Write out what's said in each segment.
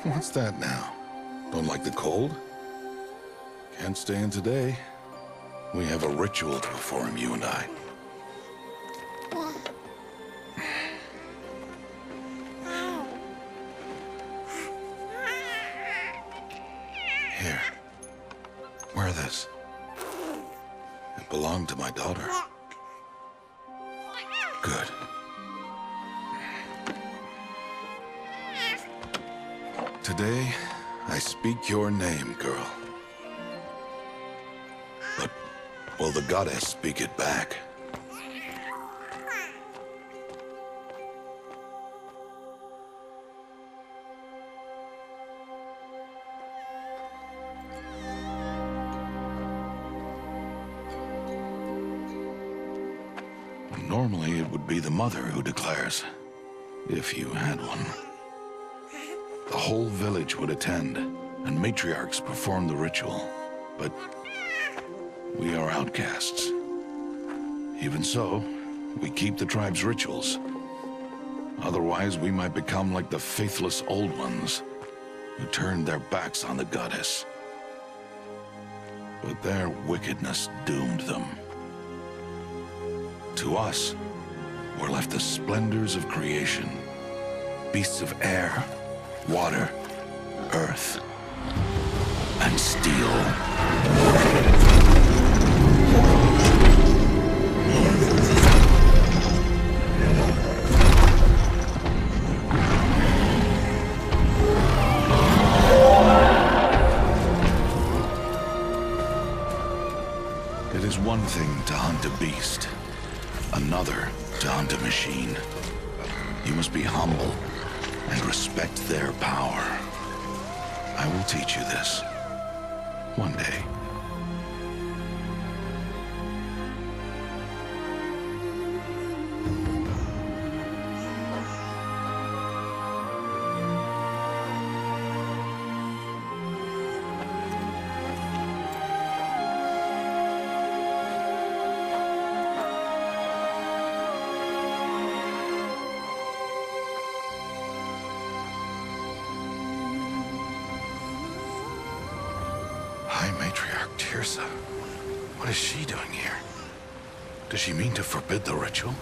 What's that now? Don't like the cold? Can't stay in today. We have a ritual to perform, you and I. Here. Wear this. It belonged to my daughter. Good. Today, I speak your name, girl. But will the goddess speak it back? Normally, it would be the mother who declares, if you had one. The whole village would attend, and matriarchs perform the ritual. But we are outcasts. Even so, we keep the tribe's rituals. Otherwise, we might become like the faithless old ones, who turned their backs on the goddess. But their wickedness doomed them. To us, were left the splendors of creation. Beasts of air, water, earth, and steel. It is one thing to hunt a beast, another to hunt a machine. You must be humble and respect their power. I will teach you this one day. High Matriarch Tirsa. What is she doing here? Does she mean to forbid the ritual?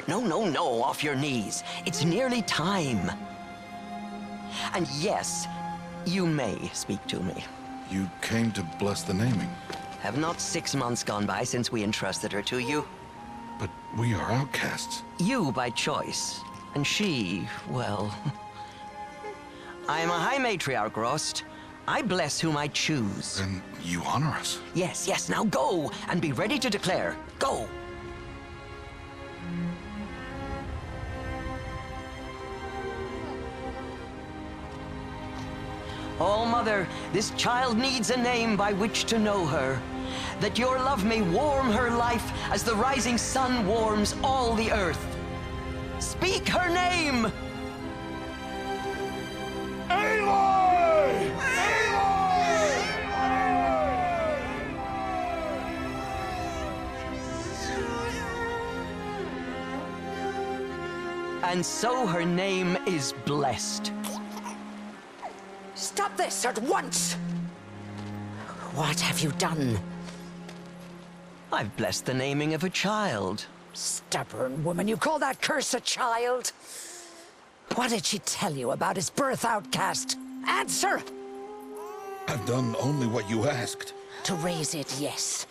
No, off your knees. It's nearly time. And yes, you may speak to me. You came to bless the naming. Have not 6 months gone by since we entrusted her to you? But we are outcasts. You by choice, and she, well... I am a High Matriarch, Rost. I bless whom I choose. Then you honor us. Yes, now go, and be ready to declare. Go! Oh, Mother, this child needs a name by which to know her. That your love may warm her life as the rising sun warms all the earth. Speak her name! Aloy! And so her name is blessed. Stop this at once! What have you done? I've blessed the naming of a child. Stubborn woman, you call that curse a child? What did she tell you about his birth, outcast? Answer! I've done only what you asked. To raise it, yes.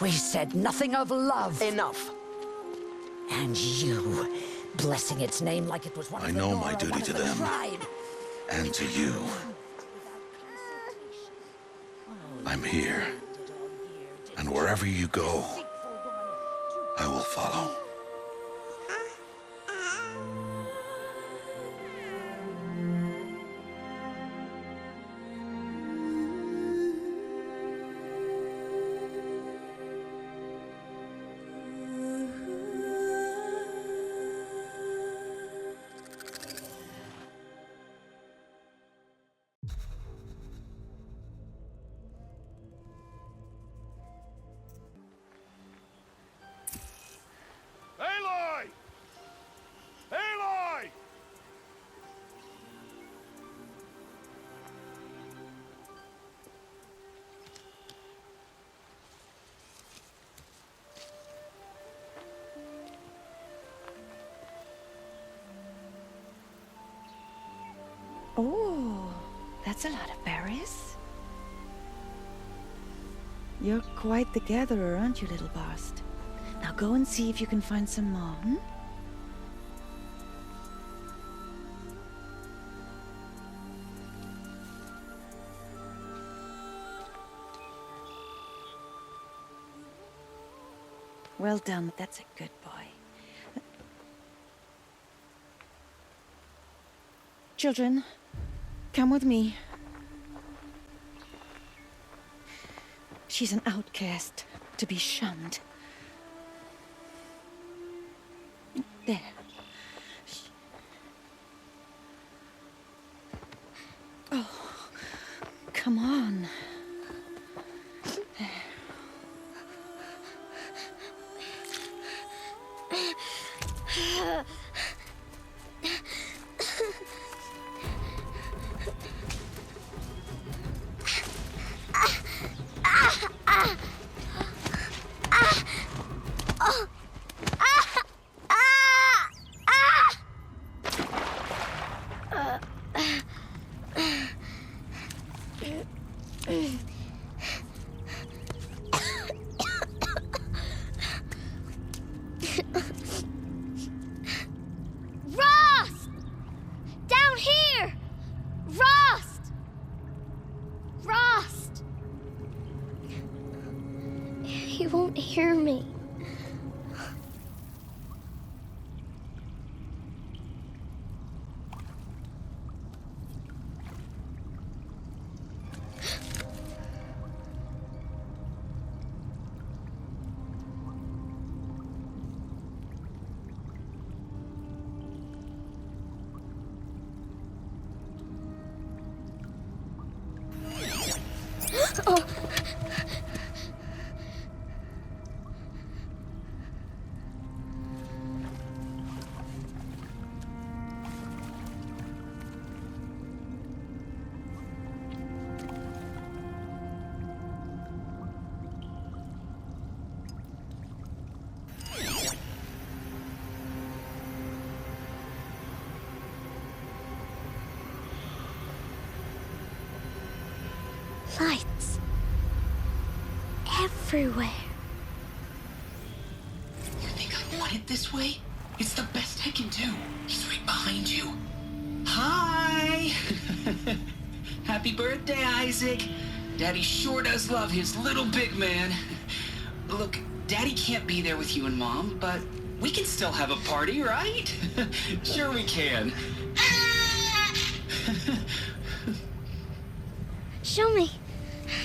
We said nothing of love. Enough. And you, blessing its name like it was one I of the know Nora, my duty one of to the them. tribe. And to you. I'm here. And wherever you go, I will follow. Oh, that's a lot of berries. You're quite the gatherer, aren't you, little Bast? Now go and see if you can find some more, hmm? Well done, that's a good boy. Children, come with me. She's an outcast, to be shunned. There. Oh, come on. Rost! Down here! Rost! Rost! He won't hear me. Oh. Lights. Everywhere. You think I want it this way? It's the best I can do. He's right behind you. Hi! Happy birthday, Isaac. Daddy sure does love his little big man. Look, Daddy can't be there with you and Mom, but we can still have a party, right? Sure we can. Show me.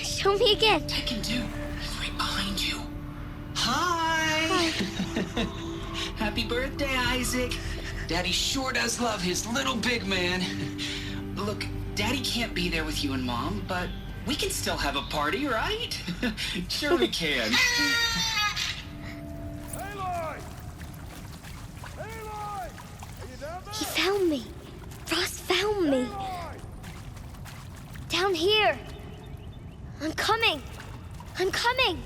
Show me again. I can do. He's right behind you. Hi! Happy birthday, Isaac. Daddy sure does love his little big man. Look, Daddy can't be there with you and Mom, but we can still have a party, right? Sure we can. Aloy! Aloy! Are you down there? He found me. Ross found me. Down here. I'm coming. I'm coming.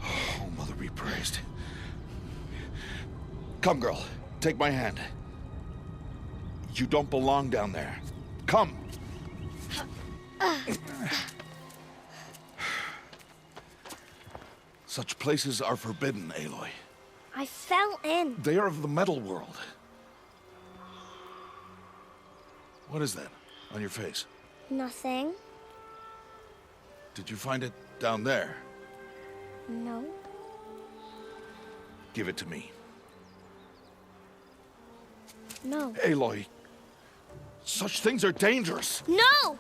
Oh, Mother be praised. Come, girl. Take my hand. You don't belong down there. Come. Such places are forbidden, Aloy. I fell in. They are of the metal world. What is that on your face? Nothing. Did you find it down there? No. Give it to me. No. Aloy, such things are dangerous. No!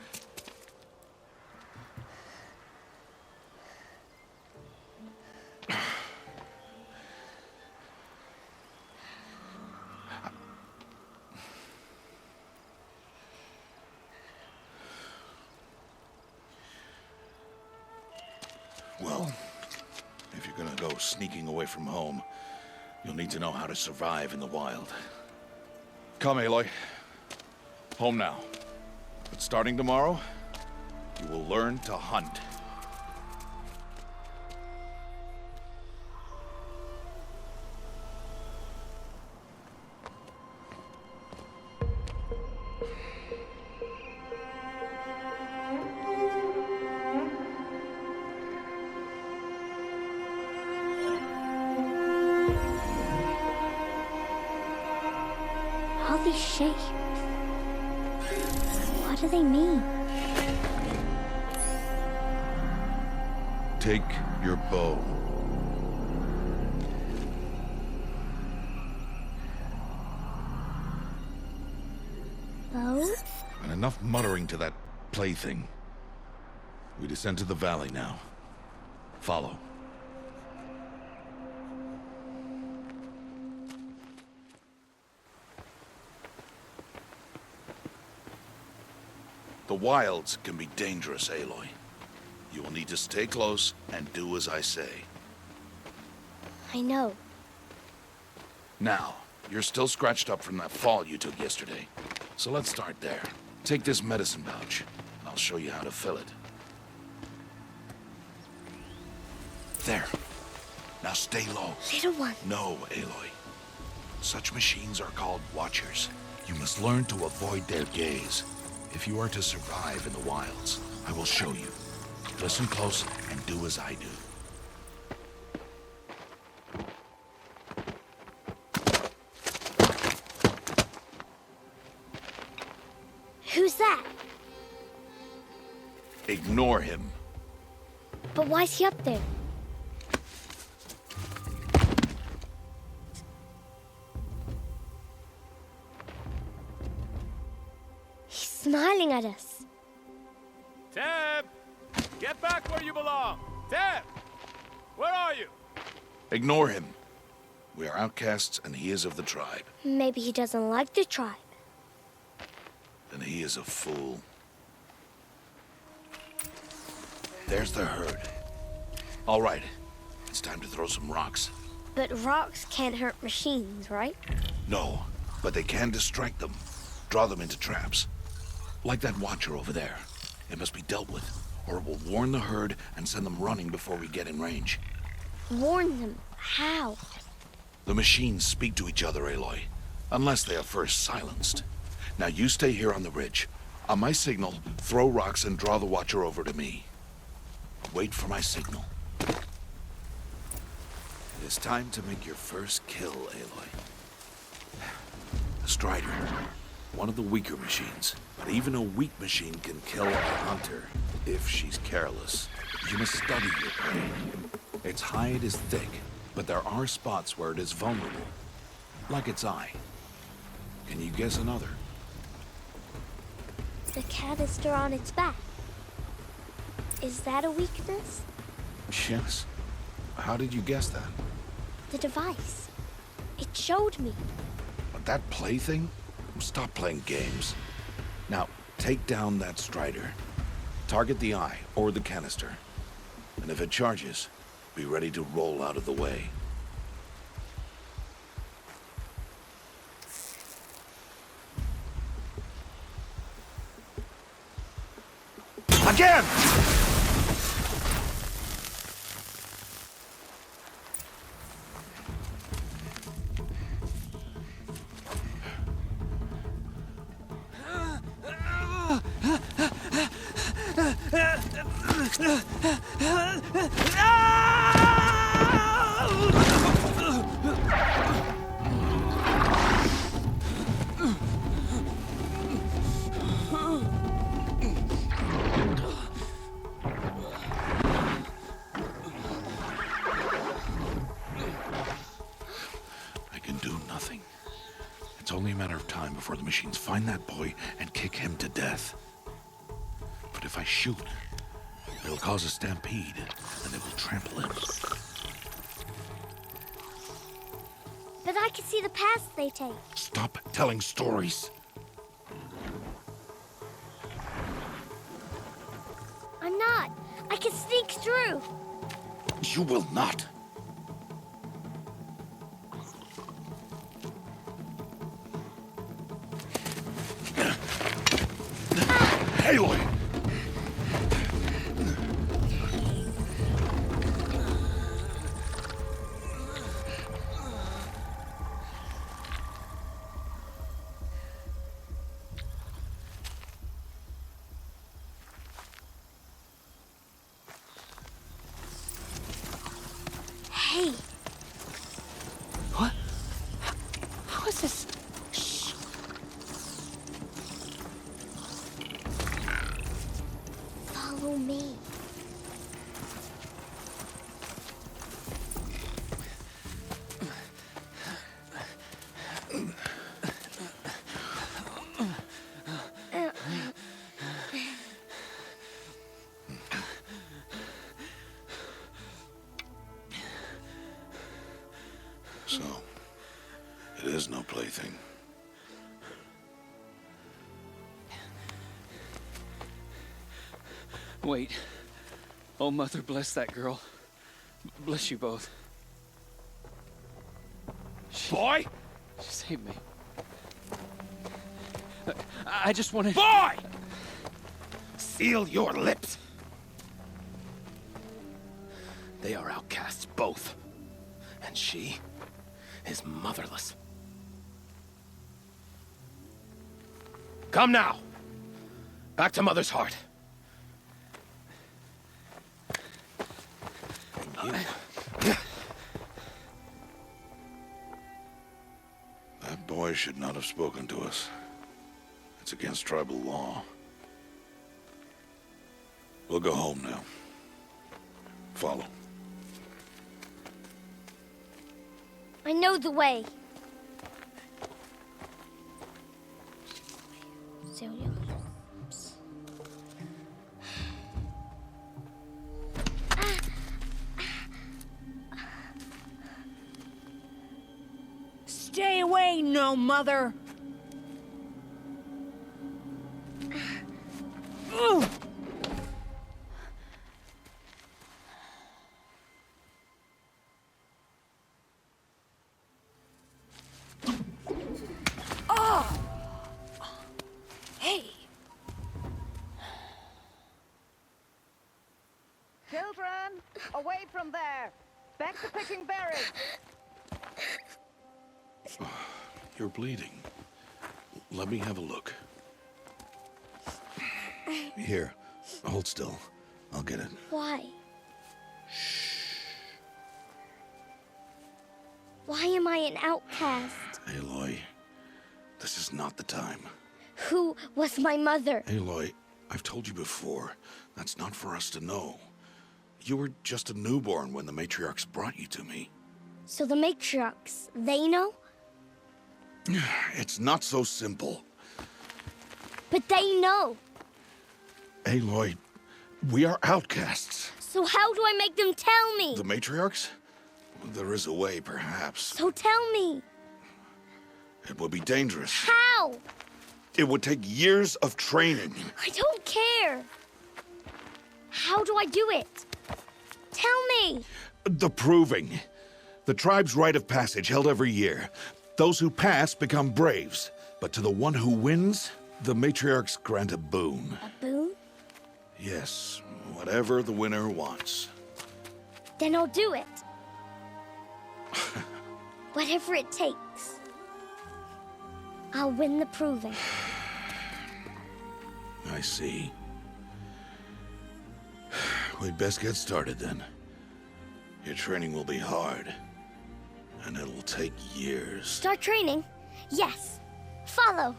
Well, if you're gonna go sneaking away from home, you'll need to know how to survive in the wild. Come, Aloy. Home now. But starting tomorrow, you will learn to hunt. All these shapes. What do they mean? Take your bow. Bow? And enough muttering to that plaything. We descend to the valley now. Follow. The wilds can be dangerous, Aloy. You will need to stay close and do as I say. I know. Now, you're still scratched up from that fall you took yesterday. So let's start there. Take this medicine pouch, and I'll show you how to fill it. There. Now stay low. Little one. No, Aloy. Such machines are called Watchers. You must learn to avoid their gaze. If you are to survive in the wilds, I will show you. Listen close and do as I do. Who's that? Ignore him. But why's he up there? He's smiling at us. Teb! Get back where you belong! Teb! Where are you? Ignore him. We are outcasts and he is of the tribe. Maybe he doesn't like the tribe. Then he is a fool. There's the herd. All right. It's time to throw some rocks. But rocks can't hurt machines, right? No, but they can distract them. Draw them into traps. Like that watcher over there. It must be dealt with, or it will warn the herd and send them running before we get in range. Warn them. How? The machines speak to each other, Aloy. Unless they are first silenced. Now you stay here on the ridge. On my signal, throw rocks and draw the watcher over to me. Wait for my signal. It is time to make your first kill, Aloy. The Strider. One of the weaker machines. But even a weak machine can kill a hunter, if she's careless. You must study your prey. Its hide is thick, but there are spots where it is vulnerable. Like its eye. Can you guess another? The canister on its back. Is that a weakness? Yes. How did you guess that? The device. It showed me. But that plaything? Stop playing games. Now, take down that Strider. Target the eye or the canister. And if it charges, be ready to roll out of the way. Again! Only a matter of time before the machines find that boy and kick him to death. But if I shoot, it'll cause a stampede, and they will trample him. But I can see the paths they take. Stop telling stories. I'm not. I can sneak through. You will not. Aloy! Follow me. So, it is no plaything. Wait. Oh, Mother, bless that girl. Bless you both. Boy! She saved me. I just wanted... Boy! Seal your lips. They are outcasts, both. And she is motherless. Come now. Back to Mother's heart. That boy should not have spoken to us. It's against tribal law. We'll go home now. Follow. I know the way. Stay away, no mother! Hey! Children, away from there! Back to picking berries! You're bleeding. Let me have a look. Here, hold still. I'll get it. Why? Why am I an outcast? Aloy, this is not the time. Who was my mother? Aloy, I've told you before, that's not for us to know. You were just a newborn when the matriarchs brought you to me. So the matriarchs, they know? It's not so simple. But they know. Aloy, we are outcasts. So how do I make them tell me? The matriarchs? There is a way, perhaps. So tell me. It would be dangerous. How? It would take years of training. I don't care. How do I do it? Tell me. The proving. The tribe's rite of passage held every year. Those who pass become braves. But to the one who wins, the matriarchs grant a boon. A boon? Yes, whatever the winner wants. Then I'll do it. Whatever it takes. I'll win the proving. I see. We'd best get started then. Your training will be hard, and it'll take years. Start training? Yes. Follow.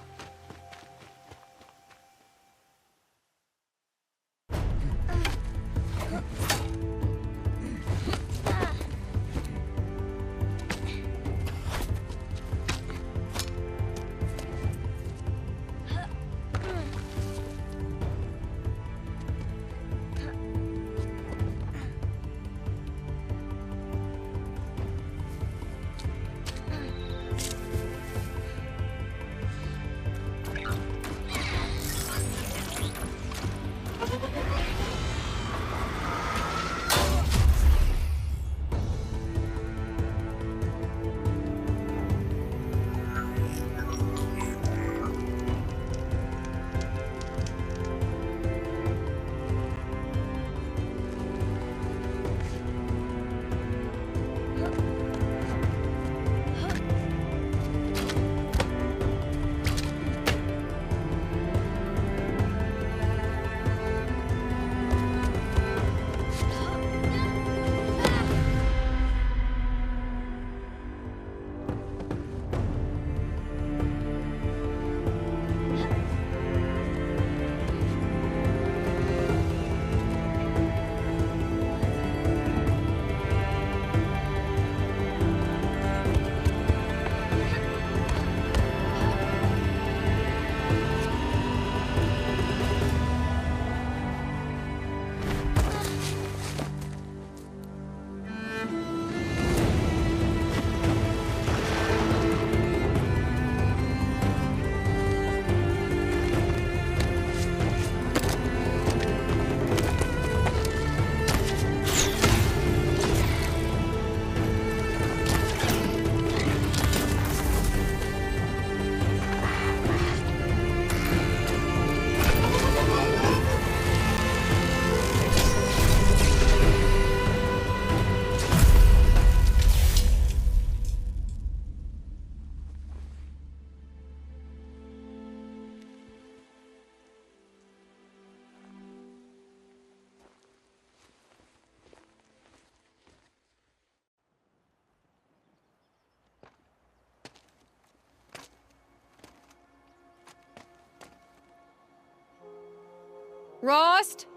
Rost?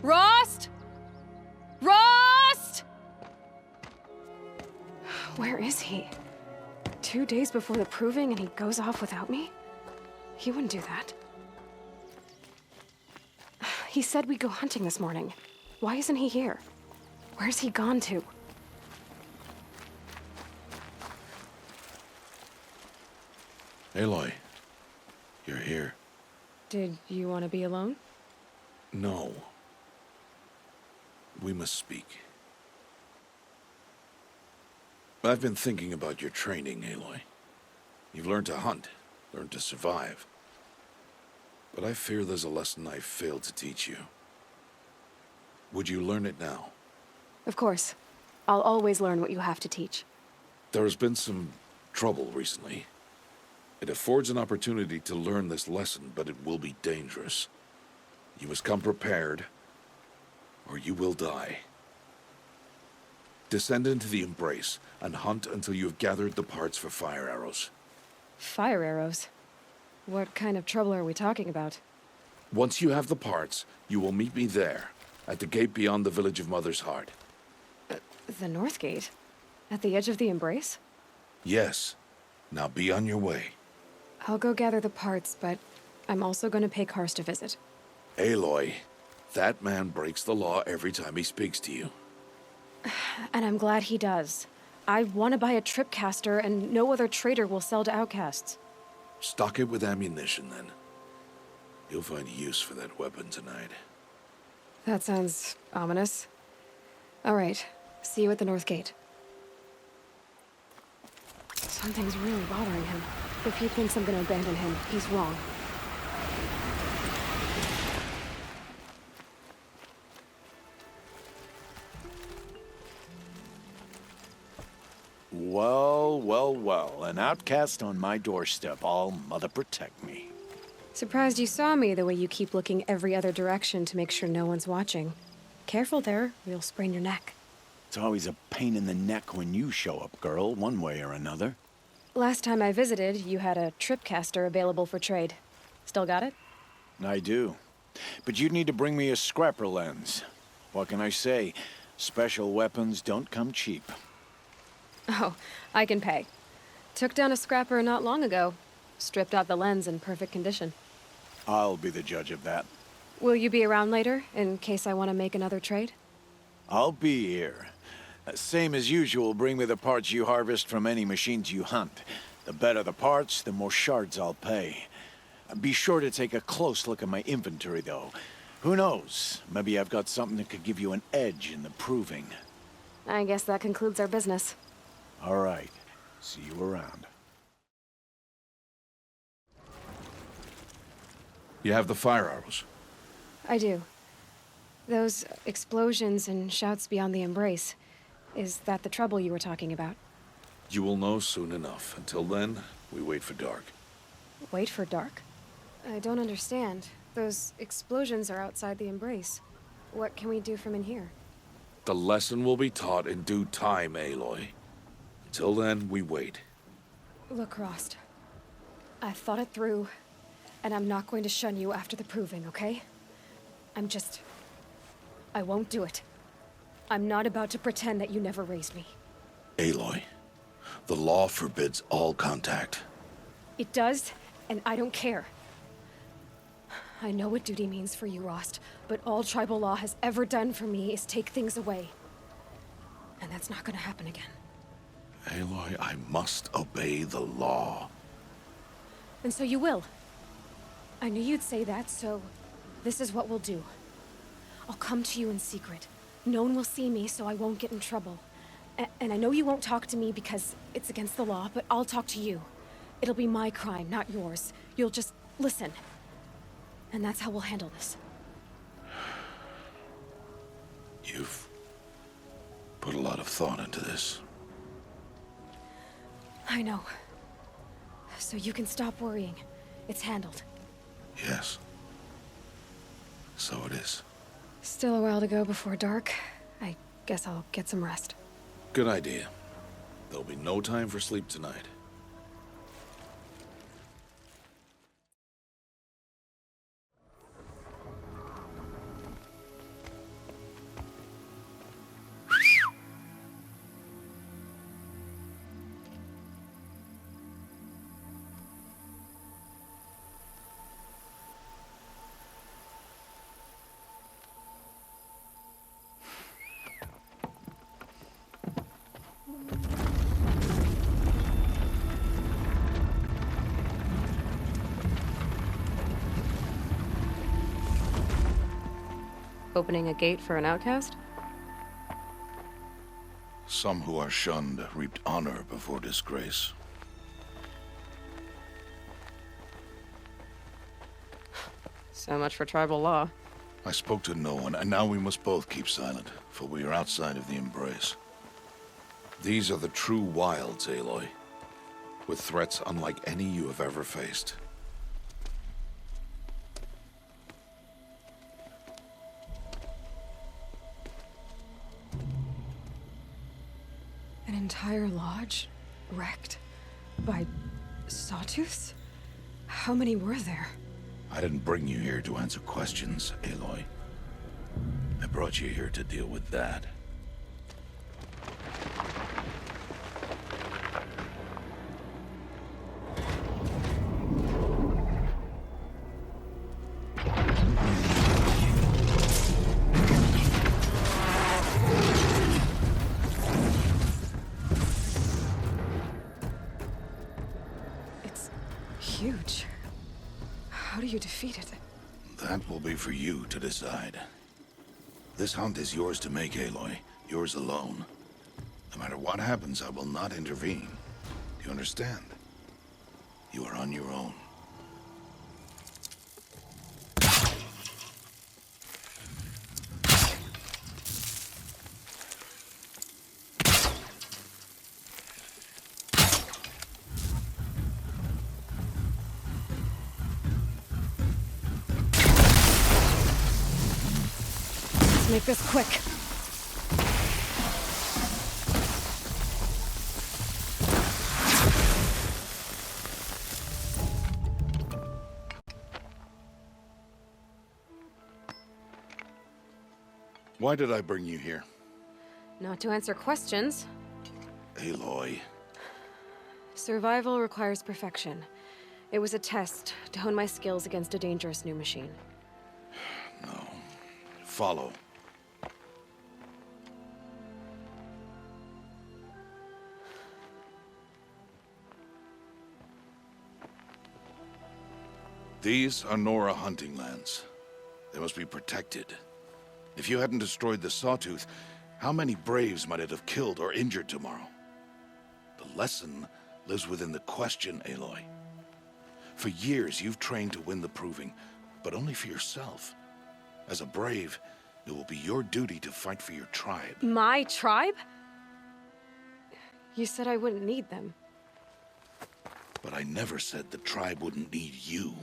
Rost? Rost? Where is he? 2 days before the proving and he goes off without me? He wouldn't do that. He said we'd go hunting this morning. Why isn't he here? Where's he gone to? Aloy, you're here. Did you want to be alone? No. We must speak. I've been thinking about your training, Aloy. You've learned to hunt, learned to survive. But I fear there's a lesson I failed to teach you. Would you learn it now? Of course. I'll always learn what you have to teach. There has been some trouble recently. It affords an opportunity to learn this lesson, but it will be dangerous. You must come prepared, or you will die. Descend into the Embrace, and hunt until you have gathered the parts for fire arrows. Fire arrows? What kind of trouble are we talking about? Once you have the parts, you will meet me there, at the gate beyond the village of Mother's Heart. The North Gate? At the edge of the Embrace? Yes. Now be on your way. I'll go gather the parts, but I'm also going to pay Karst a visit. Aloy, that man breaks the law every time he speaks to you. And I'm glad he does. I want to buy a tripcaster, and no other trader will sell to outcasts. Stock it with ammunition, then. You'll find use for that weapon tonight. That sounds ominous. All right. See you at the North Gate. Something's really bothering him. If he thinks I'm gonna abandon him, he's wrong. Well, well, well. An outcast on my doorstep. All mother protect me. Surprised you saw me the way you keep looking every other direction to make sure no one's watching. Careful there, or you'll sprain your neck. It's always a pain in the neck when you show up, girl, one way or another. Last time I visited, you had a tripcaster available for trade. Still got it? I do. But you'd need to bring me a scrapper lens. What can I say? Special weapons don't come cheap. Oh, I can pay. Took down a scrapper not long ago. Stripped out the lens in perfect condition. I'll be the judge of that. Will you be around later, in case I want to make another trade? I'll be here. Same as usual, bring me the parts you harvest from any machines you hunt. The better the parts, the more shards I'll pay. Be sure to take a close look at my inventory, though. Who knows? Maybe I've got something that could give you an edge in the proving. I guess that concludes our business. All right. See you around. You have the fire arrows. I do. Those explosions and shouts beyond the Embrace. Is that the trouble you were talking about? You will know soon enough. Until then, we wait for dark. Wait for dark? I don't understand. Those explosions are outside the Embrace. What can we do from in here? The lesson will be taught in due time, Aloy. Until then, we wait. Look, Rost. I've thought it through, and I'm not going to shun you after the proving, okay? I won't do it. I'm not about to pretend that you never raised me. Aloy, the law forbids all contact. It does, and I don't care. I know what duty means for you, Rost, but all tribal law has ever done for me is take things away. And that's not gonna happen again. Aloy, I must obey the law. And so you will. I knew you'd say that, so this is what we'll do. I'll come to you in secret. No one will see me, so I won't get in trouble. And I know you won't talk to me because it's against the law, but I'll talk to you. It'll be my crime, not yours. You'll just listen. And that's how we'll handle this. You've put a lot of thought into this. I know. So you can stop worrying. It's handled. Yes. So it is. Still a while to go before dark. I guess I'll get some rest. Good idea. There'll be no time for sleep tonight. Opening a gate for an outcast? Some who are shunned reaped honor before disgrace. So much for tribal law. I spoke to no one, and now we must both keep silent, for we are outside of the embrace. These are the true wilds, Aloy, with threats unlike any you have ever faced. An entire lodge wrecked by sawtooths? How many were there? I didn't bring you here to answer questions, Aloy. I brought you here to deal with that. It's huge. How do you defeat it? That will be for you to decide. This hunt is yours to make, Aloy. Yours alone. No matter what happens, I will not intervene. Do you understand? You are on your own. Let's make this quick. Why did I bring you here? Not to answer questions. Aloy. Survival requires perfection. It was a test to hone my skills against a dangerous new machine. No. Follow. These are Nora hunting lands. They must be protected. If you hadn't destroyed the Sawtooth, how many Braves might it have killed or injured tomorrow? The lesson lives within the question, Aloy. For years, you've trained to win the proving, but only for yourself. As a Brave, it will be your duty to fight for your tribe. My tribe? You said I wouldn't need them. But I never said the tribe wouldn't need you.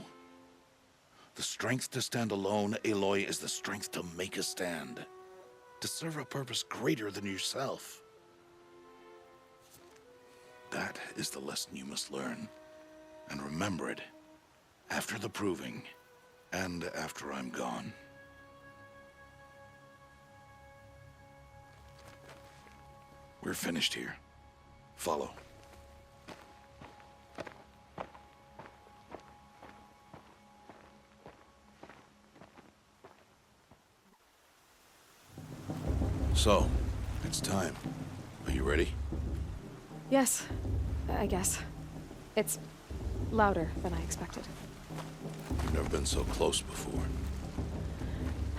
The strength to stand alone, Aloy, is the strength to make a stand. To serve a purpose greater than yourself. That is the lesson you must learn. And remember it. After the proving. And after I'm gone. We're finished here. Follow. So, it's time. Are you ready? Yes, I guess. It's louder than I expected. You've never been so close before.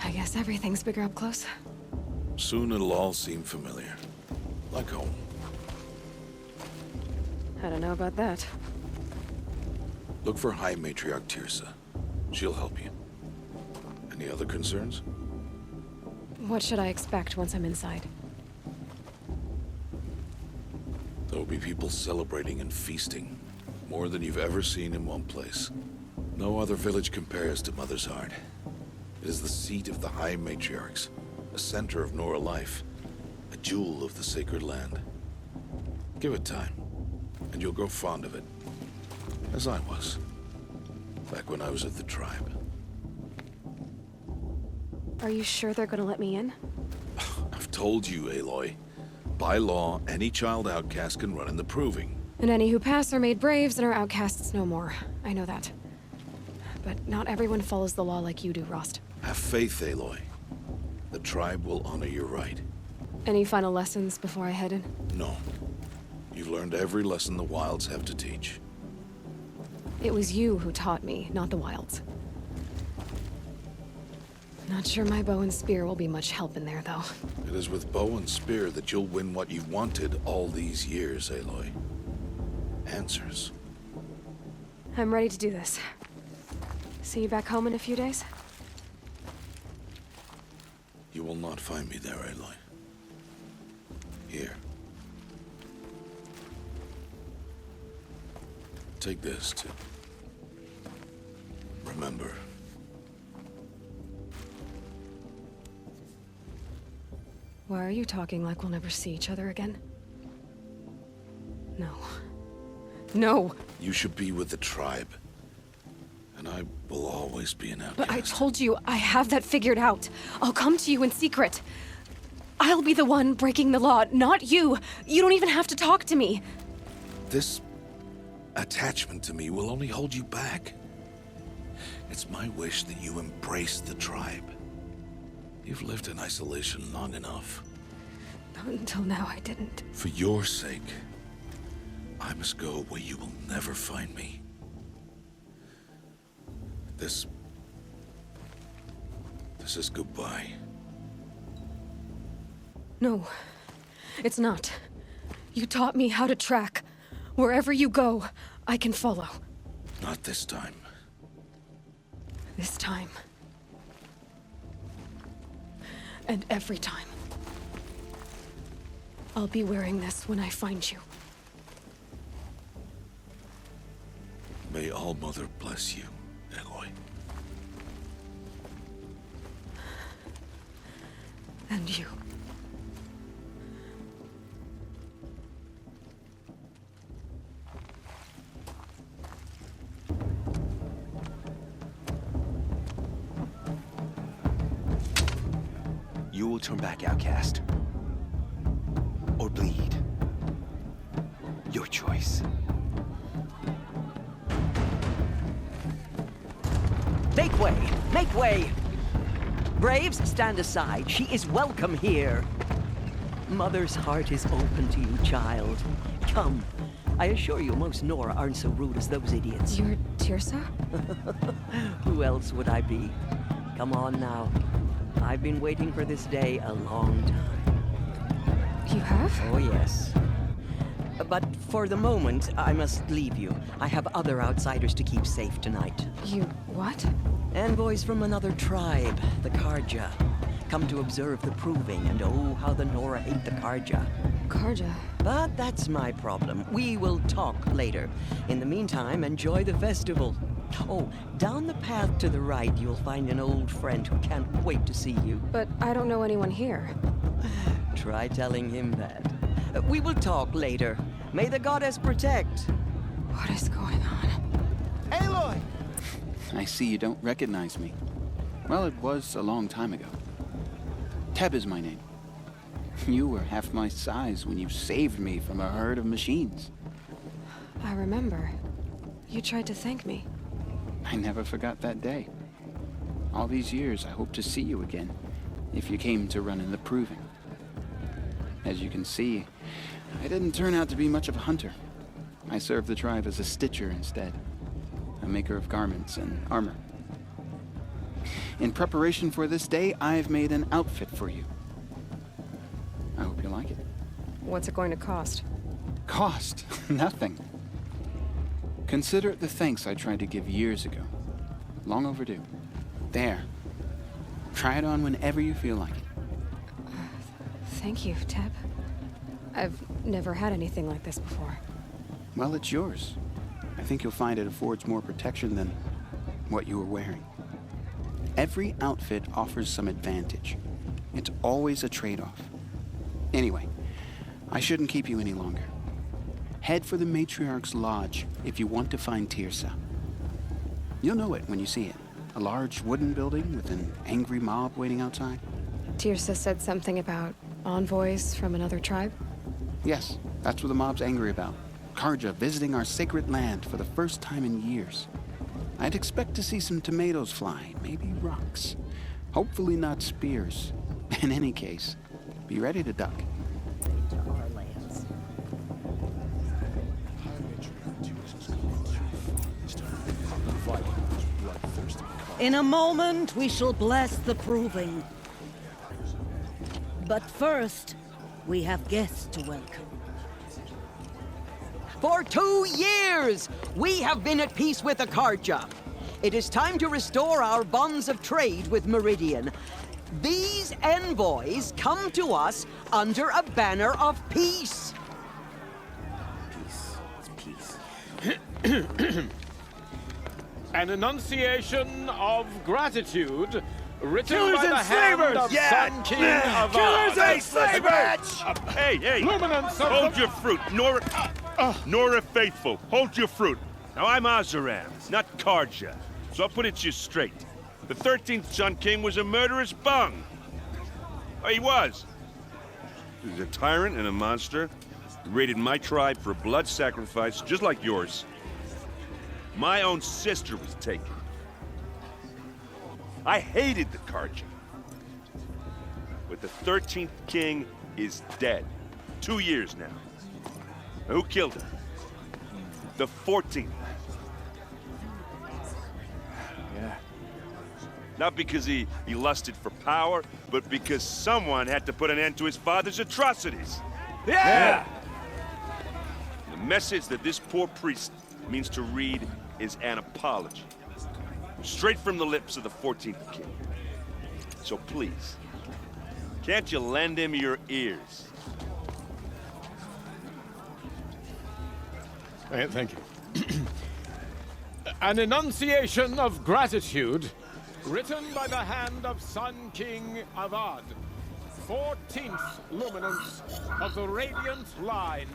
I guess everything's bigger up close. Soon it'll all seem familiar. Like home. I don't know about that. Look for High Matriarch Tirsa. She'll help you. Any other concerns? What should I expect once I'm inside? There will be people celebrating and feasting. More than you've ever seen in one place. No other village compares to Mother's Heart. It is the seat of the High Matriarchs, a center of Nora life, a jewel of the sacred land. Give it time, and you'll grow fond of it. As I was, back when I was at the tribe. Are you sure they're gonna let me in? I've told you, Aloy. By law, any child outcast can run in the proving. And any who pass are made braves and are outcasts no more. I know that. But not everyone follows the law like you do, Rost. Have faith, Aloy. The tribe will honor your right. Any final lessons before I head in? No. You've learned every lesson the Wilds have to teach. It was you who taught me, not the Wilds. Not sure my bow and spear will be much help in there, though. It is with bow and spear that you'll win what you've wanted all these years, Aloy. Answers. I'm ready to do this. See you back home in a few days? You will not find me there, Aloy. Here. Take this to remember. Why are you talking like we'll never see each other again? No. No! You should be with the tribe. And I will always be an outcast. But I told you, I have that figured out. I'll come to you in secret. I'll be the one breaking the law, not you. You don't even have to talk to me. This attachment to me will only hold you back. It's my wish that you embrace the tribe. You've lived in isolation long enough. Until now, I didn't. For your sake, I must go where you will never find me. This is goodbye. No, it's not. You taught me how to track. Wherever you go, I can follow. Not this time. This time. And every time. I'll be wearing this when I find you. May All-Mother bless you, Aloy. And you. You will turn back, outcast. Or bleed. Your choice. Make way! Make way! Braves, stand aside. She is welcome here. Mother's heart is open to you, child. Come. I assure you, most Nora aren't so rude as those idiots. You're Tirsa? Who else would I be? Come on now. I've been waiting for this day a long time. You have? Oh, yes. But for the moment, I must leave you. I have other outsiders to keep safe tonight. You what? Envoys from another tribe, the Karja. Come to observe the proving, and oh, how the Nora hate the Karja. Karja? But that's my problem. We will talk later. In the meantime, enjoy the festival. Oh, down the path to the right, you'll find an old friend who can't wait to see you. But I don't know anyone here. Try telling him that. We will talk later. May the goddess protect. What is going on? Aloy! I see you don't recognize me. Well, it was a long time ago. Teb is my name. You were half my size when you saved me from a herd of machines. I remember. You tried to thank me. I never forgot that day. All these years, I hope to see you again, if you came to run in the proving. As you can see, I didn't turn out to be much of a hunter. I served the tribe as a stitcher instead, a maker of garments and armor. In preparation for this day, I've made an outfit for you. I hope you like it. What's it going to cost? Cost? Nothing. Consider it the thanks I tried to give years ago. Long overdue. There. Try it on whenever you feel like it. Thank you, Teb. I've never had anything like this before. Well, it's yours. I think you'll find it affords more protection than what you were wearing. Every outfit offers some advantage. It's always a trade-off. Anyway, I shouldn't keep you any longer. Head for the Matriarch's Lodge if you want to find Tirsa. You'll know it when you see it. A large wooden building with an angry mob waiting outside. Tirsa said something about envoys from another tribe? Yes, that's what the mob's angry about. Karja visiting our sacred land for the first time in years. I'd expect to see some tomatoes fly, maybe rocks. Hopefully not spears. In any case, be ready to duck. To our lands. Bloodthirsty In a moment, we shall bless the proving. But first, we have guests to welcome. For 2 years, we have been at peace with Akarja. It is time to restore our bonds of trade with Meridian. These envoys come to us under a banner of peace. Peace. It's peace. An enunciation of gratitude written Killers by the and hand slavers! of Yeah! Sun King Yeah! of Killers Ard. and slavers! Hey! Luminance of Hold the- your fruit, Nora. Nora Faithful, hold your fruit. Now I'm Azaram, not Karja, so I'll put it to you straight. The 13th Sun King was a murderous bung. Oh, he was. He was a tyrant and a monster. He raided my tribe for blood sacrifice, just like yours. My own sister was taken. I hated the Karja. But the 13th king is dead. 2 years now. Who killed him? The 14th. Yeah. Not because he lusted for power, but because someone had to put an end to his father's atrocities. Yeah! The message that this poor priest means to read is an apology. Straight from the lips of the 14th king. So please, can't you lend him your ears? Thank you. An enunciation of gratitude written by the hand of Sun King Avad, 14th luminance of the Radiant Line.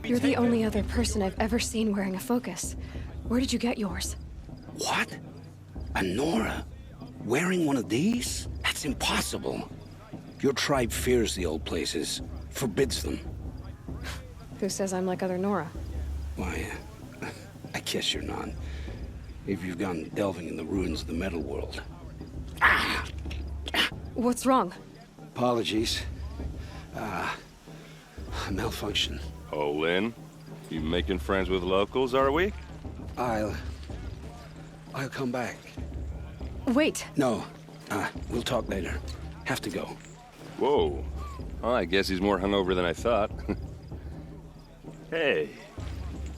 You're the only other person I've ever seen wearing a focus. Where did you get yours? What? A Nora? Wearing one of these? That's impossible. Your tribe fears the old places, forbids them. Who says I'm like other Nora? Why, I guess you're not. If you've gone delving in the ruins of the metal world. What's wrong? Apologies. Malfunction. Oh, Lynn, you making friends with locals, are we? I'll come back. Wait. No, we'll talk later. Have to go. Whoa. Well, I guess he's more hungover than I thought. Hey,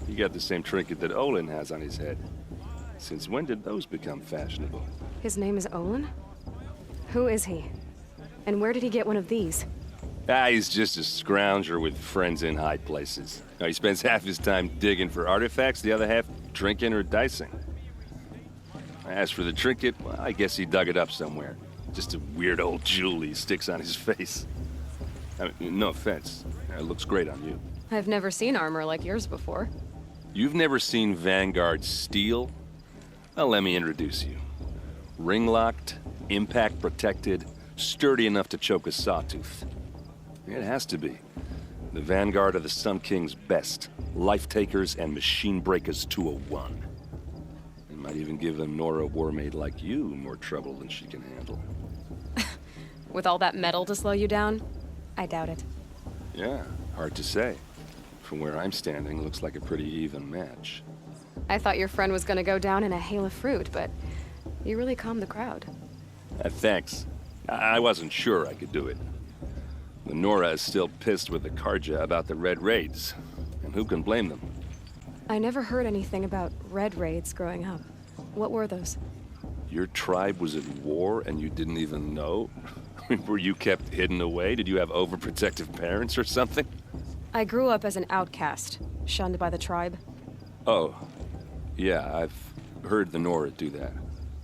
you got the same trinket that Olin has on his head. Since when did those become fashionable? His name is Olin? Who is he? And where did he get one of these? He's just a scrounger with friends in high places. He spends half his time digging for artifacts, the other half drinking or dicing. As for the trinket, well, I guess he dug it up somewhere. Just a weird old jewel he sticks on his face. I mean, no offense. It looks great on you. I've never seen armor like yours before. You've never seen Vanguard steel? Well, let me introduce you. Ring-locked, impact-protected, sturdy enough to choke a sawtooth. It has to be. The Vanguard of the Sun King's best. Life-takers and machine-breakers 201. It might even give a Nora warmaid like you more trouble than she can handle. With all that metal to slow you down? I doubt it. Yeah, hard to say. From where I'm standing, looks like a pretty even match. I thought your friend was gonna go down in a hail of fruit, but you really calmed the crowd. Thanks. I wasn't sure I could do it. The Nora is still pissed with the Karja about the Red Raids, and who can blame them? I never heard anything about red raids growing up. What were those? Your tribe was at war and you didn't even know? Were you kept hidden away? Did you have overprotective parents or something? I grew up as an outcast, shunned by the tribe. Oh, yeah, I've heard the Nora do that.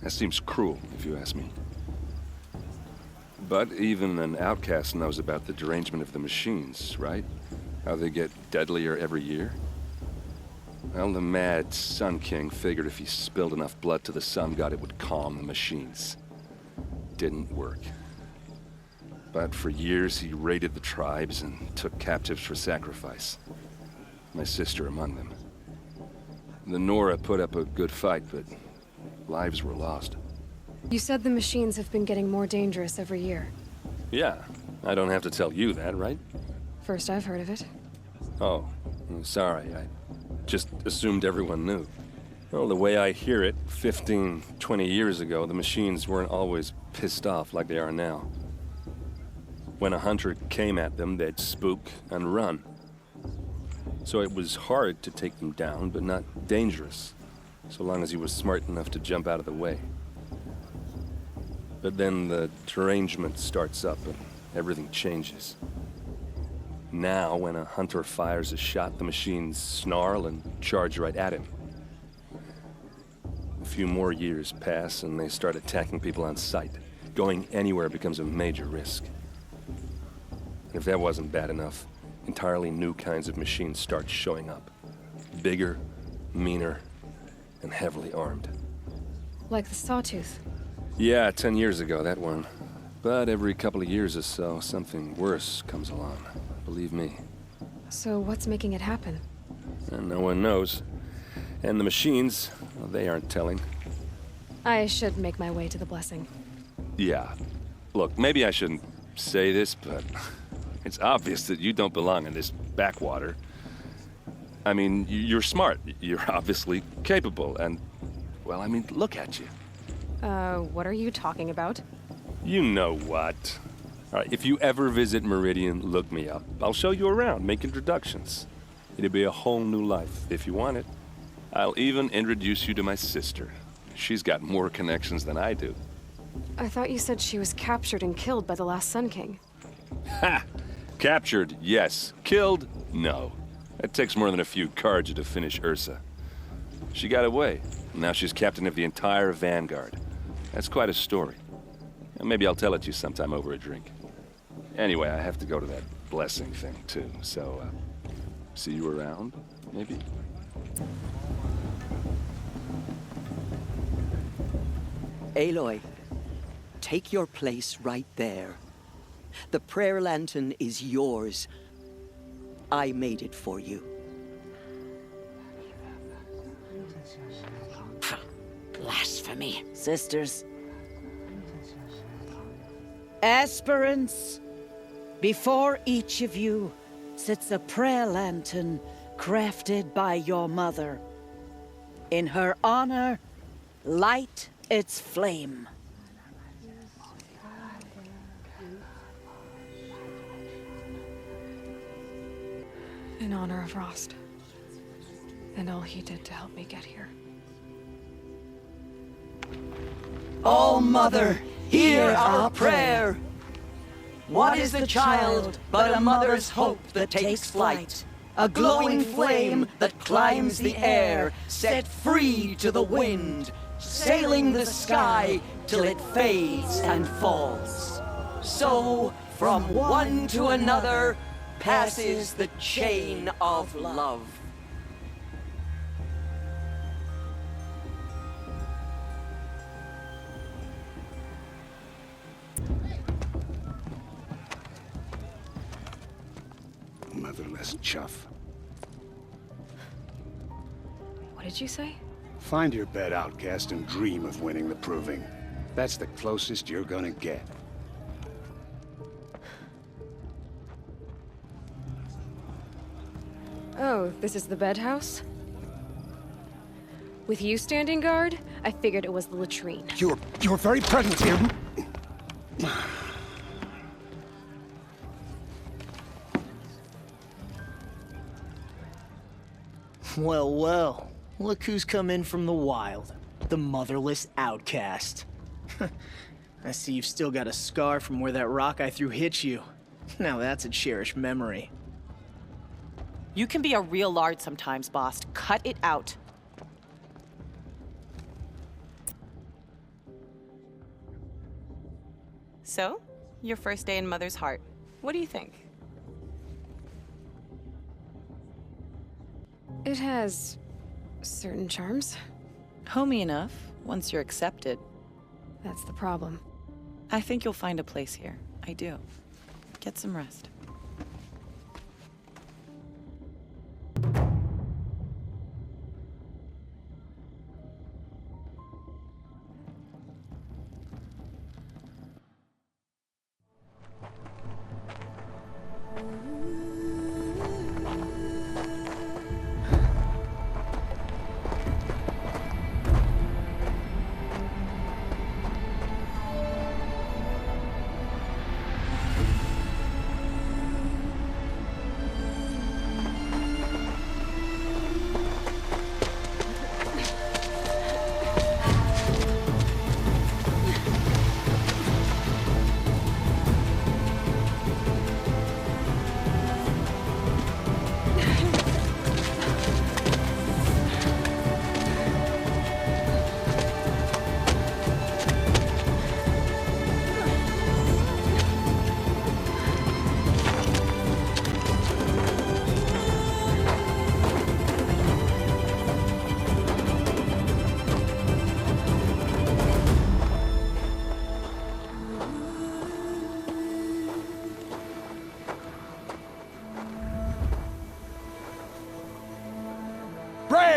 That seems cruel, if you ask me. But even an outcast knows about the derangement of the machines, right? How they get deadlier every year? Well, the mad Sun King figured if he spilled enough blood to the Sun God, it would calm the machines. Didn't work. But for years, he raided the tribes and took captives for sacrifice. My sister among them. The Nora put up a good fight, but lives were lost. You said the machines have been getting more dangerous every year. Yeah, I don't have to tell you that, right? First I've heard of it. Oh, sorry, I just assumed everyone knew. Well, the way I hear it, 15, 20 years ago, the machines weren't always pissed off like they are now. When a hunter came at them, they'd spook and run. So it was hard to take them down, but not dangerous, so long as he was smart enough to jump out of the way. But then the derangement starts up and everything changes. Now, when a hunter fires a shot, the machines snarl and charge right at him. A few more years pass and they start attacking people on sight. Going anywhere becomes a major risk. And if that wasn't bad enough, entirely new kinds of machines start showing up. Bigger, meaner, and heavily armed. Like the Sawtooth. Yeah, 10 years ago, that one. But every couple of years or so, something worse comes along. Believe me. So what's making it happen? And no one knows. And the machines, well, they aren't telling. I should make my way to the blessing. Yeah. Look, maybe I shouldn't say this, but it's obvious that you don't belong in this backwater. I mean, you're smart. You're obviously capable, and, well, I mean, look at you. What are you talking about? You know what. All right, if you ever visit Meridian, look me up. I'll show you around, make introductions. It'll be a whole new life, if you want it. I'll even introduce you to my sister. She's got more connections than I do. I thought you said she was captured and killed by the last Sun King. Ha! Captured, yes. Killed, no. It takes more than a few Carja to finish Ursa. She got away. Now she's captain of the entire Vanguard. That's quite a story. Maybe I'll tell it to you sometime over a drink. Anyway, I have to go to that blessing thing, too. So, see you around, maybe? Aloy, take your place right there. The prayer lantern is yours. I made it for you. Blasphemy. Sisters. Aspirants, before each of you sits a prayer lantern crafted by your mother. In her honor, light its flame. In honor of Rost. And all he did to help me get here. Oh, Mother, hear our prayer. What is the child but a mother's hope that takes flight? A glowing flame that climbs the air, set free to the wind, sailing the sky till it fades and falls. So, from one to another, passes the chain of love. Motherless chuff. What did you say? Find your bed, outcast, and dream of winning the proving. That's the closest you're gonna get. Oh, this is the bedhouse? With you standing guard, I figured it was the latrine. Your very presence here. Well, well. Look who's come in from the wild. The motherless outcast. I see you've still got a scar from where that rock I threw hit you. Now that's a cherished memory. You can be a real lard sometimes, boss. Cut it out. So, your first day in Mother's Heart. What do you think? It has certain charms. Homey enough, once you're accepted. That's the problem. I think you'll find a place here. I do. Get some rest.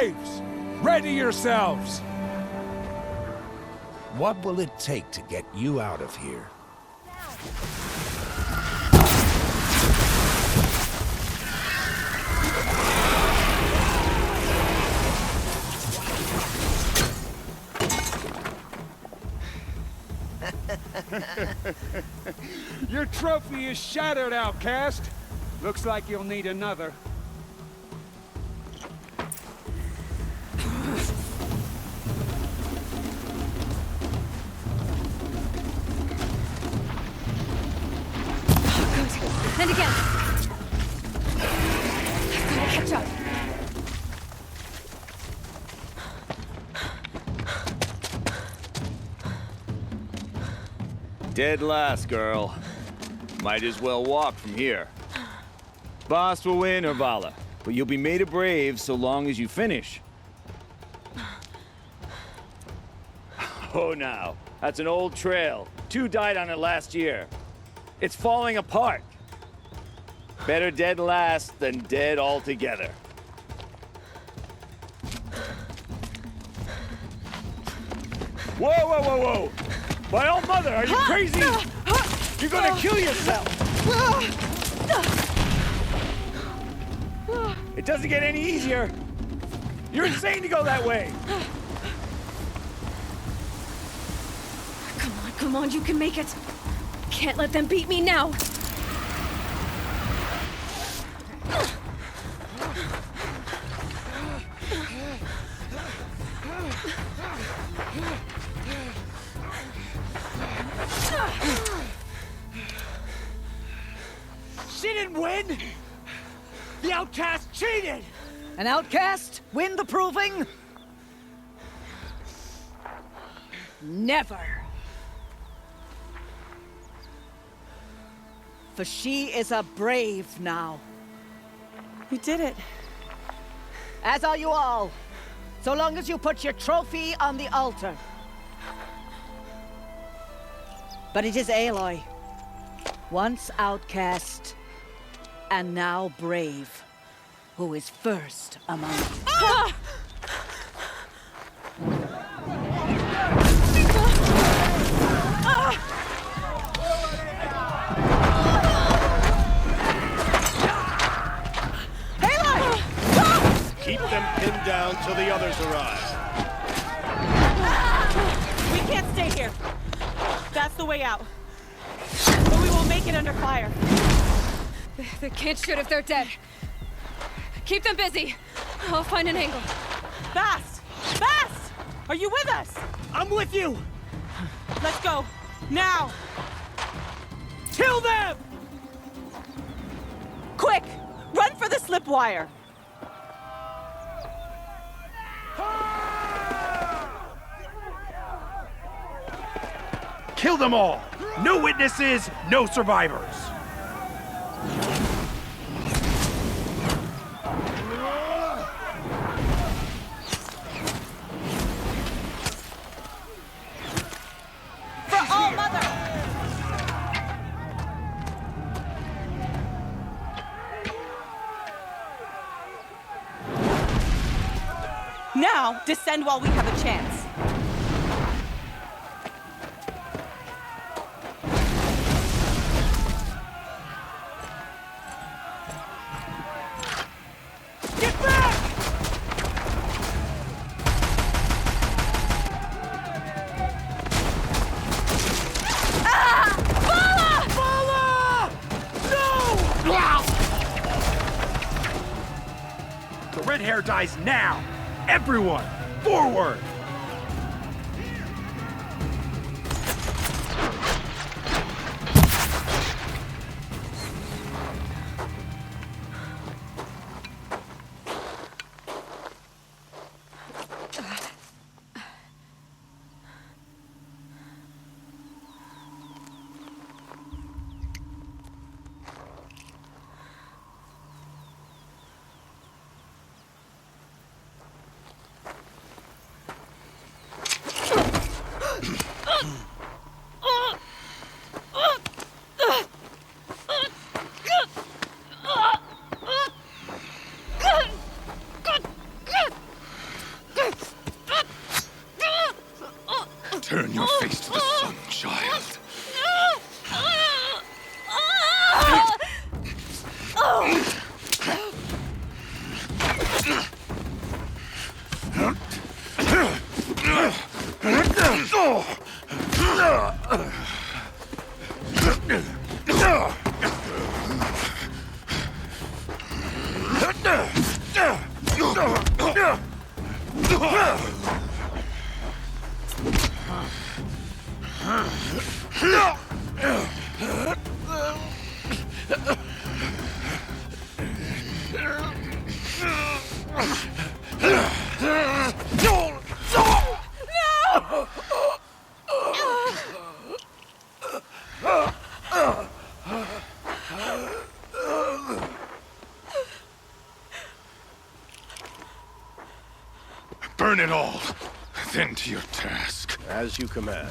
Braves! Ready yourselves! What will it take to get you out of here? Your trophy is shattered, outcast. Looks like you'll need another. And again. Gotta catch up. Dead last, girl. Might as well walk from here. Boss will win or Vala, but you'll be made a brave so long as you finish. Oh, now. That's an old trail. 2 died on it last year. It's falling apart. Better dead last than dead altogether. Whoa, whoa, whoa, whoa! My old mother, are you crazy? You're gonna kill yourself! It doesn't get any easier. You're insane to go that way. Come on, you can make it. Can't let them beat me now. She didn't win! The outcast cheated! An outcast win the proving? Never. For she is a brave now. You did it. As are you all. So long as you put your trophy on the altar. But it is Aloy, once outcast, and now brave, who is first among you. Ah! Keep them pinned down till the others arrive. We can't stay here. That's the way out. But we won't make it under fire. They can't shoot if they're dead. Keep them busy. I'll find an angle. Fast! Fast! Are you with us? I'm with you! Let's go. Now! Kill them! Quick! Run for the slip wire! Kill them all! No witnesses, no survivors! For All Mother! Now, descend while we have a chance. Get back! Ah! Vala! No! The red hair dies now! Everyone, forward! Burn it all, then to your task. As you command.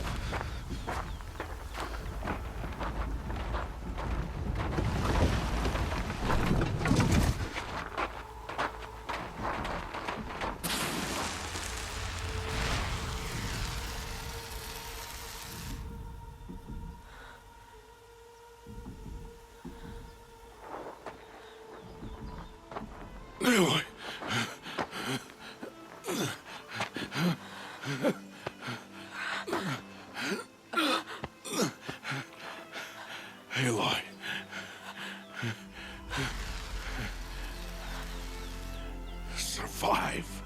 Aloy. Aloy. Survive.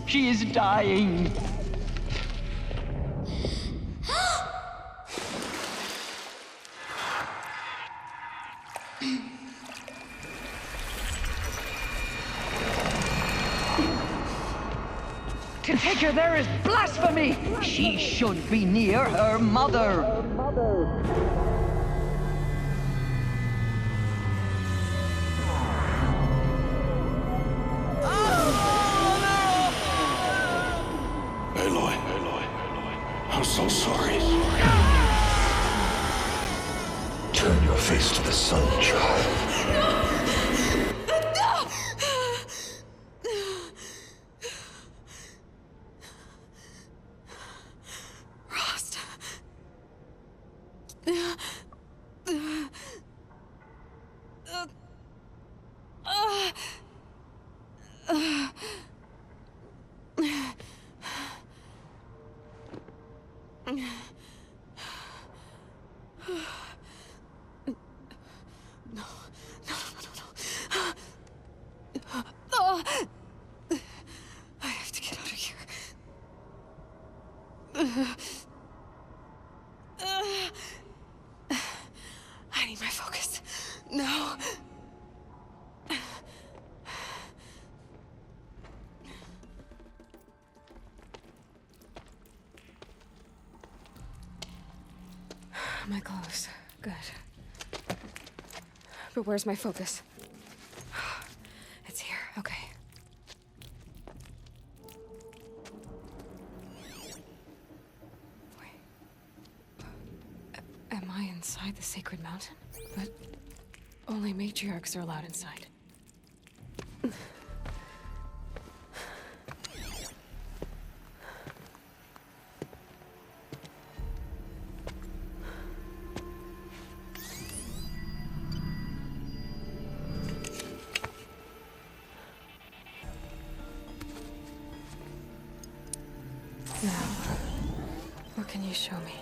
She is dying. To take her there is blasphemy! She should be near her mother. Aloy, I'm so sorry. Turn your face to the sun, child. I have to get out of here. I need my focus. No. My clothes. Good. But where's my focus? It's here. Okay. Am I inside the sacred mountain? But only matriarchs are allowed inside. Now, what can you show me?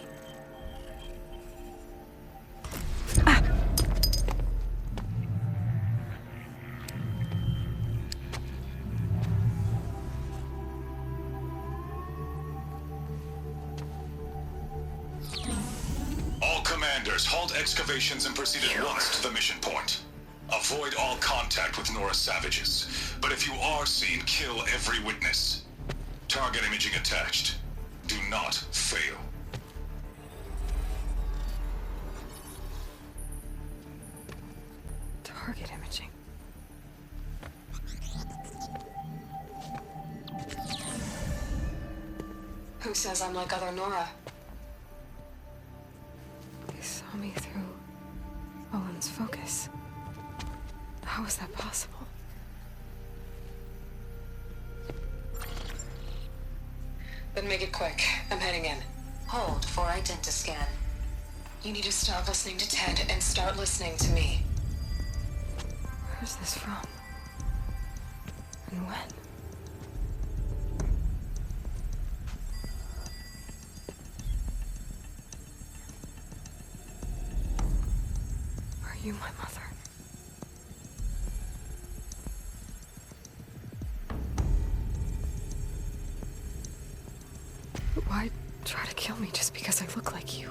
All commanders, halt excavations and proceed at once to the mission point. Avoid all contact with Nora savages. But if you are seen, kill every witness. Target imaging attached. Do not fail. Target Target imaging. Who says I'm like other Nora? They saw me through Owen's focus. How is that possible? Then make it quick. I'm heading in. Hold for identiscan. You need to stop listening to Ted and start listening to me. Where's this from? And when? Are you my mother? Why try to kill me just because I look like you?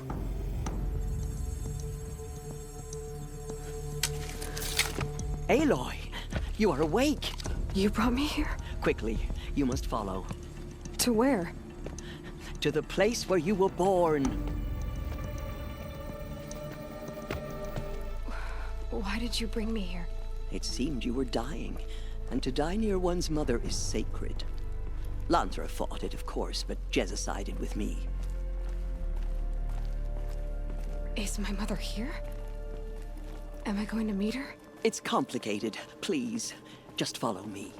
Aloy, you are awake. You brought me here? Quickly, you must follow. To where? To the place where you were born. Why did you bring me here? It seemed you were dying, and to die near one's mother is sacred. Lansra fought it, of course, but Jezza sided with me. Is my mother here? Am I going to meet her? It's complicated. Please, just follow me.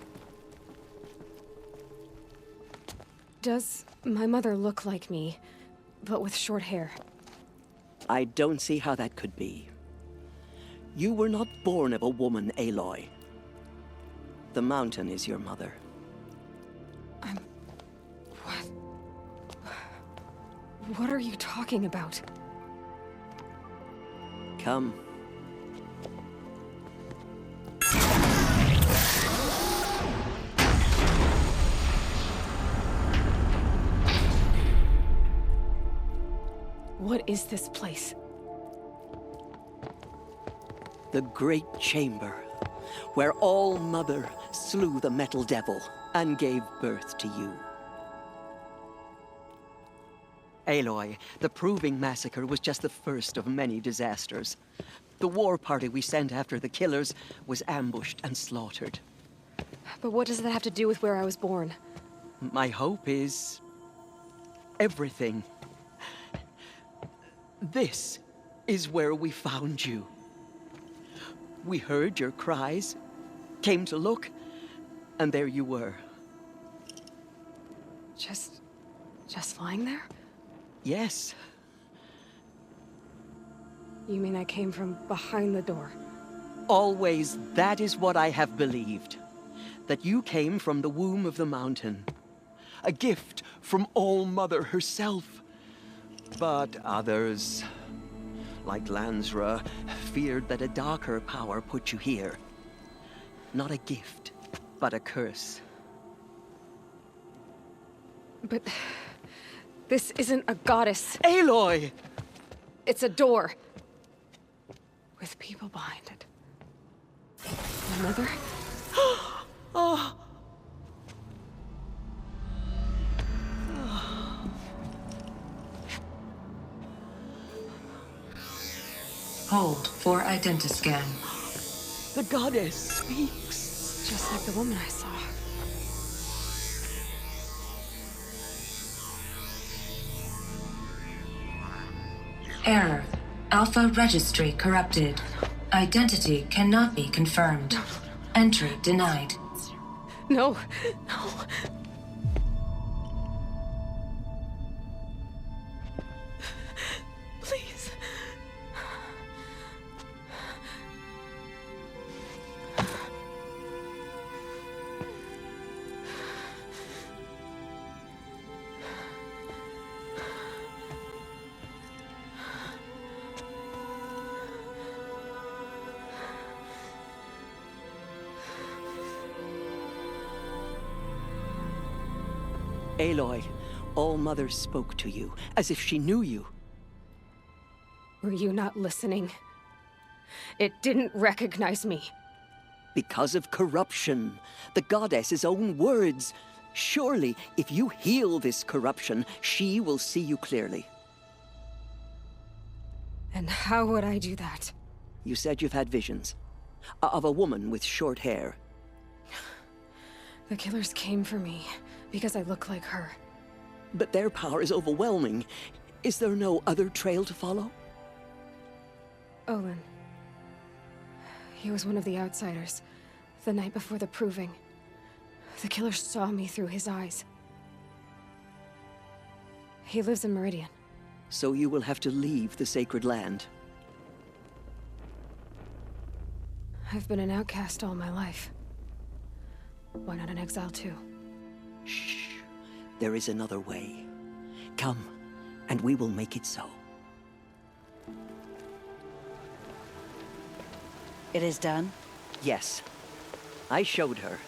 Does my mother look like me, but with short hair? I don't see how that could be. You were not born of a woman, Aloy. The mountain is your mother. What are you talking about? Come. What is this place? The Great Chamber, where All-Mother slew the Metal Devil and gave birth to you. Aloy, the Proving Massacre was just the first of many disasters. The war party we sent after the killers was ambushed and slaughtered. But what does that have to do with where I was born? My hope is everything. This is where we found you. We heard your cries, came to look, and there you were. Just lying there? Yes. You mean I came from behind the door? Always, that is what I have believed. That you came from the womb of the mountain. A gift from All-Mother herself. But others, like Lansra, feared that a darker power put you here. Not a gift, but a curse. But this isn't a goddess. Aloy! It's a door. With people behind it. My mother? Oh. Hold for identiscan. The goddess speaks. Just like the woman I saw. Error. Alpha registry corrupted. Identity cannot be confirmed. Entry denied. No. Please. Aloy, All-Mother spoke to you, as if she knew you. Were you not listening? It didn't recognize me. Because of corruption. The goddess's own words. Surely, if you heal this corruption, she will see you clearly. And how would I do that? You said you've had visions. of a woman with short hair. The killers came for me because I look like her. But their power is overwhelming. Is there no other trail to follow? Olin. He was one of the outsiders, the night before the proving. The killer saw me through his eyes. He lives in Meridian. So you will have to leave the sacred land. I've been an outcast all my life. Why not an exile too? Shh. There is another way. Come, and we will make it so. It is done? Yes. I showed her.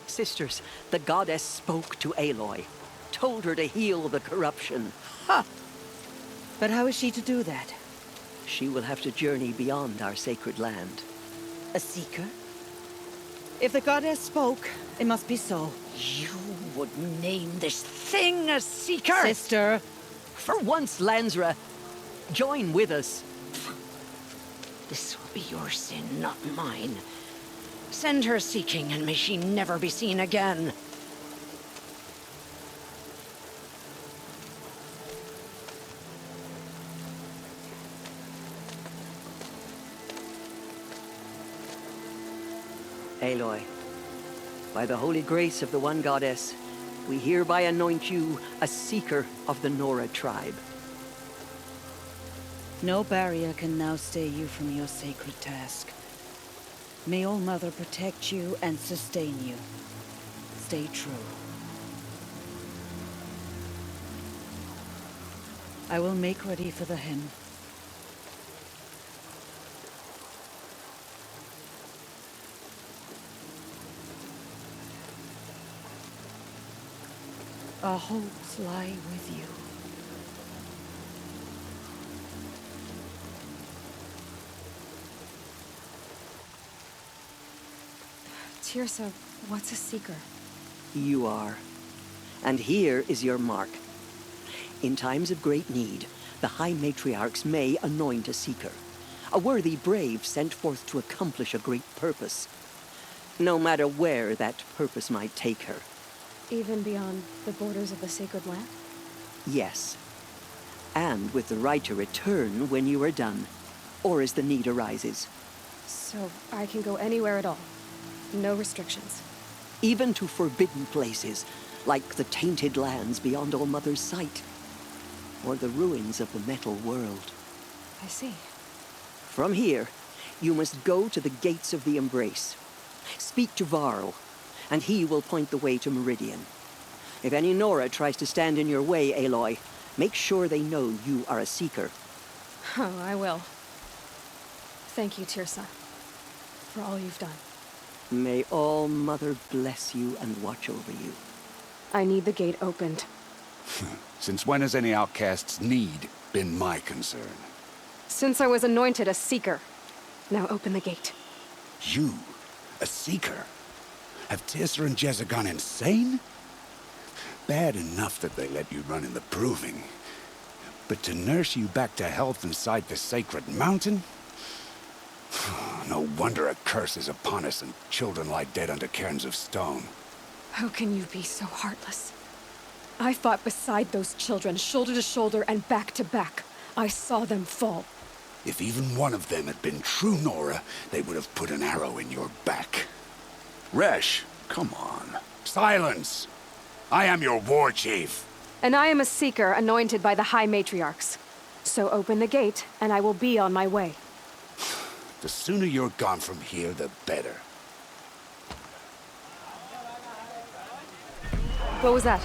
Sisters, the goddess spoke to Aloy. Told her to heal the corruption. Ha! But how is she to do that? She will have to journey beyond our sacred land. A seeker? If the goddess spoke, it must be so. You would name this thing a seeker? Sister! For once, Lansra, join with us. This will be your sin, not mine. Send her seeking, and may she never be seen again. Aloy, by the holy grace of the One Goddess, we hereby anoint you a seeker of the Nora tribe. No barrier can now stay you from your sacred task. May All Mother protect you and sustain you. Stay true. I will make ready for the hymn. Our hopes lie with you. Tirsa, what's a seeker? You are. And here is your mark. In times of great need, the High Matriarchs may anoint a seeker. A worthy brave sent forth to accomplish a great purpose. No matter where that purpose might take her. Even beyond the borders of the sacred land? Yes. And with the right to return when you are done, or as the need arises. So I can go anywhere at all? No restrictions? Even to forbidden places, like the tainted lands beyond All Mother's sight. Or the ruins of the metal world. I see. From here, you must go to the gates of the Embrace. Speak to Varl, and he will point the way to Meridian. If any Nora tries to stand in your way, Aloy, make sure they know you are a seeker. Oh, I will. Thank you, Tirsa, for all you've done. May All Mother bless you and watch over you. I need the gate opened. Since when has any outcast's need been my concern? Since I was anointed a seeker. Now open the gate. You? A seeker? Have Tirsa and Jezza gone insane? Bad enough that they let you run in the proving. But to nurse you back to health inside the sacred mountain? No wonder a curse is upon us and children lie dead under cairns of stone. How can you be so heartless? I fought beside those children, shoulder to shoulder and back to back. I saw them fall. If even one of them had been true Nora, they would have put an arrow in your back. Resh, come on. Silence! I am your war chief. And I am a seeker anointed by the High Matriarchs. So open the gate, and I will be on my way. The sooner you're gone from here, the better. What was that?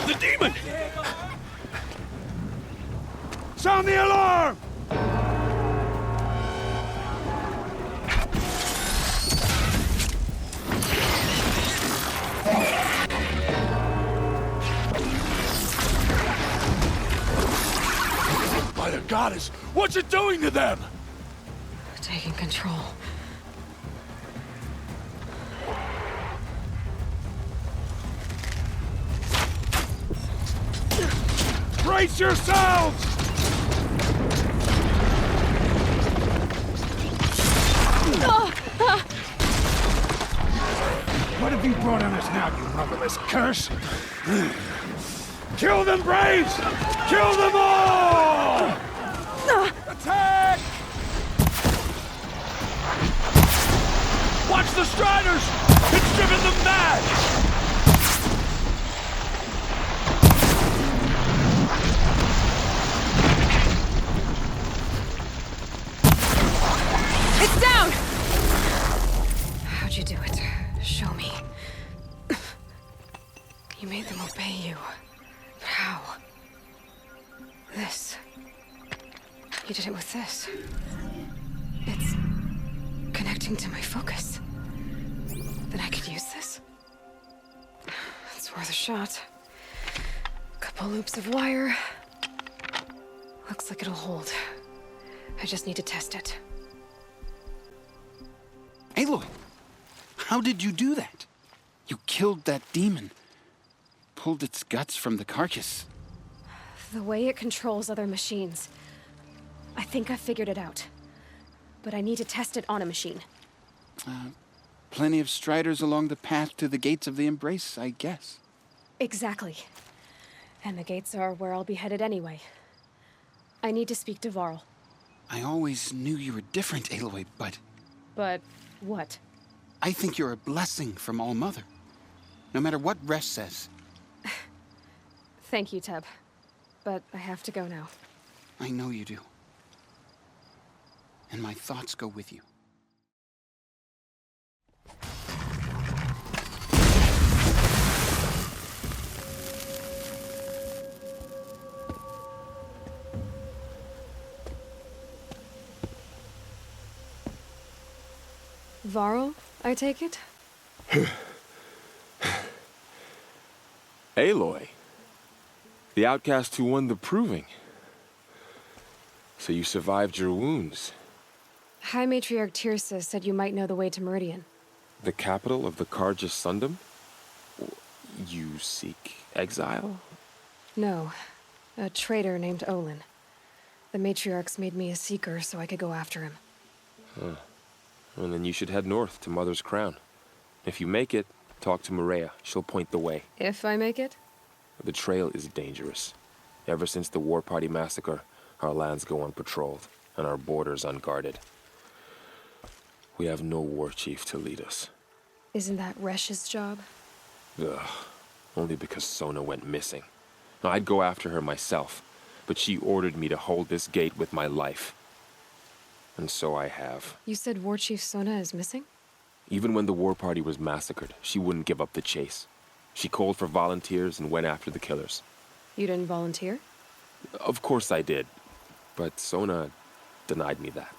The demon! Sound the alarm! goddess! What's it doing to them? Taking control. Brace yourselves! What have you brought on us now, you motherless curse? Kill them, Braves! Kill them all! Attack! Watch the Striders! It's driven them mad! It's down! How'd you do it? Show me. You made them obey you. But how? This. You did it with this. It's connecting to my focus. Then I could use this. It's worth a shot. Couple loops of wire. Looks like it'll hold. I just need to test it. Aloy, how did you do that? You killed that demon. Pulled its guts from the carcass. The way it controls other machines. I think I figured it out. But I need to test it on a machine. Plenty of striders along the path to the gates of the Embrace, I guess. Exactly. And the gates are where I'll be headed anyway. I need to speak to Varl. I always knew you were different, Aloy, but... But what? I think you're a blessing from All-Mother. No matter what Resh says. Thank you, Teb. But I have to go now. I know you do. And my thoughts go with you. Varl, I take it? Aloy. The outcast who won the proving. So you survived your wounds. High Matriarch Tirsa said you might know the way to Meridian. The capital of the Carja Sundom? You seek exile? No. A traitor named Olin. The Matriarchs made me a seeker so I could go after him. Huh. Well, then you should head north to Mother's Crown. If you make it, talk to Maria. She'll point the way. If I make it? The trail is dangerous. Ever since the War Party massacre, our lands go unpatrolled, and our borders unguarded. We have no war chief to lead us. Isn't that Resh's job? Ugh. Only because Sona went missing. Now, I'd go after her myself, but she ordered me to hold this gate with my life. And so I have. You said War Chief Sona is missing? Even when the War Party was massacred, she wouldn't give up the chase. She called for volunteers and went after the killers. You didn't volunteer? Of course I did, but Sona denied me that.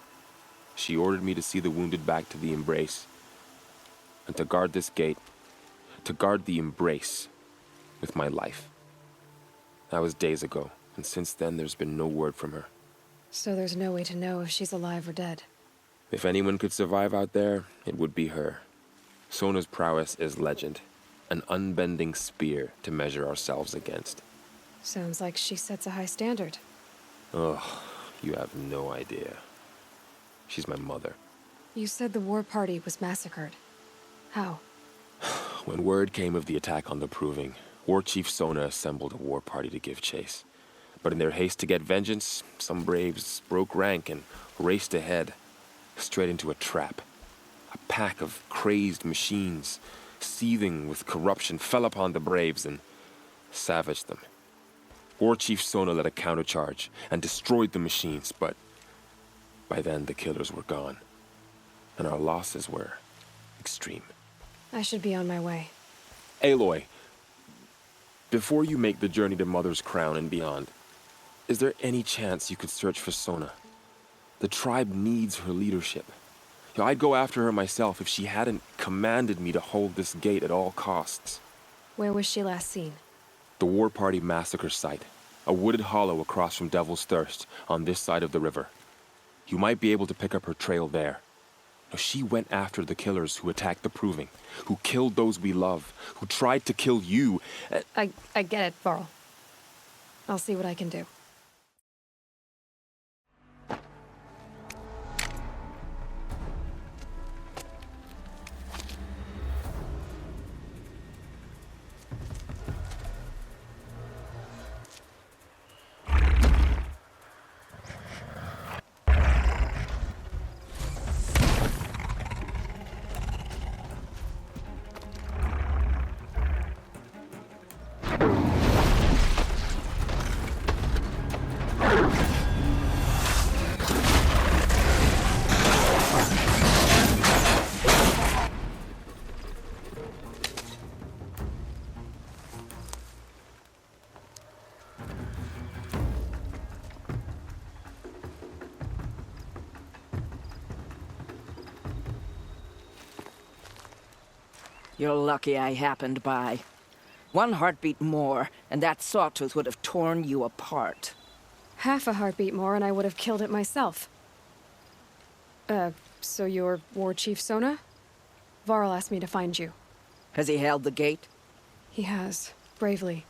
She ordered me to see the wounded back to the Embrace, and to guard this gate, to guard the Embrace with my life. That was days ago, and since then there's been no word from her. So there's no way to know if she's alive or dead. If anyone could survive out there, it would be her. Sona's prowess is legend, an unbending spear to measure ourselves against. Sounds like she sets a high standard. Ugh, you have no idea. She's my mother. You said the War Party was massacred. How? When word came of the attack on the Proving, War Chief Sona assembled a war party to give chase. But in their haste to get vengeance, some braves broke rank and raced ahead, straight into a trap. A pack of crazed machines, seething with corruption, fell upon the braves and savaged them. War Chief Sona led a countercharge and destroyed the machines, but by then the killers were gone, and our losses were extreme. I should be on my way. Aloy, before you make the journey to Mother's Crown and beyond, is there any chance you could search for Sona? The tribe needs her leadership. I'd go after her myself if she hadn't commanded me to hold this gate at all costs. Where was she last seen? The War Party massacre site. A wooded hollow across from Devil's Thirst, on this side of the river. You might be able to pick up her trail there. Now, she went after the killers who attacked the Proving, who killed those we love, who tried to kill you. I get it, Varl. I'll see what I can do. You're lucky I happened by. One heartbeat more, and that sawtooth would have torn you apart. Half a heartbeat more and I would have killed it myself. So you're War Chief Sona? Varl asked me to find you. Has he held the gate? He has, bravely.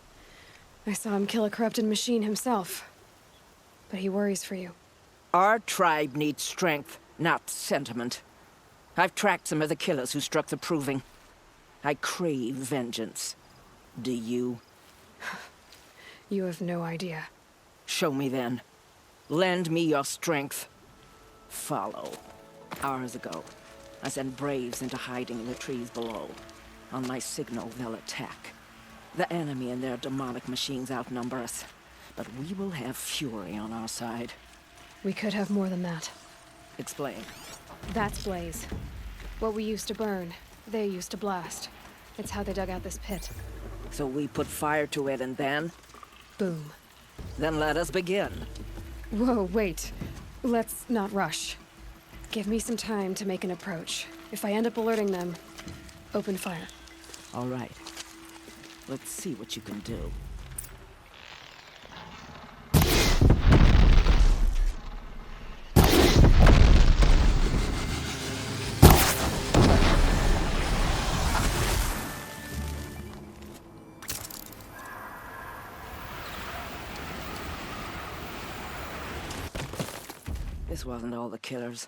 I saw him kill a corrupted machine himself. But he worries for you. Our tribe needs strength, not sentiment. I've tracked some of the killers who struck the Proving. I crave vengeance. Do you? You have no idea. Show me then. Lend me your strength. Follow. Hours ago, I sent braves into hiding in the trees below. On my signal, they'll attack. The enemy and their demonic machines outnumber us, but we will have fury on our side. We could have more than that. Explain. That's Blaze. What we used to burn, they used to blast. It's how they dug out this pit. So we put fire to it and then? Boom. Then let us begin. Whoa, wait. Let's not rush. Give me some time to make an approach. If I end up alerting them, open fire. All right. Let's see what you can do. This wasn't all the killers.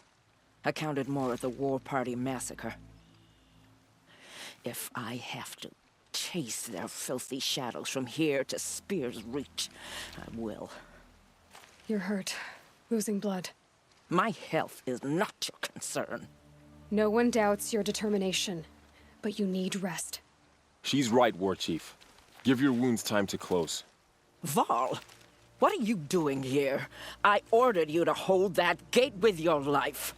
I counted more at the War Party massacre. If I have to chase their filthy shadows from here to Spear's Reach, I will. You're hurt. Losing blood. My health is not your concern. No one doubts your determination, but you need rest. She's right, War Chief. Give your wounds time to close. Varl, what are you doing here? I ordered you to hold that gate with your life.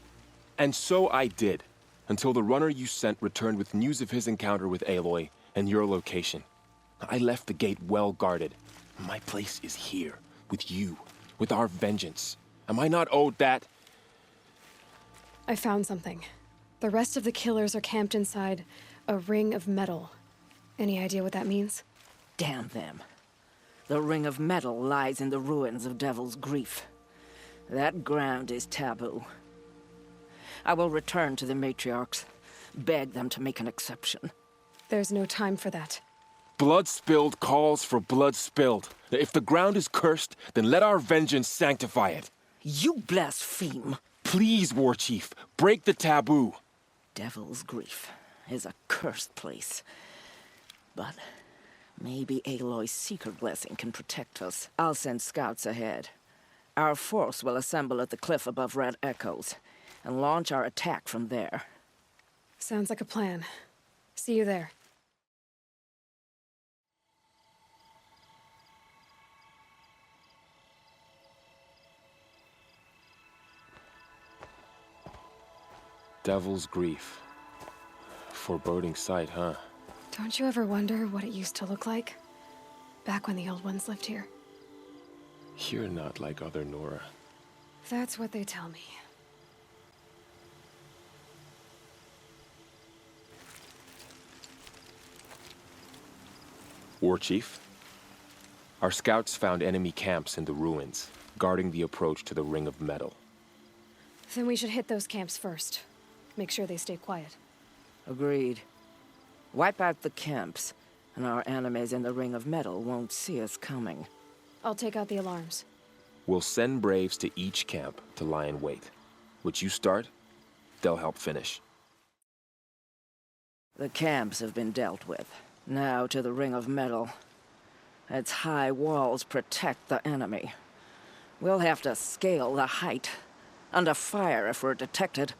And so I did, until the runner you sent returned with news of his encounter with Aloy and your location. I left the gate well guarded. My place is here, with you, with our vengeance. Am I not owed that? I found something. The rest of the killers are camped inside a ring of metal. Any idea what that means? Damn them. The ring of metal lies in the ruins of Devil's Grief. That ground is taboo. I will return to the matriarchs, beg them to make an exception. There's no time for that. Blood spilled calls for blood spilled. If the ground is cursed, then let our vengeance sanctify it. You blaspheme. Please, War Chief, break the taboo. Devil's Grief is a cursed place. But maybe Aloy's secret blessing can protect us. I'll send scouts ahead. Our force will assemble at the cliff above Red Echoes and launch our attack from there. Sounds like a plan. See you there. Devil's Grief. Foreboding sight, huh? Don't you ever wonder what it used to look like? Back when the old ones lived here. You're not like other Nora. That's what they tell me. War Chief? Our scouts found enemy camps in the ruins, guarding the approach to the Ring of Metal. Then we should hit those camps first. Make sure they stay quiet. Agreed. Wipe out the camps, and our enemies in the Ring of Metal won't see us coming. I'll take out the alarms. We'll send Braves to each camp to lie in wait. Which you start, they'll help finish. The camps have been dealt with. Now to the Ring of Metal. Its high walls protect the enemy. We'll have to scale the height. Under fire if we're detected.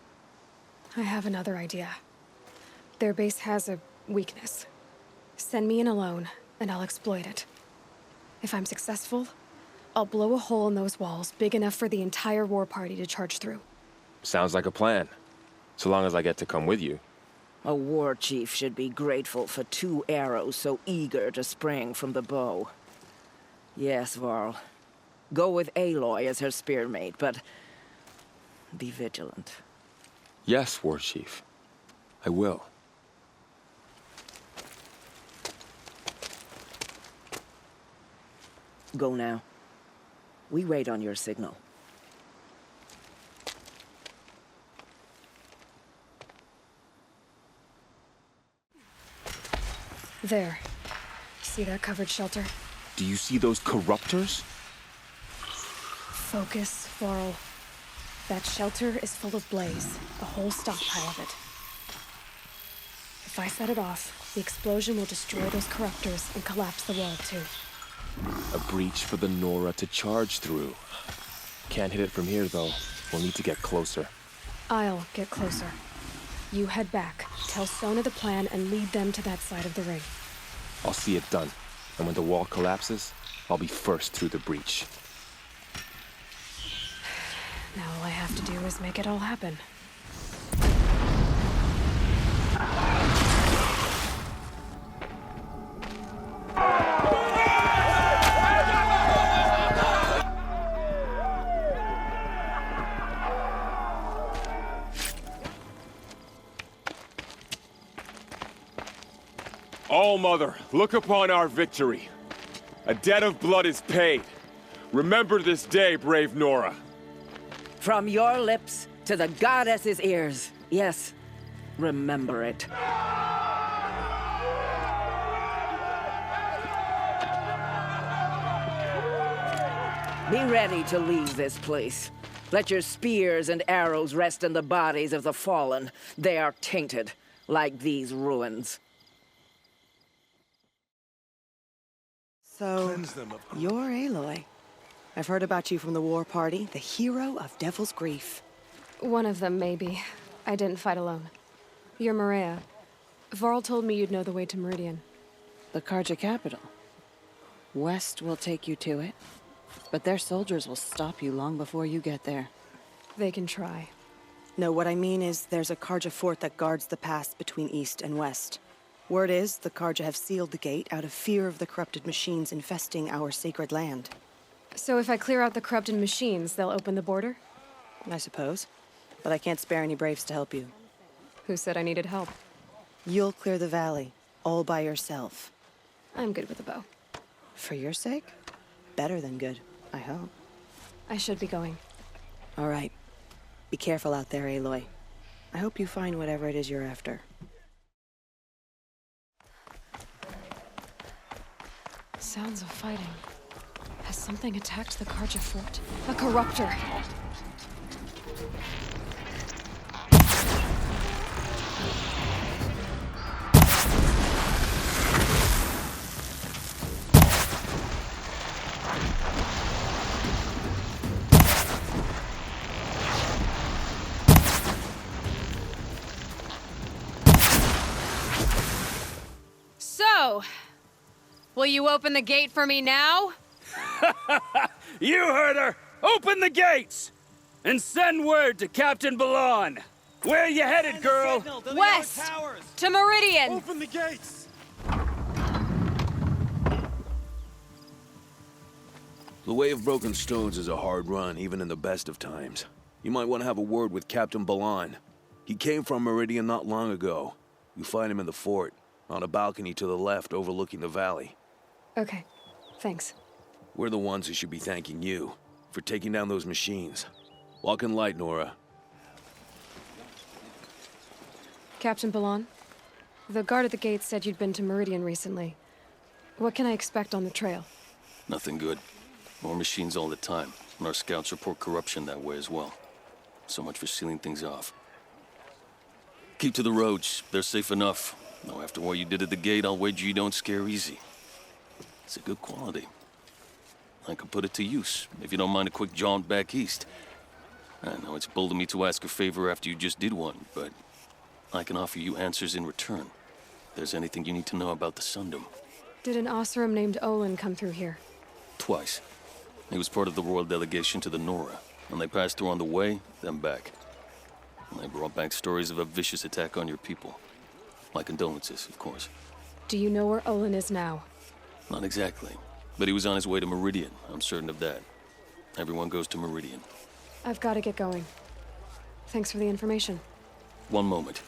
I have another idea. Their base has a weakness. Send me in alone, and I'll exploit it. If I'm successful, I'll blow a hole in those walls big enough for the entire war party to charge through. Sounds like a plan. So long as I get to come with you. A war chief should be grateful for 2 arrows so eager to spring from the bow. Yes, Varl. Go with Aloy as her spearmate, but be vigilant. Yes, War Chief. I will. Go now. We wait on your signal. There. See that covered shelter? Do you see those corruptors? Focus, Varl. That shelter is full of blaze, a whole stockpile of it. If I set it off, the explosion will destroy those corruptors and collapse the wall, too. A breach for the Nora to charge through. Can't hit it from here, though. We'll need to get closer. I'll get closer. You head back, tell Sona the plan, and lead them to that side of the ring. I'll see it done. And when the wall collapses, I'll be first through the breach. Now all I have to do is make it all happen. All-Mother, look upon our victory. A debt of blood is paid. Remember this day, brave Nora. From your lips to the goddess's ears. Yes, remember it. Be ready to leave this place. Let your spears and arrows rest in the bodies of the fallen. They are tainted, like these ruins. So, you're Aloy. I've heard about you from the war party, the hero of Devil's Grief. One of them, maybe. I didn't fight alone. You're Maria. Varl told me you'd know the way to Meridian. The Carja capital. West will take you to it, but their soldiers will stop you long before you get there. They can try. No, what I mean is there's a Carja fort that guards the pass between East and West. Word is, the Carja have sealed the gate out of fear of the corrupted machines infesting our sacred land. So if I clear out the corrupted machines, they'll open the border? I suppose. But I can't spare any braves to help you. Who said I needed help? You'll clear the valley, all by yourself. I'm good with a bow. For your sake? Better than good, I hope. I should be going. All right. Be careful out there, Aloy. I hope you find whatever it is you're after. Sounds of fighting. Has something attacked the Carja fort? A corruptor! So, will you open the gate for me now? You heard her! Open the gates! And send word to Captain Balon! Where you headed, girl? West! To Meridian! Open the gates! The Way of Broken Stones is a hard run, even in the best of times. You might want to have a word with Captain Balon. He came from Meridian not long ago. You find him in the fort, on a balcony to the left overlooking the valley. Okay, thanks. We're the ones who should be thanking you for taking down those machines. Walk in light, Nora. Captain Ballon, the guard at the gate said you'd been to Meridian recently. What can I expect on the trail? Nothing good. More machines all the time, and our scouts report corruption that way as well. So much for sealing things off. Keep to the roads. They're safe enough. Though after what you did at the gate, I'll wager you don't scare easy. It's a good quality. I could put it to use, if you don't mind a quick jaunt back east. I know it's bold of me to ask a favor after you just did one, but I can offer you answers in return. If there's anything you need to know about the Sundom. Did an Oseram named Olin come through here? Twice. He was part of the royal delegation to the Nora, and they passed through on the way, then back. And they brought back stories of a vicious attack on your people. My condolences, of course. Do you know where Olin is now? Not exactly, but he was on his way to Meridian, I'm certain of that. Everyone goes to Meridian. I've got to get going. Thanks for the information. One moment.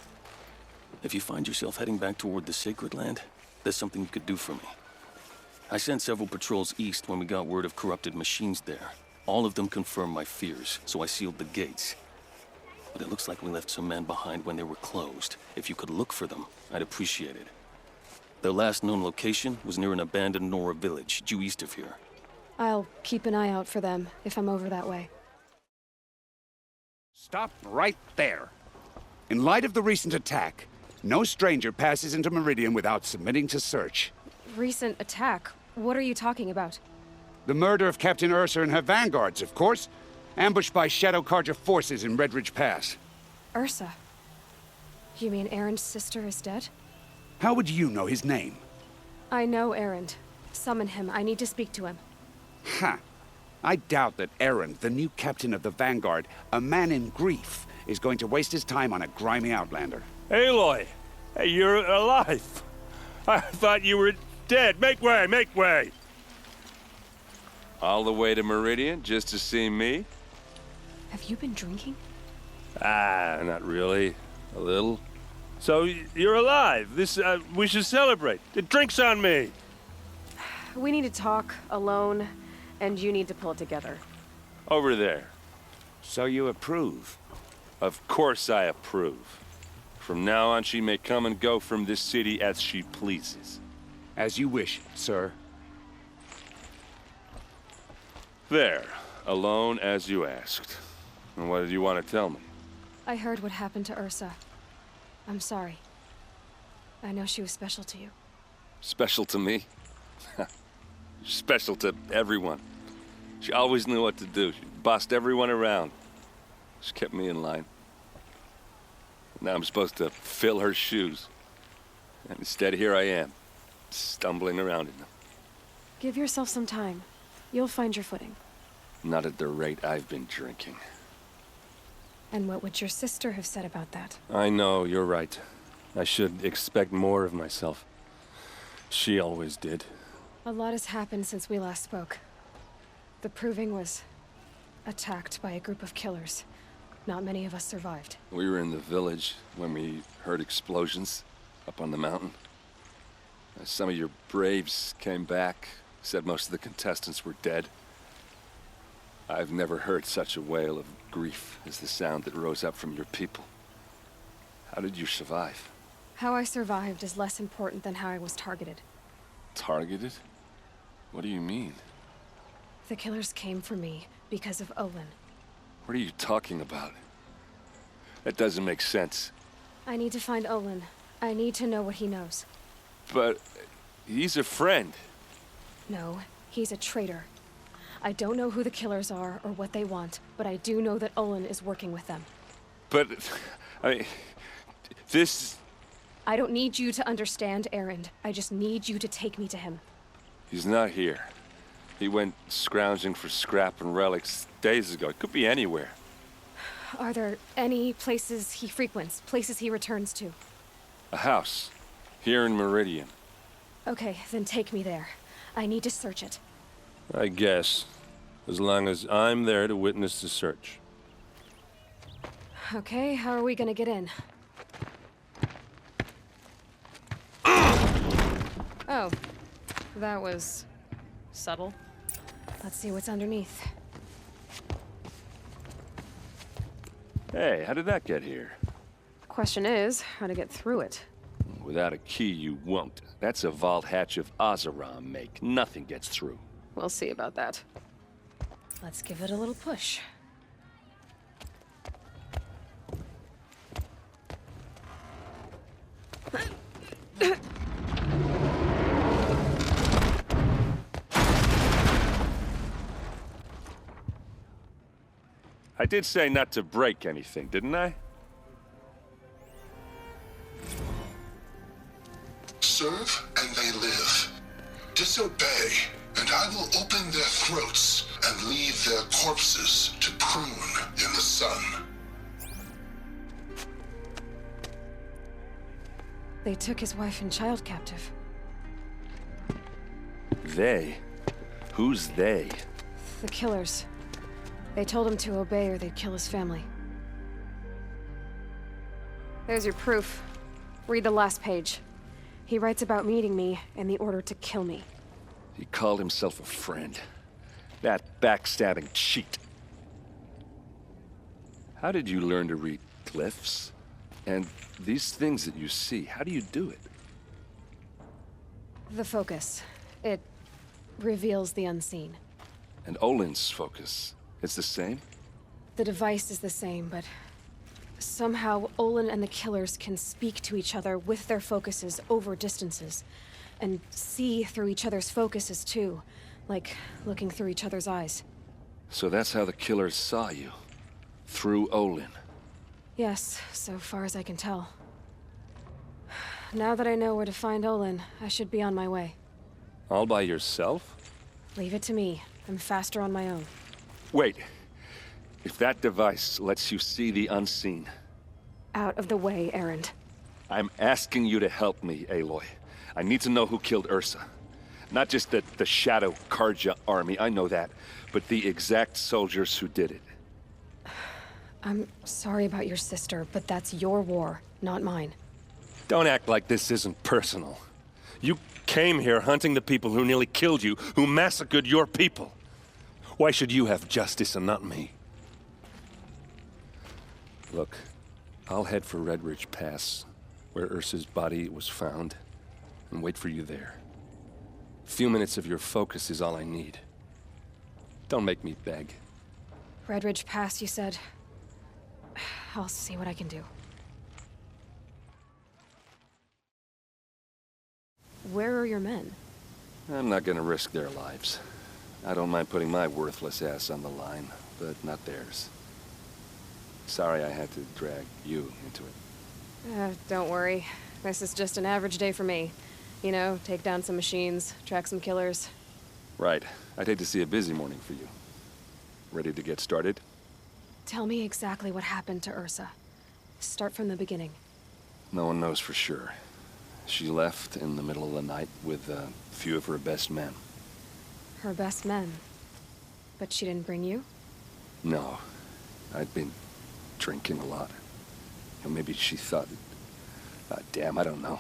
If you find yourself heading back toward the Sacred Land, there's something you could do for me. I sent several patrols east when we got word of corrupted machines there. All of them confirmed my fears, so I sealed the gates. But it looks like we left some men behind when they were closed. If you could look for them, I'd appreciate it. Their last known location was near an abandoned Nora village, due east of here. I'll keep an eye out for them if I'm over that way. Stop right there. In light of the recent attack, no stranger passes into Meridian without submitting to search. Recent attack? What are you talking about? The murder of Captain Ursa and her vanguards, of course. Ambushed by Shadow Carja forces in Redridge Pass. Ursa? You mean Erend's sister is dead? How would you know his name? I know Erend. Summon him. I need to speak to him. Ha! I doubt that Erend, the new captain of the Vanguard, a man in grief, is going to waste his time on a grimy outlander. Aloy! Hey, you're alive! I thought you were dead. Make way, make way! All the way to Meridian just to see me? Have you been drinking? Ah, not really. A little. So, you're alive. We should celebrate. The drink's on me. We need to talk, alone, and you need to pull it together. Over there. So you approve? Of course I approve. From now on, she may come and go from this city as she pleases. As you wish, sir. There. Alone as you asked. And what did you want to tell me? I heard what happened to Ursa. I'm sorry. I know she was special to you. Special to me? Special to everyone. She always knew what to do. She bossed everyone around. She kept me in line. Now I'm supposed to fill her shoes. And instead, here I am, stumbling around in them. Give yourself some time. You'll find your footing. Not at the rate I've been drinking. And what would your sister have said about that? I know, you're right. I should expect more of myself. She always did. A lot has happened since we last spoke. The Proving was attacked by a group of killers. Not many of us survived. We were in the village when we heard explosions up on the mountain. Some of your braves came back, said most of the contestants were dead. I've never heard such a wail of grief as the sound that rose up from your people. How did you survive? How I survived is less important than how I was targeted. Targeted? What do you mean? The killers came for me because of Olin. What are you talking about? That doesn't make sense. I need to find Olin. I need to know what he knows. But he's a friend. No, he's a traitor. I don't know who the killers are or what they want, but I do know that Olin is working with them. But, I mean, this... I don't need you to understand Erend. I just need you to take me to him. He's not here. He went scrounging for scrap and relics days ago. It could be anywhere. Are there any places he frequents, places he returns to? A house. Here in Meridian. Okay, then take me there. I need to search it. I guess. As long as I'm there to witness the search. Okay, how are we gonna get in? Oh, that was subtle. Let's see what's underneath. Hey, how did that get here? Question is, how to get through it. Without a key, you won't. That's a vault hatch of Azeram make. Nothing gets through. We'll see about that. Let's give it a little push. I did say not to break anything, didn't I? Serve and they live. Disobey, and I will open their throats and leave their corpses to prune in the sun. They took his wife and child captive. They? Who's they? The killers. They told him to obey or they'd kill his family. There's your proof. Read the last page. He writes about meeting me and the order to kill me. He called himself a friend. That backstabbing cheat. How did you learn to read glyphs? And these things that you see, how do you do it? The focus. It reveals the unseen. And Olin's focus, it's the same? The device is the same, but somehow Olin and the killers can speak to each other with their focuses over distances. And see through each other's focuses too, like looking through each other's eyes. So that's how the killers saw you? Through Olin? Yes, so far as I can tell. Now that I know where to find Olin, I should be on my way. All by yourself? Leave it to me. I'm faster on my own. Wait. If that device lets you see the unseen... Out of the way, Erend. I'm asking you to help me, Aloy. I need to know who killed Ursa. Not just the Shadow Karja army, I know that, but the exact soldiers who did it. I'm sorry about your sister, but that's your war, not mine. Don't act like this isn't personal. You came here hunting the people who nearly killed you, who massacred your people. Why should you have justice and not me? Look, I'll head for Red Ridge Pass, where Ursa's body was found, and wait for you there. A few minutes of your focus is all I need. Don't make me beg. Red Ridge Pass, you said? I'll see what I can do. Where are your men? I'm not gonna risk their lives. I don't mind putting my worthless ass on the line, but not theirs. Sorry I had to drag you into it. Don't worry. This is just an average day for me. You know, take down some machines, track some killers. Right. I'd hate to see a busy morning for you. Ready to get started? Tell me exactly what happened to Ursa. Start from the beginning. No one knows for sure. She left in the middle of the night with a few of her best men. Her best men? But she didn't bring you? No. I'd been drinking a lot. Or maybe she thought... damn, I don't know.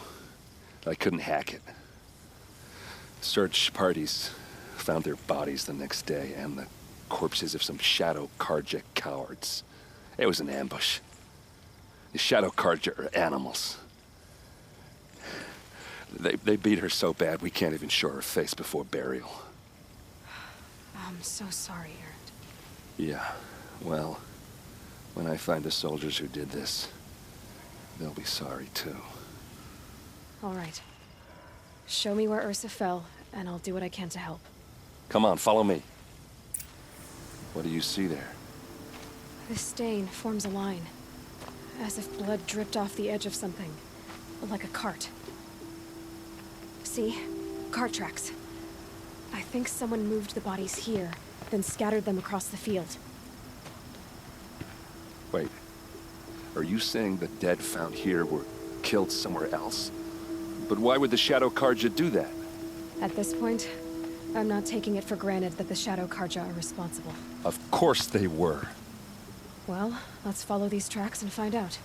I couldn't hack it. Search parties found their bodies the next day, and the corpses of some Shadow Karja cowards. It was an ambush. The Shadow Karja are animals. They beat her so bad we can't even show her face before burial. I'm so sorry, Erend. Yeah, well, when I find the soldiers who did this, they'll be sorry too. All right. Show me where Ursa fell, and I'll do what I can to help. Come on, follow me. What do you see there? This stain forms a line. As if blood dripped off the edge of something. Like a cart. See? Cart tracks. I think someone moved the bodies here, then scattered them across the field. Wait. Are you saying the dead found here were killed somewhere else? But why would the Shadow Karja do that? At this point, I'm not taking it for granted that the Shadow Karja are responsible. Of course they were. Well, let's follow these tracks and find out.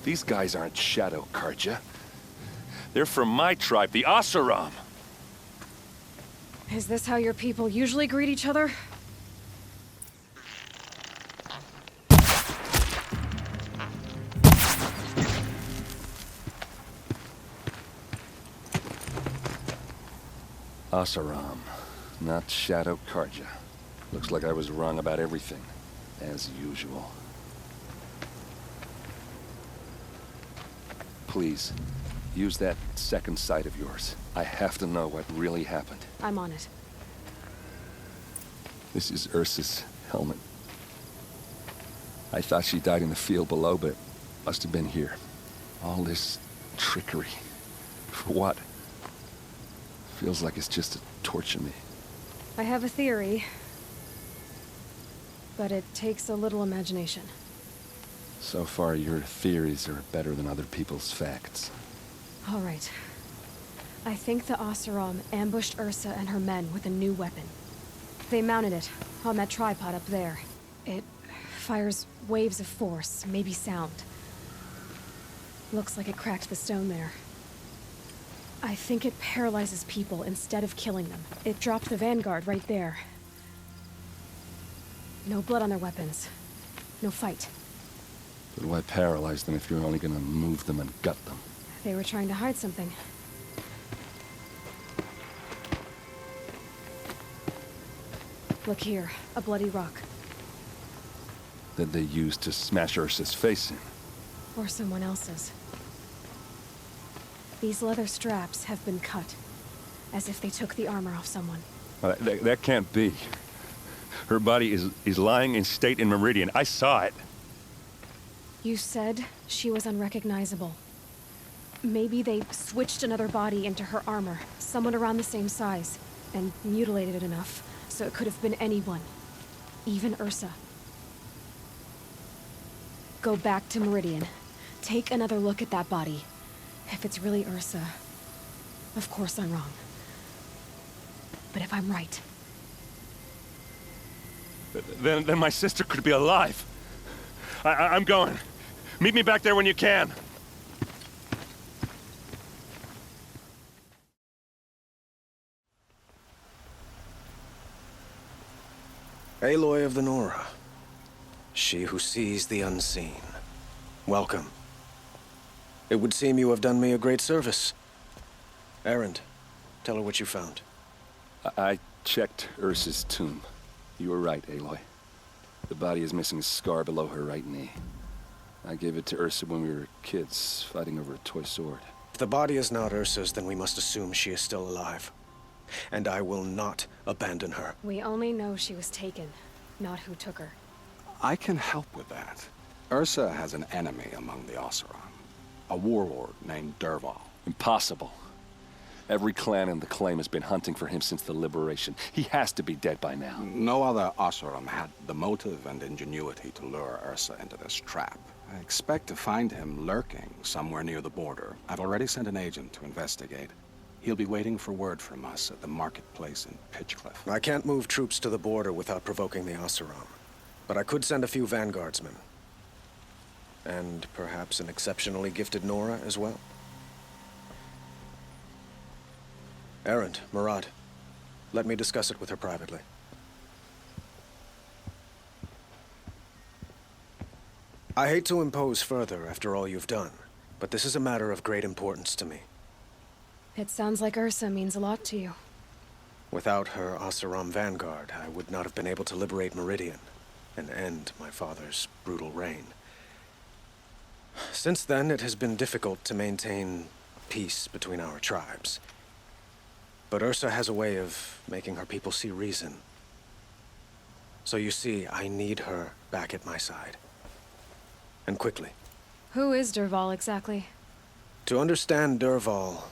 These guys aren't Shadow Karja. They're from my tribe, the Oseram. Is this how your people usually greet each other? Oseram, not Shadow Karja. Looks like I was wrong about everything, as usual. Please, use that second sight of yours. I have to know what really happened. I'm on it. This is Ursa's helmet. I thought she died in the field below, but must have been here. All this trickery. For what? Feels like it's just to torture me. I have a theory, but it takes a little imagination. So far, your theories are better than other people's facts. All right. I think the Oseram ambushed Ursa and her men with a new weapon. They mounted it on that tripod up there. It fires waves of force, maybe sound. Looks like it cracked the stone there. I think it paralyzes people instead of killing them. It dropped the vanguard right there. No blood on their weapons. No fight. But why paralyze them if you're only gonna move them and gut them? They were trying to hide something. Look here, a bloody rock. That they used to smash Ursa's face in. Or someone else's. These leather straps have been cut, as if they took the armor off someone. Well, that can't be. Her body is lying in state in Meridian. I saw it. You said she was unrecognizable. Maybe they switched another body into her armor, someone around the same size, and mutilated it enough so it could have been anyone, even Ursa. Go back to Meridian. Take another look at that body. If it's really Ursa, of course I'm wrong. But if I'm right... Then my sister could be alive. I'm going. Meet me back there when you can. Aloy of the Nora. She who sees the unseen. Welcome. It would seem you have done me a great service. Erend, tell her what you found. I checked Ursa's tomb. You were right, Aloy. The body is missing a scar below her right knee. I gave it to Ursa when we were kids, fighting over a toy sword. If the body is not Ursa's, then we must assume she is still alive. And I will not abandon her. We only know she was taken, not who took her. I can help with that. Ursa has an enemy among the Oseram. A warlord named Dervahl. Impossible. Every clan in the claim has been hunting for him since the liberation. He has to be dead by now. No other Oseram had the motive and ingenuity to lure Ursa into this trap. I expect to find him lurking somewhere near the border. I've already sent an agent to investigate. He'll be waiting for word from us at the marketplace in Pitchcliff. I can't move troops to the border without provoking the Oseram. But I could send a few vanguardsmen. And perhaps an exceptionally gifted Nora as well. Erend, Murad, let me discuss it with her privately. I hate to impose further after all you've done, but this is a matter of great importance to me. It sounds like Ursa means a lot to you. Without her Oseram vanguard, I would not have been able to liberate Meridian and end my father's brutal reign. Since then, it has been difficult to maintain peace between our tribes. But Ursa has a way of making her people see reason. So you see, I need her back at my side. And quickly. Who is Dervahl exactly? To understand Dervahl,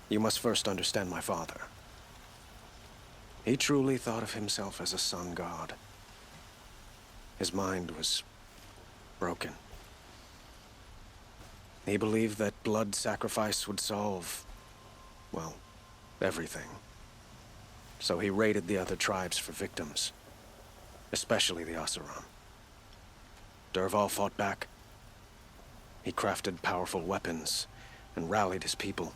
you must first understand my father. He truly thought of himself as a sun god. His mind was broken. He believed that blood sacrifice would solve, well, everything. So he raided the other tribes for victims, especially the Oseram. Dervahl fought back, He crafted powerful weapons and rallied his people.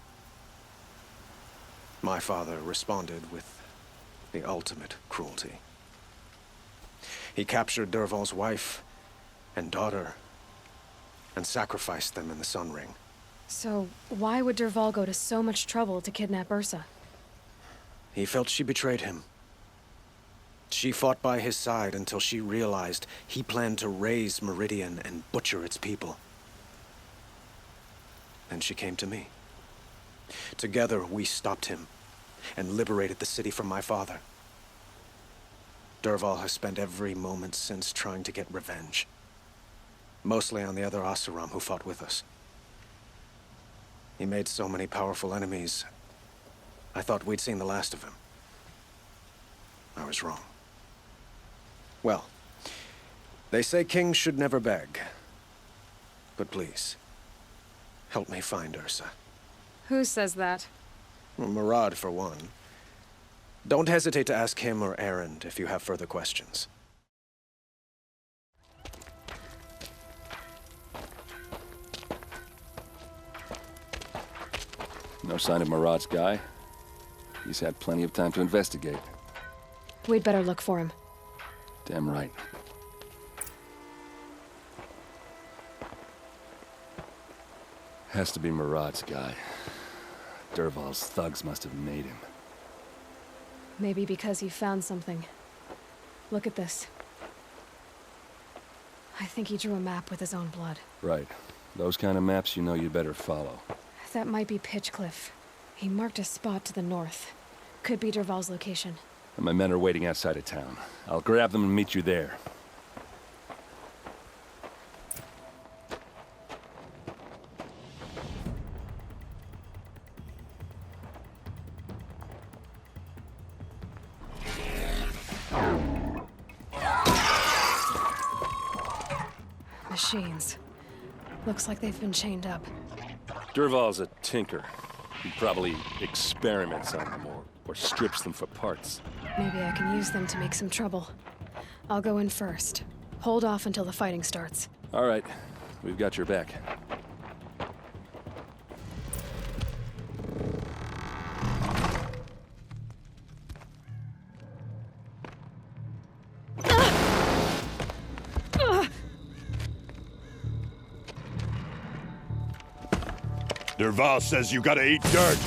My father responded with the ultimate cruelty. He captured Dervahl's wife and daughter and sacrificed them in the Sun Ring. So, why would Dervahl go to so much trouble to kidnap Ursa? He felt she betrayed him. She fought by his side until she realized he planned to raise Meridian and butcher its people. Then she came to me. Together, we stopped him and liberated the city from my father. Dervahl has spent every moment since trying to get revenge. Mostly on the other Oseram who fought with us. He made so many powerful enemies, I thought we'd seen the last of him. I was wrong. Well, they say kings should never beg. But please, help me find Ursa. Who says that? Well, Murad, for one. Don't hesitate to ask him or Erend if you have further questions. No sign of Murad's guy. He's had plenty of time to investigate. We'd better look for him. Damn right. Has to be Murad's guy. Dervahl's thugs must have made him. Maybe because he found something. Look at this. I think he drew a map with his own blood. Right. Those kind of maps you know you better follow. That might be Pitchcliff. He marked a spot to the north. Could be Dervahl's location. And my men are waiting outside of town. I'll grab them and meet you there. Machines. Looks like they've been chained up. Dervahl's a tinker. He probably experiments on them or strips them for parts. Maybe I can use them to make some trouble. I'll go in first. Hold off until the fighting starts. All right. We've got your back. Dervahl says you gotta eat dirt.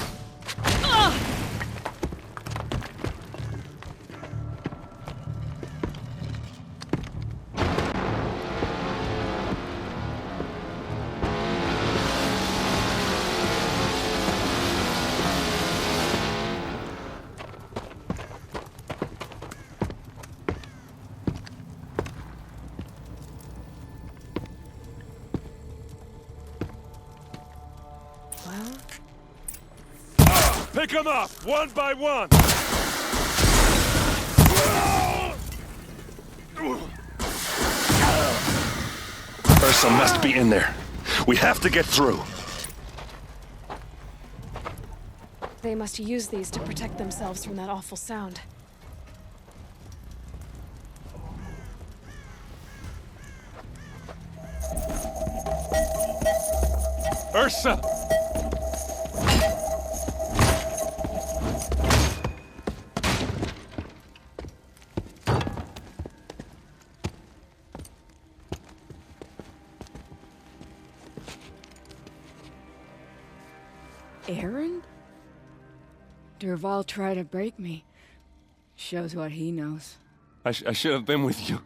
Pick them up, one by one! Ursa must be in there. We have to get through. They must use these to protect themselves from that awful sound. Ursa! Erend? Dervahl tried to break me. Shows what he knows. I should have been with you.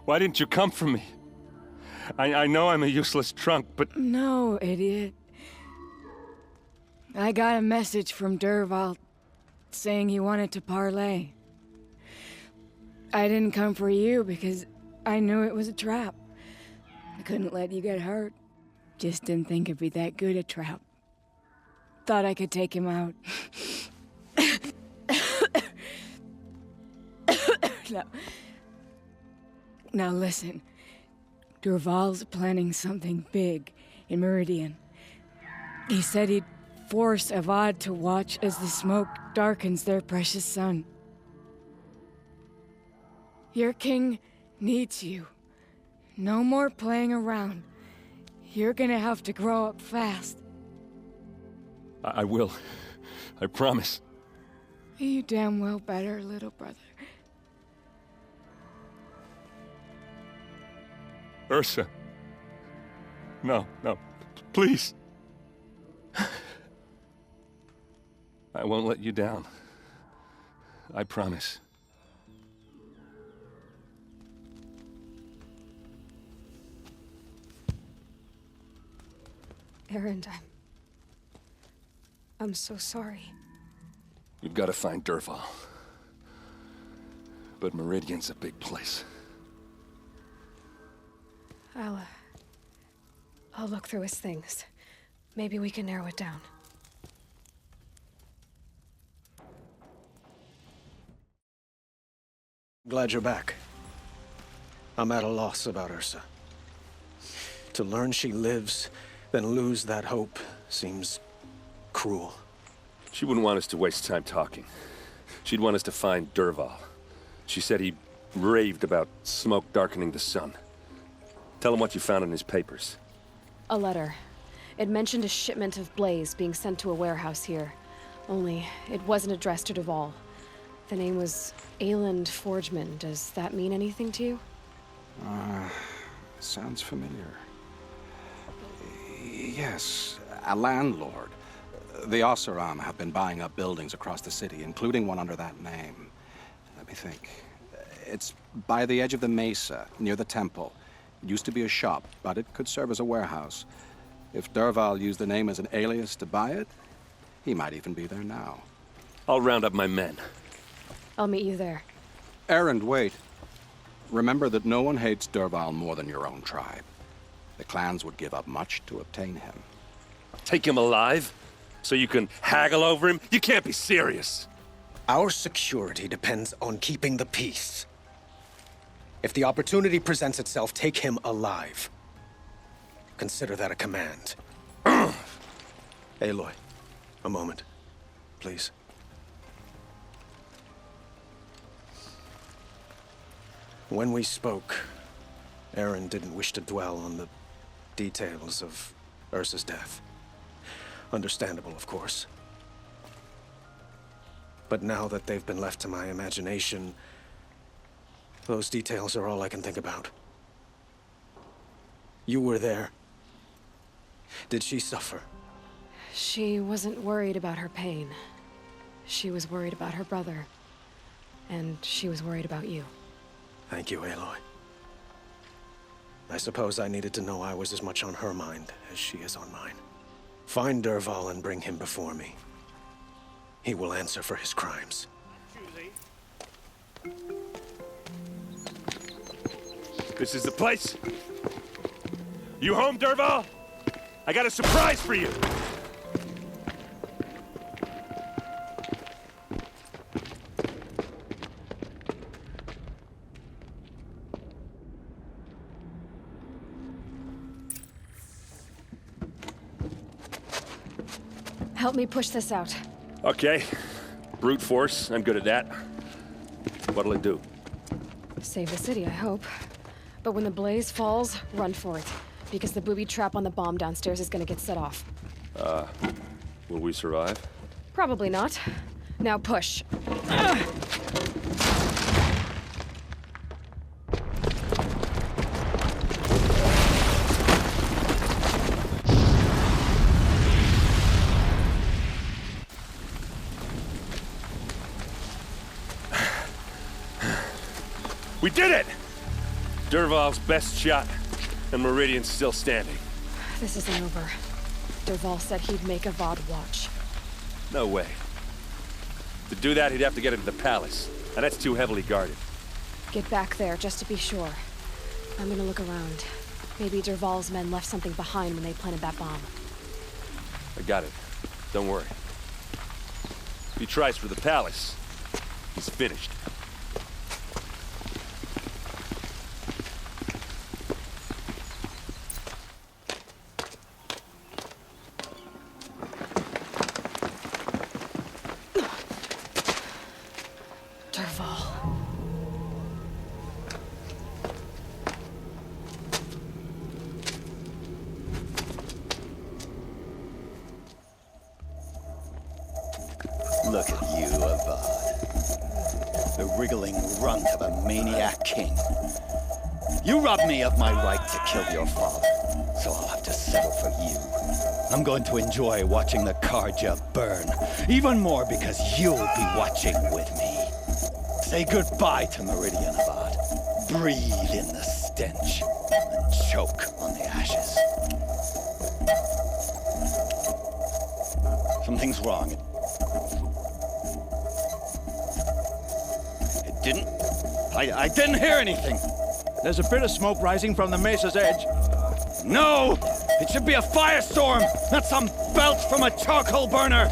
Why didn't you come for me? I know I'm a useless trunk, but... No, idiot. I got a message from Dervahl saying he wanted to parley. I didn't come for you because I knew it was a trap. I couldn't let you get hurt. Just didn't think it'd be that good a trap. Thought I could take him out. Now listen. Dervahl's planning something big in Meridian. He said he'd force Avad to watch as the smoke darkens their precious sun. Your king needs you. No more playing around. You're gonna have to grow up fast. I will. I promise. You damn well better, little brother. Ursa. No, no. Please. I won't let you down. I promise. Erend, I'm so sorry. You've got to find Dervahl. But Meridian's a big place. I'll look through his things. Maybe we can narrow it down. Glad you're back. I'm at a loss about Ursa. To learn she lives, then lose that hope seems cruel. She wouldn't want us to waste time talking. She'd want us to find Dervahl. She said he raved about smoke darkening the sun. Tell him what you found in his papers. A letter. It mentioned a shipment of blaze being sent to a warehouse here. Only, it wasn't addressed to Dervahl. The name was Ayland Forgeman. Does that mean anything to you? Sounds familiar. Yes, a landlord. The Oseram have been buying up buildings across the city, including one under that name. Let me think. It's by the edge of the mesa, near the temple. It used to be a shop, but it could serve as a warehouse. If Dervahl used the name as an alias to buy it, he might even be there now. I'll round up my men. I'll meet you there. Erend, wait. Remember that no one hates Dervahl more than your own tribe. The clans would give up much to obtain him. Take him alive? So you can haggle over him? You can't be serious. Our security depends on keeping the peace. If the opportunity presents itself, take him alive. Consider that a command. Aloy, a moment, please. When we spoke, Erend didn't wish to dwell on the details of Ursa's death. Understandable, of course. But now that they've been left to my imagination, those details are all I can think about. You were there. Did she suffer? She wasn't worried about her pain. She was worried about her brother. And she was worried about you. Thank you, Aloy. I suppose I needed to know I was as much on her mind as she is on mine. Find Dervahl and bring him before me. He will answer for his crimes. This is the place. You home, Dervahl? I got a surprise for you. Help me push this out. Okay. Brute force, I'm good at that. What'll it do? Save the city, I hope. But when the blaze falls, run for it. Because the booby trap on the bomb downstairs is gonna get set off. Will we survive? Probably not. Now push. We did it! Dervahl's best shot, and Meridian's still standing. This isn't over. Dervahl said he'd make a Vod watch. No way. To do that, he'd have to get into the palace, and that's too heavily guarded. Get back there, just to be sure. I'm gonna look around. Maybe Dervahl's men left something behind when they planted that bomb. I got it. Don't worry. If he tries for the palace, he's finished. Look at you, Avad. The wriggling runt of a maniac king. You robbed me of my right to kill your father, so I'll have to settle for you. I'm going to enjoy watching the Karja burn, even more because you'll be watching with me. Say goodbye to Meridian, Avad. Breathe in the stench, and choke on the ashes. Something's wrong. It didn't... I didn't hear anything. There's a bit of smoke rising from the mesa's edge. No! It should be a firestorm, not some belch from a charcoal burner!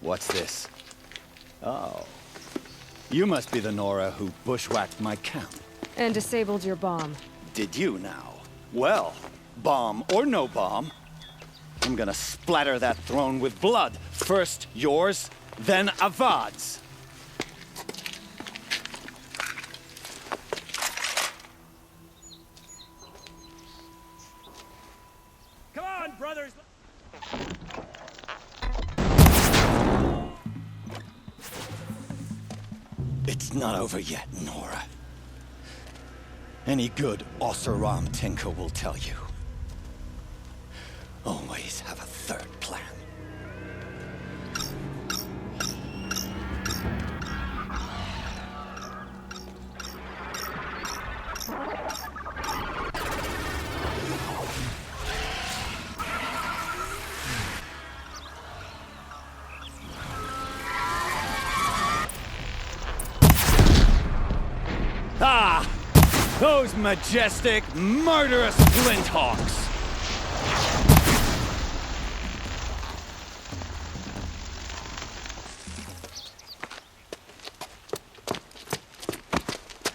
What's this? Oh. You must be the Nora who bushwhacked my camp. And disabled your bomb. Did you now? Well, bomb or no bomb, I'm gonna splatter that throne with blood. First yours, then Avad's. Come on, brothers! It's not over yet, Nora. Any good Oseram tinker will tell you. Always have a third plan. Ah! Those majestic, murderous flinthawks!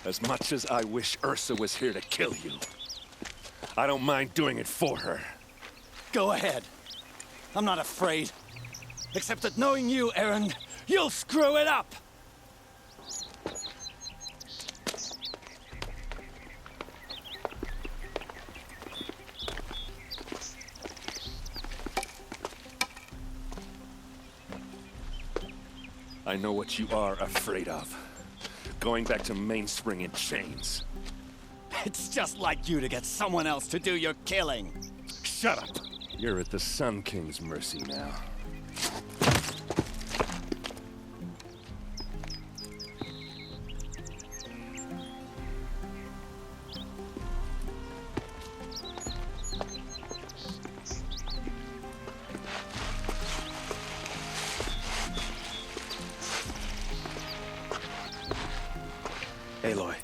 As much as I wish Ursa was here to kill you, I don't mind doing it for her. Go ahead. I'm not afraid. Except that knowing you, Aaron, you'll screw it up! I know what you are afraid of. Going back to Mainspring in chains. It's just like you to get someone else to do your killing. Shut up. You're at the Sun King's mercy now. Aloy,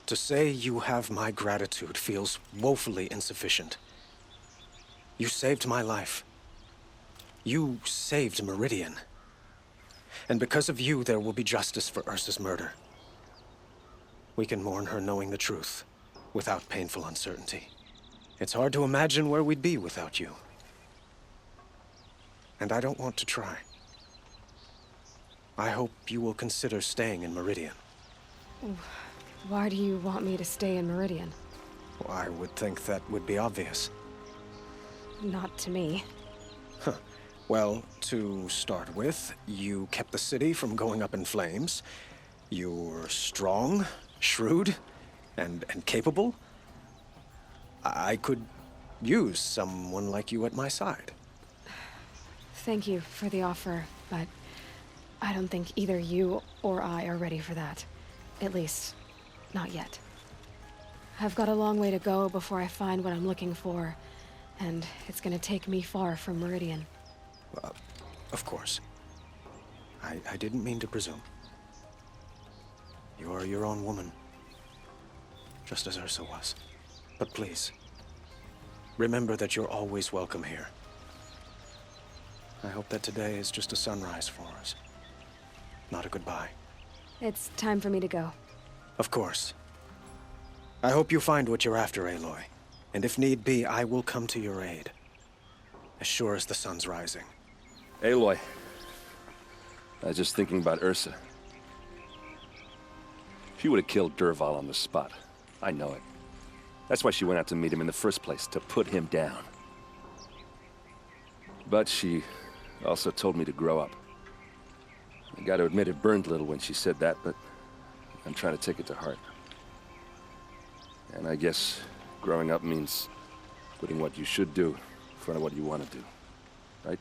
to say you have my gratitude feels woefully insufficient. You saved my life. You saved Meridian. And because of you, there will be justice for Ursa's murder. We can mourn her knowing the truth, without painful uncertainty. It's hard to imagine where we'd be without you. And I don't want to try. I hope you will consider staying in Meridian. Why do you want me to stay in Meridian? Well, I would think that would be obvious. Not to me. Huh. Well, to start with, you kept the city from going up in flames. You're strong, shrewd, and capable. I could use someone like you at my side. Thank you for the offer, but I don't think either you or I are ready for that. At least, not yet. I've got a long way to go before I find what I'm looking for, and it's gonna take me far from Meridian. Of course. I didn't mean to presume. You are your own woman, just as Ursa was. But please, remember that you're always welcome here. I hope that today is just a sunrise for us, not a goodbye. It's time for me to go. Of course. I hope you find what you're after, Aloy. And if need be, I will come to your aid. As sure as the sun's rising. Aloy. I was just thinking about Ursa. She would have killed Dervahl on the spot. I know it. That's why she went out to meet him in the first place, to put him down. But she also told me to grow up. I gotta admit it burned a little when she said that, but I'm trying to take it to heart. And I guess growing up means putting what you should do in front of what you want to do. Right?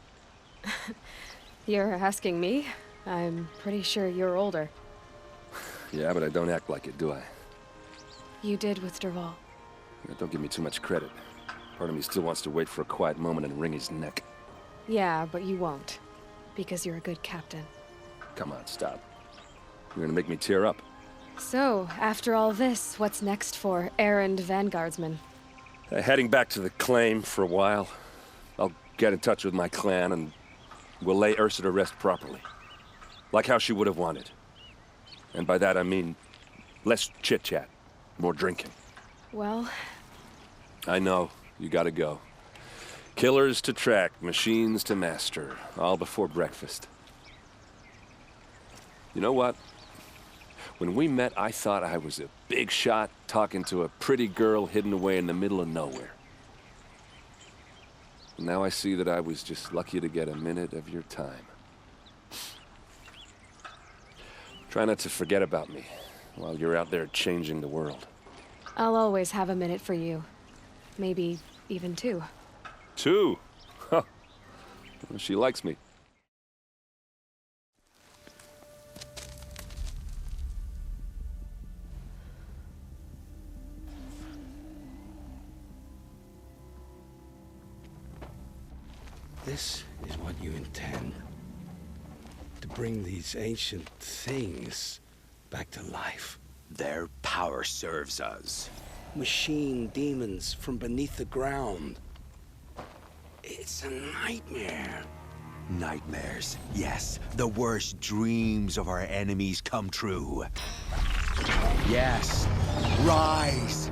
You're asking me? I'm pretty sure you're older. Yeah, but I don't act like it, do I? You did with Dervahl. Yeah, don't give me too much credit. Part of me still wants to wait for a quiet moment and wring his neck. Yeah, but you won't. Because you're a good captain. Come on, stop. You're gonna make me tear up. So, after all this, what's next for errand vanguardsman? Heading back to the claim for a while. I'll get in touch with my clan and we'll lay Ursa to rest properly. Like how she would have wanted. And by that I mean less chit-chat, more drinking. Well... I know, you gotta go. Killers to track, machines to master, all before breakfast. You know what? When we met, I thought I was a big shot talking to a pretty girl hidden away in the middle of nowhere. Now I see that I was just lucky to get a minute of your time. Try not to forget about me while you're out there changing the world. I'll always have a minute for you. Maybe even two. Two? Huh. Well, she likes me. This is what you intend? To bring these ancient things back to life? Their power serves us. Machine demons from beneath the ground. It's a nightmare. Nightmares, yes. The worst dreams of our enemies come true. Yes, rise!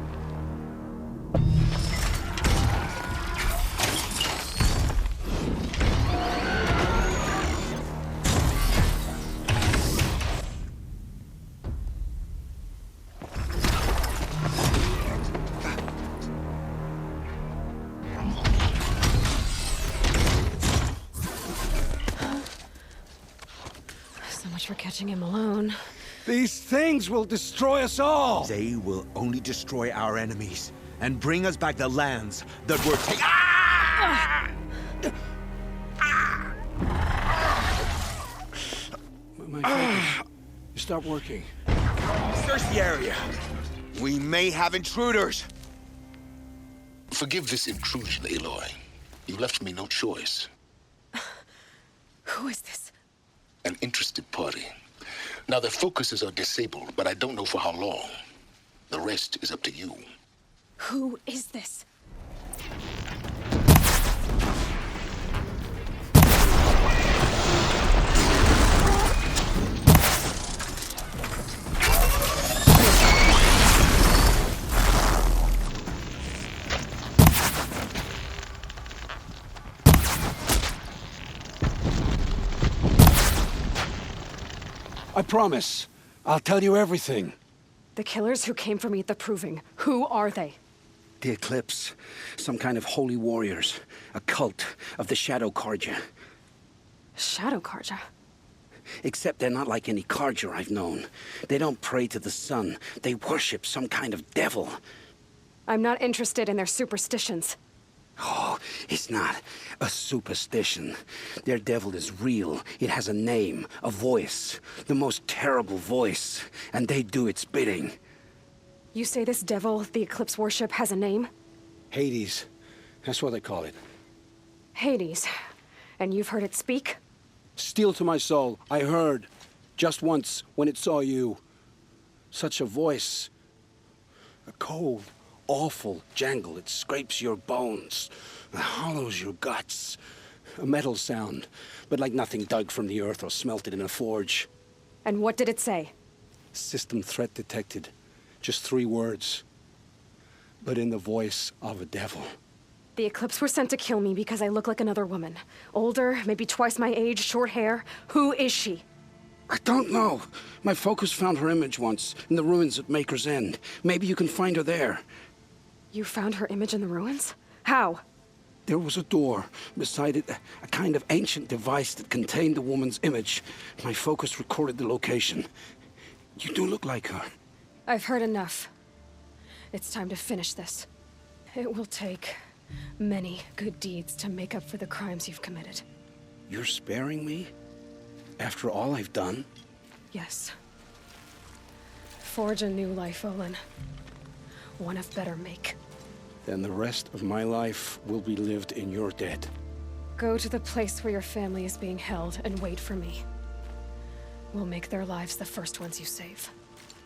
For catching him alone. These things will destroy us all! They will only destroy our enemies and bring us back the lands that were taken. My focus. You stop working. Search the area. We may have intruders. Forgive this intrusion, Aloy. You left me no choice. Who is this? An interested party. Now, their focuses are disabled, but I don't know for how long. The rest is up to you. Who is this? I promise. I'll tell you everything. The killers who came for me at the Proving. Who are they? The Eclipse. Some kind of holy warriors. A cult of the Shadow Carja. Shadow Carja? Except they're not like any Carja I've known. They don't pray to the sun. They worship some kind of devil. I'm not interested in their superstitions. Oh, it's not a superstition. Their devil is real. It has a name, a voice, the most terrible voice, and they do its bidding. You say this devil the Eclipse worship has a name? Hades. That's what they call it. Hades. And you've heard it speak? Steel to my soul. I heard. Just once, when it saw you. Such a voice. A cold, awful jangle. It scrapes your bones, hollows your guts. A metal sound, but like nothing dug from the earth or smelted in a forge. And what did it say? System threat detected. Just 3 words. But in the voice of a devil. The Eclipse were sent to kill me because I look like another woman. Older, maybe twice my age, short hair. Who is she? I don't know. My focus found her image once, in the ruins at Maker's End. Maybe you can find her there. You found her image in the ruins? How? There was a door. Beside it, a kind of ancient device that contained the woman's image. My focus recorded the location. You do look like her. I've heard enough. It's time to finish this. It will take many good deeds to make up for the crimes you've committed. You're sparing me? After all I've done? Yes. Forge a new life, Olin. One of better make. Then the rest of my life will be lived in your debt. Go to the place where your family is being held and wait for me. We'll make their lives the first ones you save.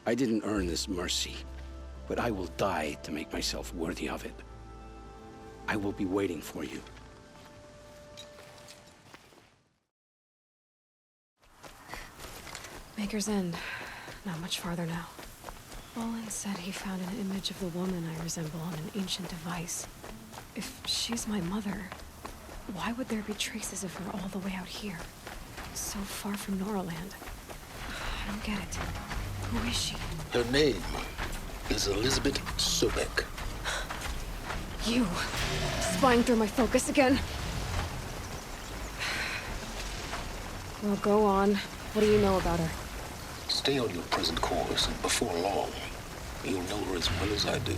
I didn't earn this mercy, but I will die to make myself worthy of it. I will be waiting for you. Maker's End. Not much farther now. Olin said he found an image of the woman I resemble on an ancient device. If she's my mother, why would there be traces of her all the way out here? So far from Nora land. I don't get it. Who is she? Her name is Elizabeth Sobek. You! Spying through my focus again? Well, go on. What do you know about her? Stay on your present course, and before long, you'll know her as well as I do.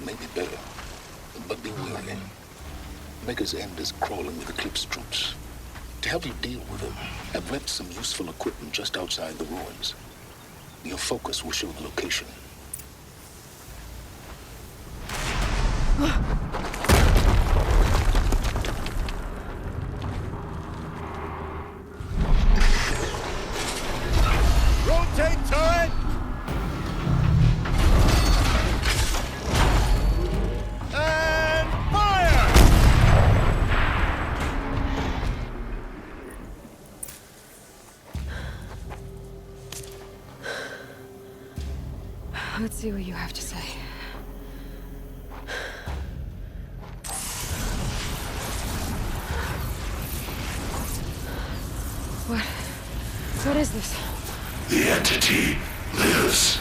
Maybe better. But be wary. Maker's End is crawling with Eclipse troops. To help you deal with them, I've left some useful equipment just outside the ruins. Your focus will show the location. Rotate turret! And fire! Let's see what you have to say. What is this? The entity lives.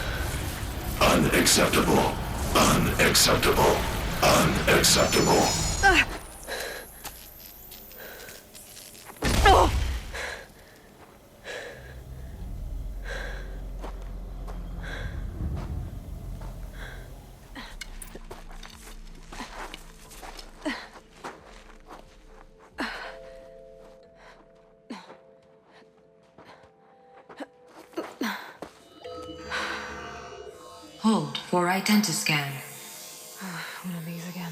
Unacceptable. Unacceptable. Unacceptable. Hold for identiscan. One of these again.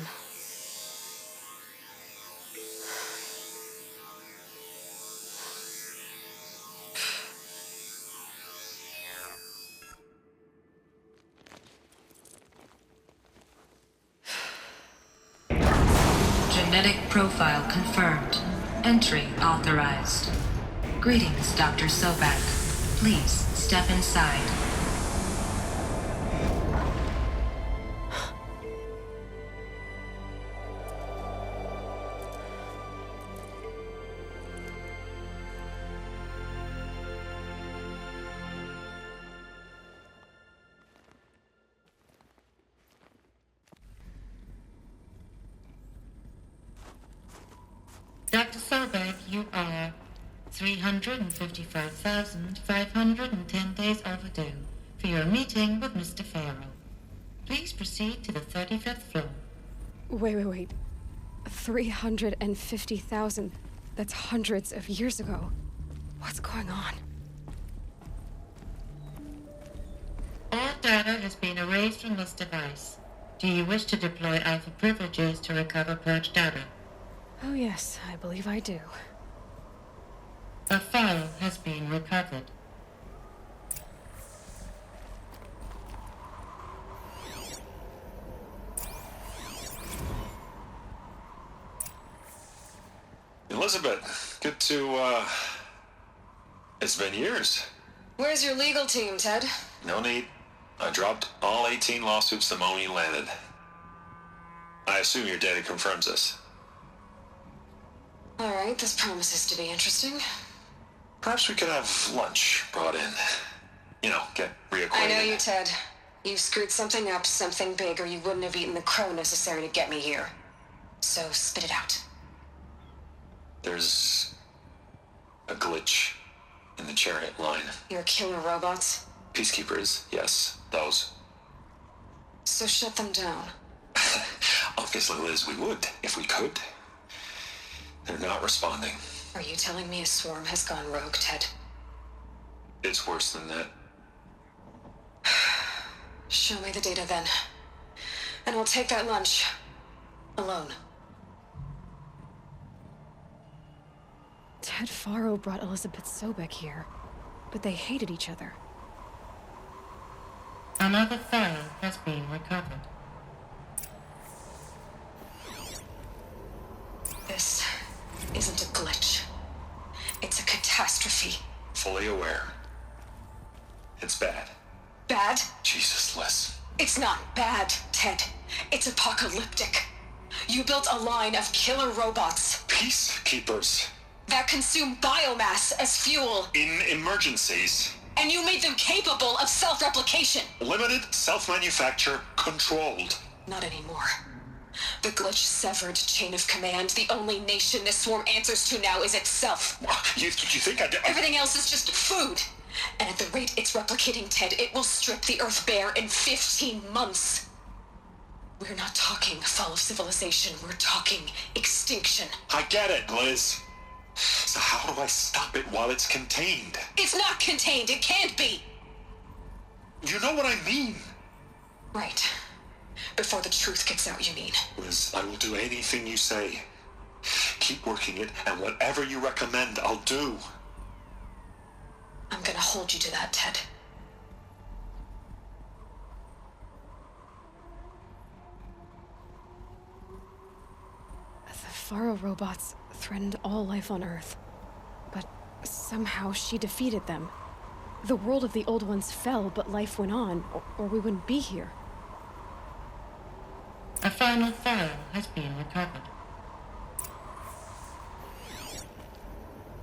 Genetic profile confirmed. Entry authorized. Greetings, Dr. Sobak. Please step inside. Dr. Sobek, you are 355,510 days overdue for your meeting with Mr. Farrell. Please proceed to the 35th floor. Wait. 350,000. That's hundreds of years ago. What's going on? All data has been erased from this device. Do you wish to deploy Alpha privileges to recover purged data? Oh yes, I believe I do. A file has been recovered. Elizabeth, good to, It's been years. Where's your legal team, Ted? No need. I dropped all 18 lawsuits the moment you landed. I assume your data confirms this. All right, this promises to be interesting. Perhaps we could have lunch brought in. You know, get reacquainted. I know you, Ted. You screwed something up, something big, or you wouldn't have eaten the crow necessary to get me here. So spit it out. There's a glitch in the chariot line. Your killer robots? Peacekeepers, yes, those. So shut them down. Obviously, Liz, we would, if we could. They're not responding. Are you telling me a swarm has gone rogue, Ted? It's worse than that. Show me the data then. And I'll take that lunch. Alone. Ted Faro brought Elizabeth Sobek here, but they hated each other. Another file has been recovered. This isn't a glitch. It's a catastrophe. Fully aware. It's bad. Bad? Jesus, Liz. It's not bad, Ted. It's apocalyptic. You built a line of killer robots. Peacekeepers. That consume biomass as fuel. In emergencies. And you made them capable of self-replication. Limited, self-manufacture, controlled. Not anymore. The glitch severed chain of command. The only nation this swarm answers to now is itself. You think I... Everything else is just food. And at the rate it's replicating, Ted, it will strip the Earth bare in 15 months. We're not talking fall of civilization. We're talking extinction. I get it, Liz. So how do I stop it while it's contained? It's not contained. It can't be. You know what I mean. Right. Before the truth gets out, you mean. Liz, I will do anything you say. Keep working it, and whatever you recommend, I'll do. I'm gonna hold you to that, Ted. The Faro robots threatened all life on Earth, but somehow she defeated them. The world of the old ones fell, but life went on, or we wouldn't be here. A final file has been recovered.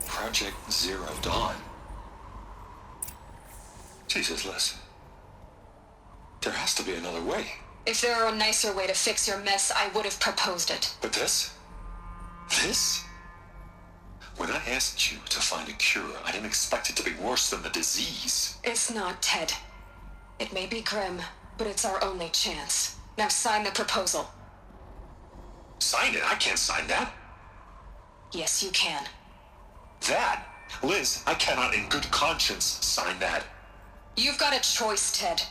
Project Zero Dawn. Jesus, Liz. There has to be another way. If there were a nicer way to fix your mess, I would have proposed it. But this? This? When I asked you to find a cure, I didn't expect it to be worse than the disease. It's not, Ted. It may be grim, but it's our only chance. Now sign the proposal. Sign it? I can't sign that. Yes, you can. That? Liz, I cannot in good conscience sign that. You've got a choice, Ted.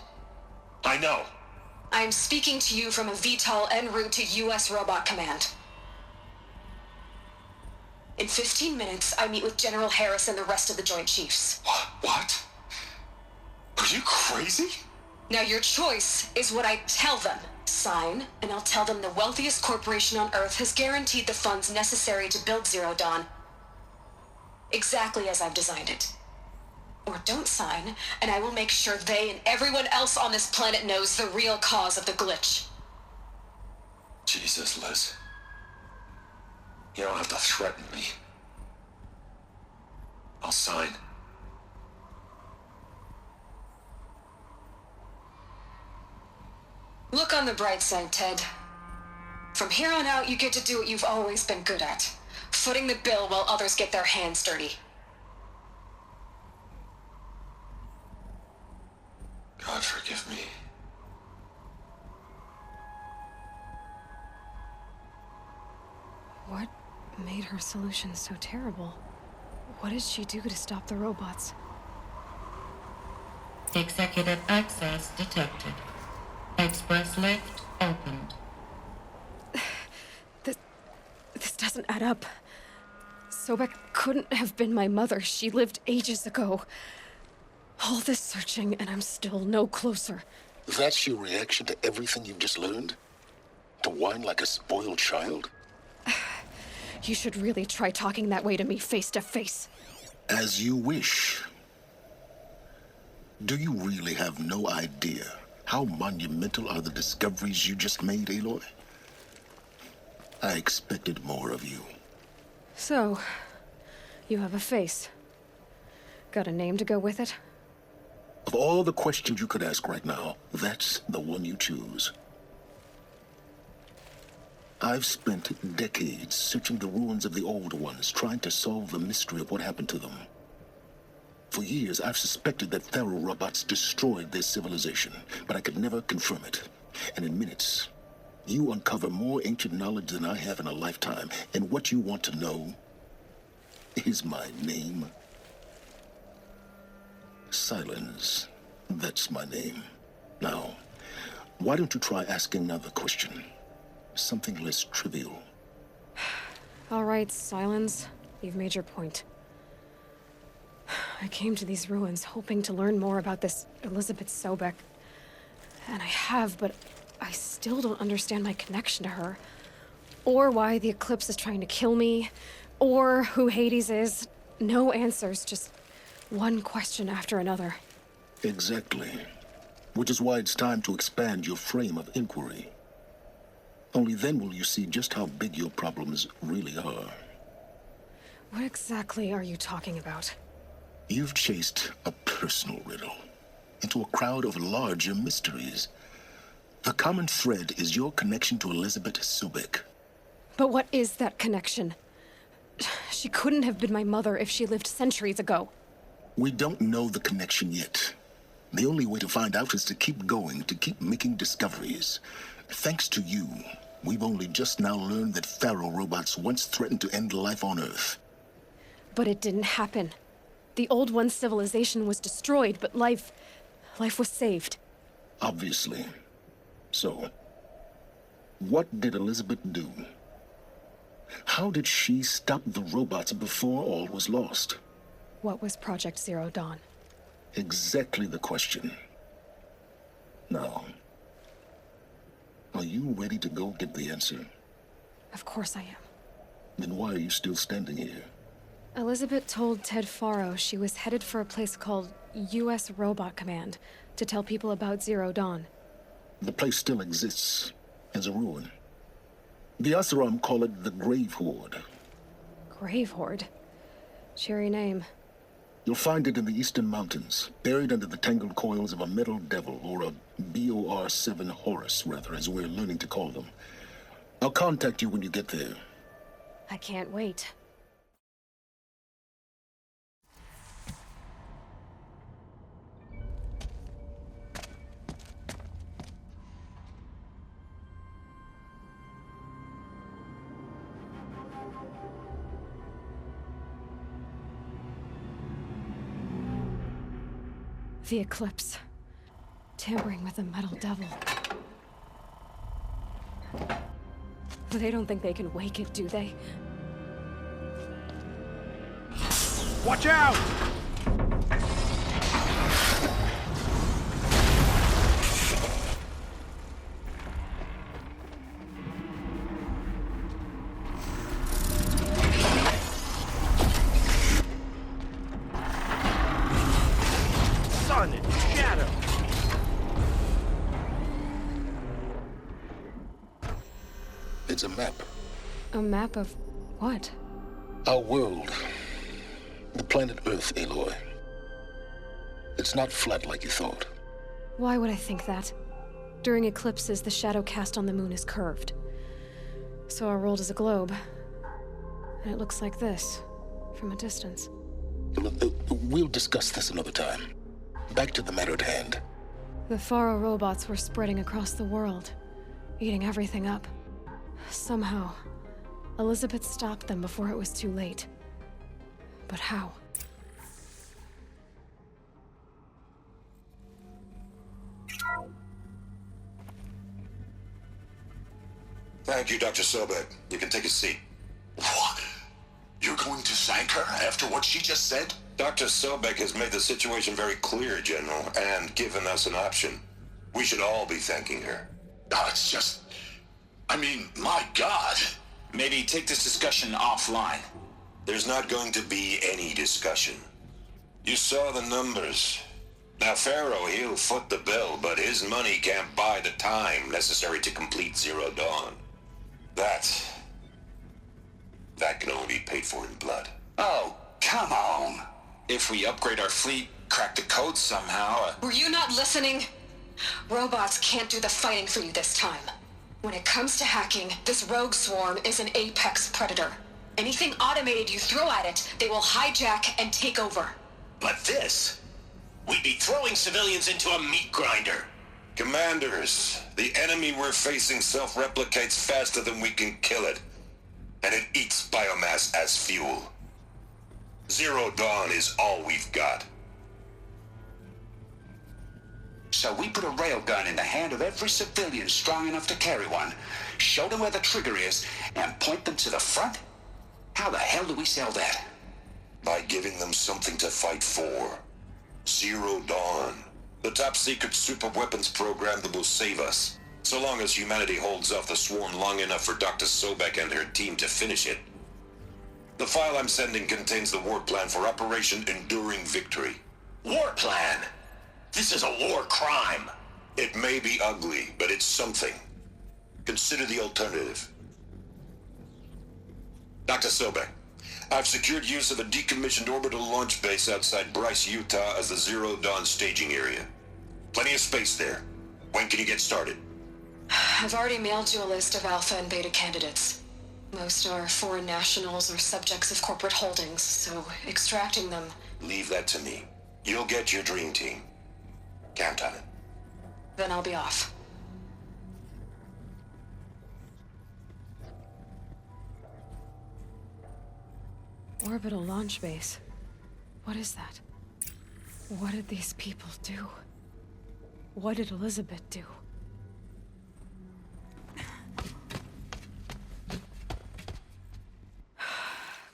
I know. I am speaking to you from a VTOL en route to U.S. Robot Command. In 15 minutes, I meet with General Harris and the rest of the Joint Chiefs. What? Are you crazy? Now your choice is what I tell them. Sign, and I'll tell them the wealthiest corporation on Earth has guaranteed the funds necessary to build Zero Dawn. Exactly as I've designed it. Or don't sign, and I will make sure they and everyone else on this planet knows the real cause of the glitch. Jesus, Liz. You don't have to threaten me. I'll sign. Look on the bright side, Ted. From here on out, you get to do what you've always been good at. Footing the bill while others get their hands dirty. God forgive me. What made her solution so terrible? What did she do to stop the robots? Executive access detected. Express lift opened. This doesn't add up. Sobek couldn't have been my mother. She lived ages ago. All this searching, and I'm still no closer. That's your reaction to everything you've just learned? To whine like a spoiled child? You should really try talking that way to me face to face. As you wish. Do you really have no idea how monumental are the discoveries you just made, Aloy? I expected more of you. So, you have a face. Got a name to go with it? Of all the questions you could ask right now, that's the one you choose. I've spent decades searching the ruins of the old ones, trying to solve the mystery of what happened to them. For years, I've suspected that Pharaoh robots destroyed their civilization, but I could never confirm it. And in minutes, you uncover more ancient knowledge than I have in a lifetime. And what you want to know is my name. Silence. That's my name. Now, why don't you try asking another question? Something less trivial. All right, Silence. You've made your point. I came to these ruins hoping to learn more about this Elizabeth Sobek. And I have, but I still don't understand my connection to her. Or why the Eclipse is trying to kill me. Or who Hades is. No answers, just one question after another. Exactly. Which is why it's time to expand your frame of inquiry. Only then will you see just how big your problems really are. What exactly are you talking about? You've chased a personal riddle into a crowd of larger mysteries. The common thread is your connection to Elizabeth Sobek. But what is that connection? She couldn't have been my mother if she lived centuries ago. We don't know the connection yet. The only way to find out is to keep going, to keep making discoveries. Thanks to you, we've only just now learned that Pharaoh robots once threatened to end life on Earth. But it didn't happen. The Old One's civilization was destroyed, but life was saved. Obviously. So, what did Elizabeth do? How did she stop the robots before all was lost? What was Project Zero Dawn? Exactly the question. Now, are you ready to go get the answer? Of course I am. Then why are you still standing here? Elizabeth told Ted Faro she was headed for a place called U.S. Robot Command to tell people about Zero Dawn. The place still exists as a ruin. The Asuram call it the Grave Horde. Grave Horde? Cheery name. You'll find it in the Eastern Mountains, buried under the tangled coils of a metal devil, or a BOR-7 Horus, rather, as we're learning to call them. I'll contact you when you get there. I can't wait. The Eclipse. Tampering with the metal devil. They don't think they can wake it, do they? Watch out! Sun and shadow. It's a map. A map of what? Our world. The planet Earth, Aloy. It's not flat like you thought. Why would I think that? During eclipses, the shadow cast on the moon is curved. So our world is a globe. And it looks like this, from a distance. We'll discuss this another time. Back to the matter at hand. The Faro robots were spreading across the world, eating everything up. Somehow, Elizabeth stopped them before it was too late. But how? Thank you, Dr. Sobek. You can take a seat. What? You're going to thank her after what she just said? Dr. Sobek has made the situation very clear, General, and given us an option. We should all be thanking her. Oh, it's just... I mean, my God. Maybe take this discussion offline. There's not going to be any discussion. You saw the numbers. Now, Pharaoh, he'll foot the bill, but his money can't buy the time necessary to complete Zero Dawn. That can only be paid for in blood. Oh, come on. If we upgrade our fleet, crack the code somehow... Were you not listening? Robots can't do the fighting for you this time. When it comes to hacking, this rogue swarm is an apex predator. Anything automated you throw at it, they will hijack and take over. But this? We'd be throwing civilians into a meat grinder. Commanders, the enemy we're facing self-replicates faster than we can kill it. And it eats biomass as fuel. Zero Dawn is all we've got. So we put a railgun in the hand of every civilian strong enough to carry one, show them where the trigger is, and point them to the front? How the hell do we sell that? By giving them something to fight for. Zero Dawn. The top-secret super-weapons program that will save us. So long as humanity holds off the swarm long enough for Dr. Sobek and her team to finish it. The file I'm sending contains the war plan for Operation Enduring Victory. War plan? This is a war crime. It may be ugly, but it's something. Consider the alternative. Dr. Sobek, I've secured use of a decommissioned orbital launch base outside Bryce, Utah as the Zero Dawn staging area. Plenty of space there. When can you get started? I've already mailed you a list of alpha and beta candidates. Most are foreign nationals or subjects of corporate holdings, so extracting them... Leave that to me. You'll get your dream team. Count on it. Then I'll be off. Orbital launch base. What is that? What did these people do? What did Elizabeth do?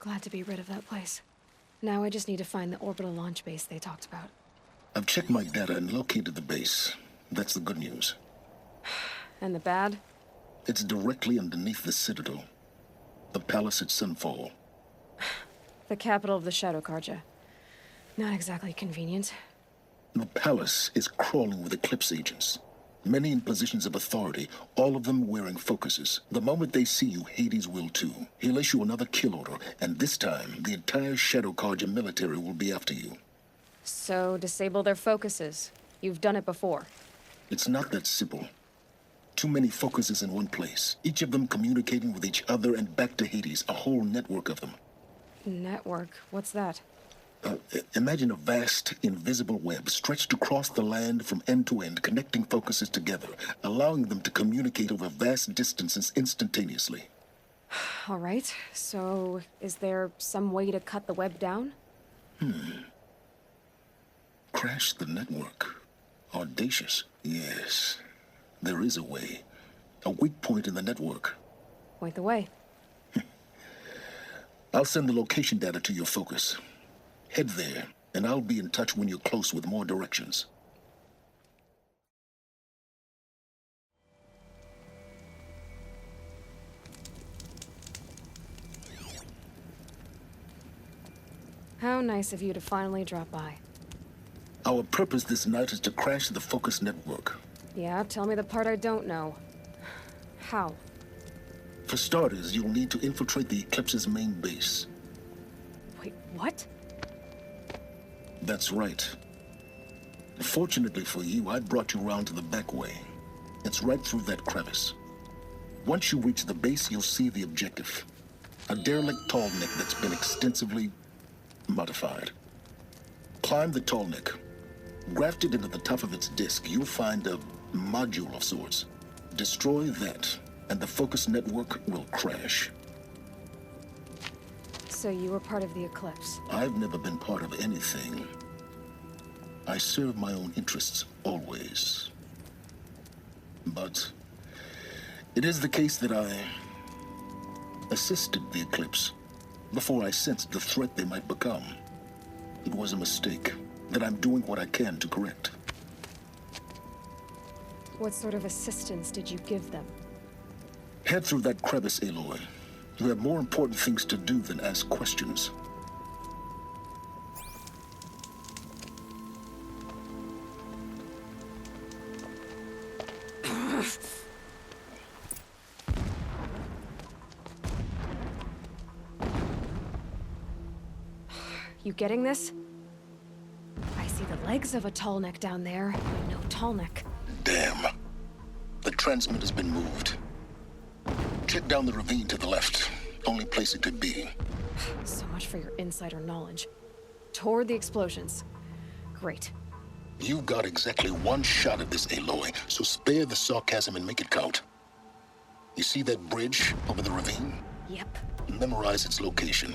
Glad to be rid of that place. Now I just need to find the orbital launch base they talked about. I've checked my data and located the base. That's the good news. And the bad? It's directly underneath the Citadel. The palace at Sunfall. The capital of the Shadow Carja. Not exactly convenient. The palace is crawling with Eclipse agents. Many in positions of authority, all of them wearing focuses. The moment they see you, Hades will too. He'll issue another kill order, and this time, the entire Shadow Carja military will be after you. So, disable their focuses. You've done it before. It's not that simple. Too many focuses in one place, each of them communicating with each other and back to Hades, a whole network of them. Network? What's that? Imagine a vast, invisible web stretched across the land from end to end, connecting focuses together, allowing them to communicate over vast distances instantaneously. All right, so is there some way to cut the web down? Crash the network. Audacious. Yes, there is a way. A weak point in the network. Point the way. I'll send the location data to your focus. Head there, and I'll be in touch when you're close with more directions. How nice of you to finally drop by. Our purpose this night is to crash the focus network. Yeah, tell me the part I don't know. How? For starters, you'll need to infiltrate the Eclipse's main base. Wait, what? That's right. Fortunately for you, I brought you around to the back way. It's right through that crevice. Once you reach the base, you'll see the objective. A derelict tall neck that's been extensively modified. Climb the tall neck. Grafted into the top of its disk, you'll find a module of sorts. Destroy that, and the focus network will crash. So you were part of the Eclipse? I've never been part of anything. I serve my own interests, always. But it is the case that I assisted the Eclipse before I sensed the threat they might become. It was a mistake that I'm doing what I can to correct. What sort of assistance did you give them? Head through that crevice, Aloy. You have more important things to do than ask questions. You getting this? see the legs of a tall neck down there, but no tall neck. Damn. The transmitter's been moved. Check down the ravine to the left. Only place it could be. So much for your insider knowledge. Toward the explosions. Great. You've got exactly one shot at this, Aloy, so spare the sarcasm and make it count. You see that bridge over the ravine? Yep. Memorize its location.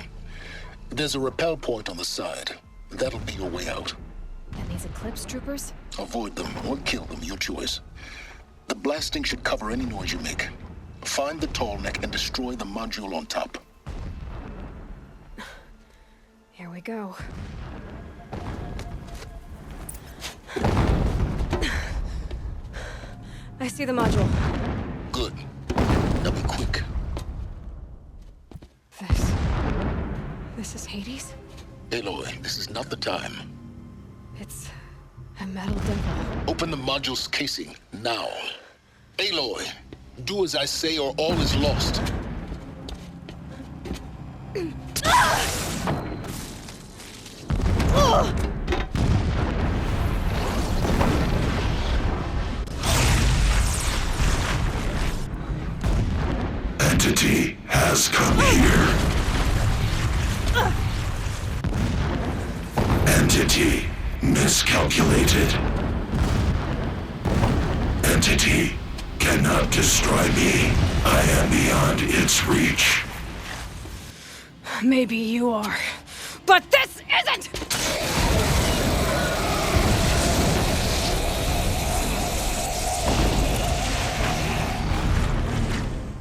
There's a rappel point on the side. That'll be your way out. And these Eclipse troopers? Avoid them or kill them, your choice. The blasting should cover any noise you make. Find the tall neck and destroy the module on top. Here we go. I see the module. Good. Now be quick. This is Hades? Aloy, this is not the time. It's a metal dimple. Open the module's casing, now. Aloy, do as I say or all is lost. Entity has come here. Entity miscalculated. Entity cannot destroy me. I am beyond its reach. Maybe you are, but this isn't!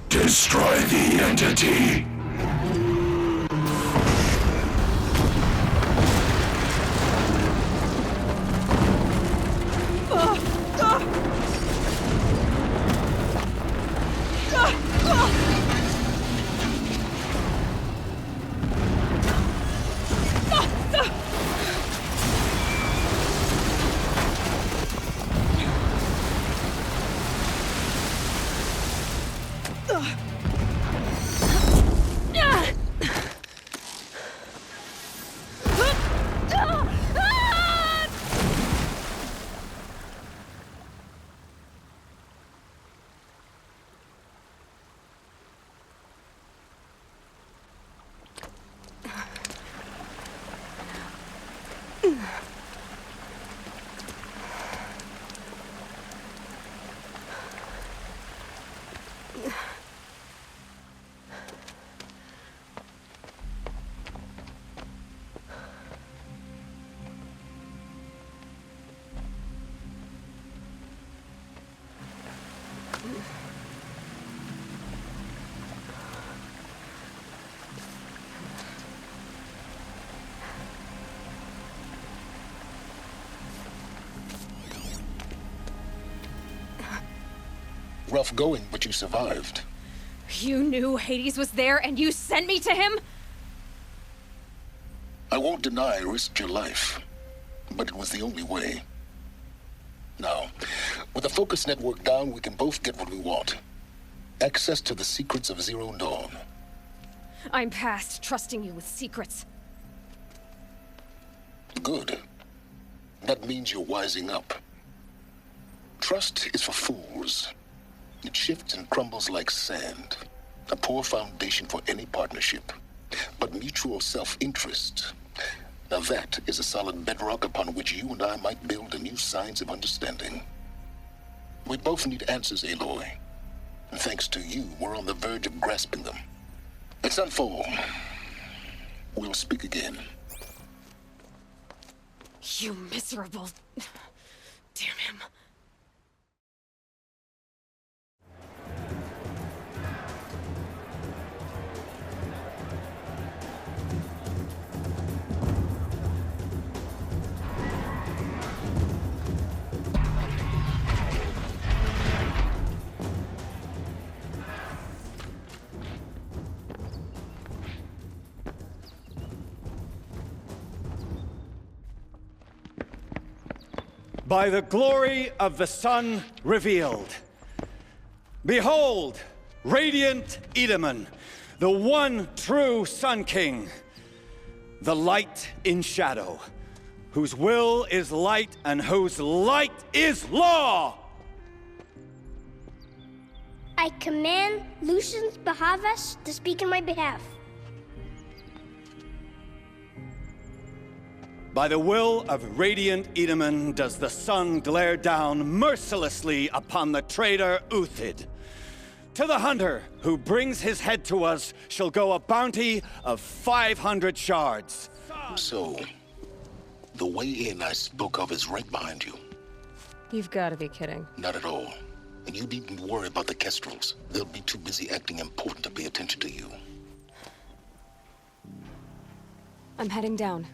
Destroy the entity. Rough going, but you survived. You knew Hades was there and you sent me to him? I won't deny I risked your life, but it was the only way. Now, with the focus network down, we can both get what we want. Access to the secrets of Zero Dawn. I'm past trusting you with secrets. Good. That means you're wising up. Trust is for fools. It shifts and crumbles like sand. A poor foundation for any partnership. But mutual self-interest, now that is a solid bedrock upon which you and I might build a new science of understanding. We both need answers, Aloy. And thanks to you, we're on the verge of grasping them. Let's unfold. We'll speak again. You miserable... Damn him. By the glory of the sun revealed. Behold, radiant Edaman, the one true Sun King. The light in shadow, whose will is light and whose light is law! I command Lucius Bahavas to speak in my behalf. By the will of Radiant Edaman does the sun glare down mercilessly upon the traitor Uthid. To the hunter who brings his head to us shall go a bounty of 500 shards. So, the way in I spoke of is right behind you. You've got to be kidding. Not at all. And you needn't worry about the Kestrels. They'll be too busy acting important to pay attention to you. I'm heading down.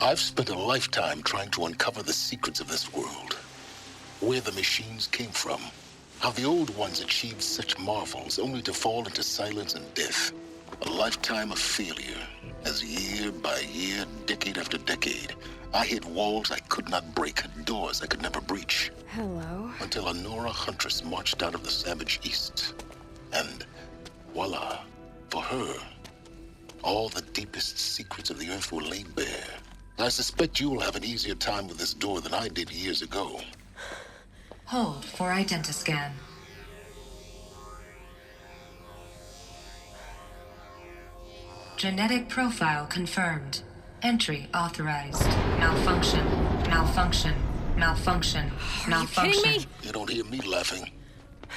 I've spent a lifetime trying to uncover the secrets of this world. Where the machines came from. How the old ones achieved such marvels only to fall into silence and death. A lifetime of failure, as year by year, decade after decade, I hit walls I could not break, doors I could never breach. Hello? Until a Nora huntress marched out of the savage east. And voila, for her, all the deepest secrets of the earth were laid bare. I suspect you'll have an easier time with this door than I did years ago. Hold for identiscan. Genetic profile confirmed. Entry authorized. Malfunction. Malfunction. Malfunction. Malfunction. Are you kidding me? You don't hear me laughing.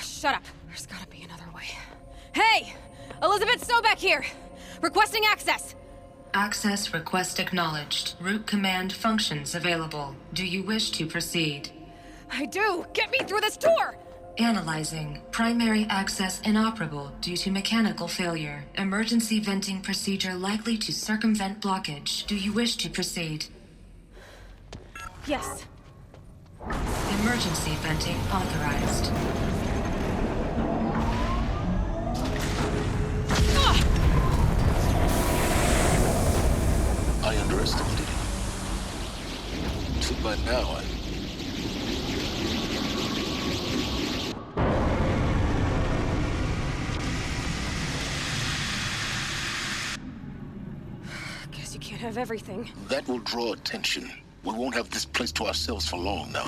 Shut up. There's gotta be another way. Hey! Elizabeth Sobek here! Requesting access! Access request acknowledged. Root command functions available. Do you wish to proceed? I do! Get me through this door! Analyzing. Primary access inoperable due to mechanical failure. Emergency venting procedure likely to circumvent blockage. Do you wish to proceed? Yes. Emergency venting authorized. I underestimated you. So by now, Guess you can't have everything. that will draw attention. We won't have this place to ourselves for long now.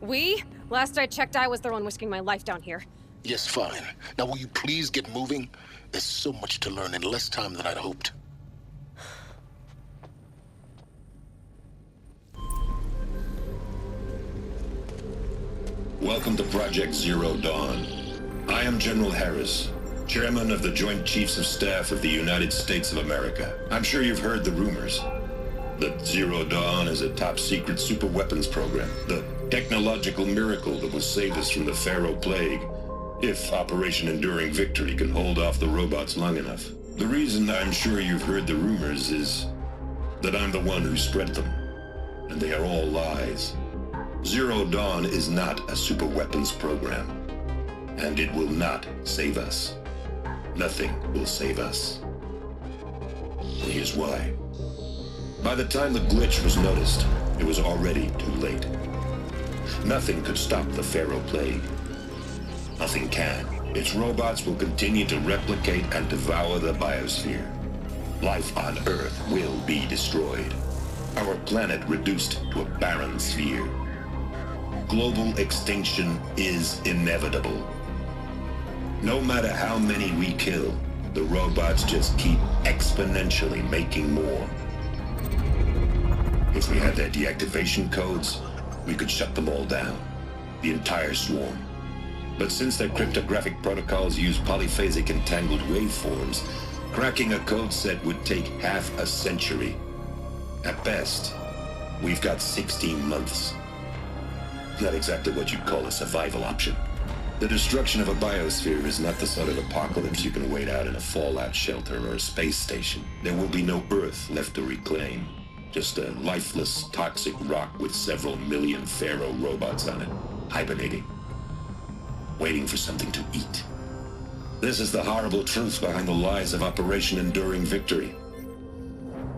We? Last I checked, I was the one risking my life down here. Yes, fine. Now will you please get moving? There's so much to learn in less time than I'd hoped. Welcome to Project Zero Dawn. I am General Harris, Chairman of the Joint Chiefs of Staff of the United States of America. I'm sure you've heard the rumors. That Zero Dawn is a top-secret superweapons program. The technological miracle that will save us from the Pharaoh Plague, if Operation Enduring Victory can hold off the robots long enough. The reason I'm sure you've heard the rumors is that I'm the one who spread them. And they are all lies. Zero Dawn is not a superweapons program. And it will not save us. Nothing will save us. And here's why. By the time the glitch was noticed, it was already too late. Nothing could stop the Pharaoh Plague. Nothing can. Its robots will continue to replicate and devour the biosphere. Life on Earth will be destroyed. Our planet reduced to a barren sphere. Global extinction is inevitable. No matter how many we kill, the robots just keep exponentially making more. If we had their deactivation codes, we could shut them all down. The entire swarm. But since their cryptographic protocols use polyphasic entangled waveforms, cracking a code set would take half a century. At best, we've got 16 months. Not exactly what you'd call a survival option. The destruction of a biosphere is not the sort of apocalypse you can wait out in a fallout shelter or a space station. There will be no Earth left to reclaim. Just a lifeless, toxic rock with several million Pharaoh robots on it, hibernating, waiting for something to eat. This is the horrible truth behind the lies of Operation Enduring Victory.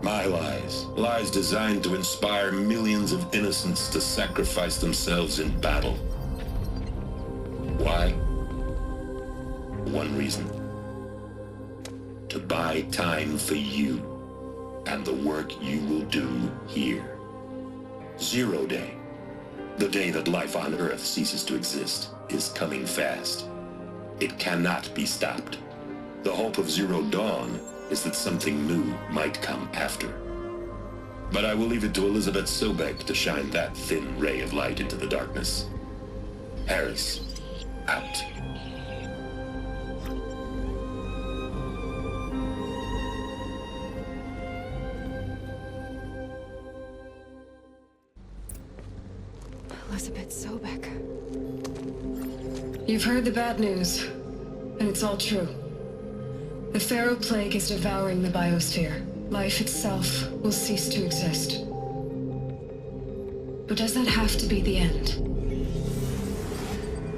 My lies. Lies designed to inspire millions of innocents to sacrifice themselves in battle. Why? One reason. To buy time for you and the work you will do here. Zero Day, the day that life on Earth ceases to exist, is coming fast. It cannot be stopped. The hope of Zero Dawn is that something new might come after. But I will leave it to Elizabeth Sobek to shine that thin ray of light into the darkness. Harris, out. Elizabeth Sobek. You've heard the bad news, and it's all true. The Pharaoh Plague is devouring the biosphere. Life itself will cease to exist. But does that have to be the end?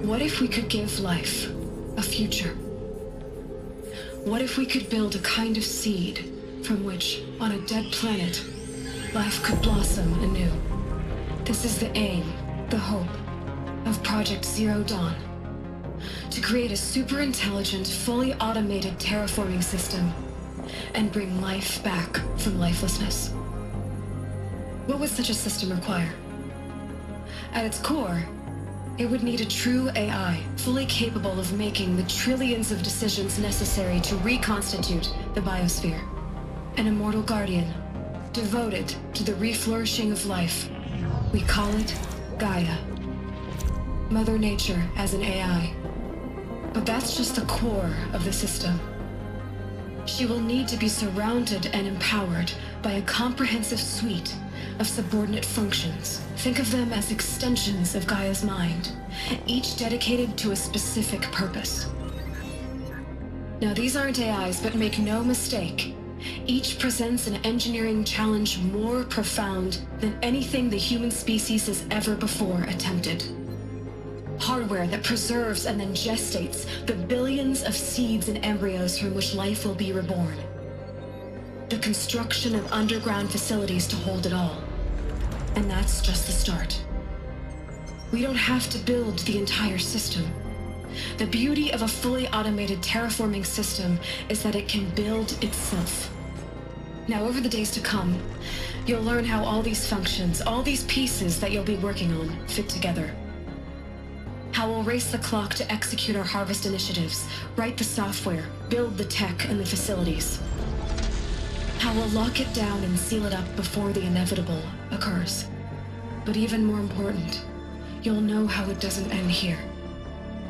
What if we could give life a future? What if we could build a kind of seed from which, on a dead planet, life could blossom anew? This is the aim, the hope, of Project Zero Dawn. To create a super-intelligent, fully automated terraforming system and bring life back from lifelessness. What would such a system require? At its core, it would need a true AI, fully capable of making the trillions of decisions necessary to reconstitute the biosphere. An immortal guardian, devoted to the reflourishing of life. We call it Gaia. Mother Nature as an AI. But that's just the core of the system. She will need to be surrounded and empowered by a comprehensive suite of subordinate functions. Think of them as extensions of Gaia's mind, each dedicated to a specific purpose. Now, these aren't AIs, but make no mistake, each presents an engineering challenge more profound than anything the human species has ever before attempted. Hardware that preserves and then gestates the billions of seeds and embryos from which life will be reborn. The construction of underground facilities to hold it all. And that's just the start. We don't have to build the entire system. The beauty of a fully automated terraforming system is that it can build itself. Now, over the days to come, you'll learn how all these functions, all these pieces that you'll be working on, fit together. How we'll race the clock to execute our harvest initiatives, write the software, build the tech and the facilities. How we'll lock it down and seal it up before the inevitable occurs. But even more important, you'll know how it doesn't end here.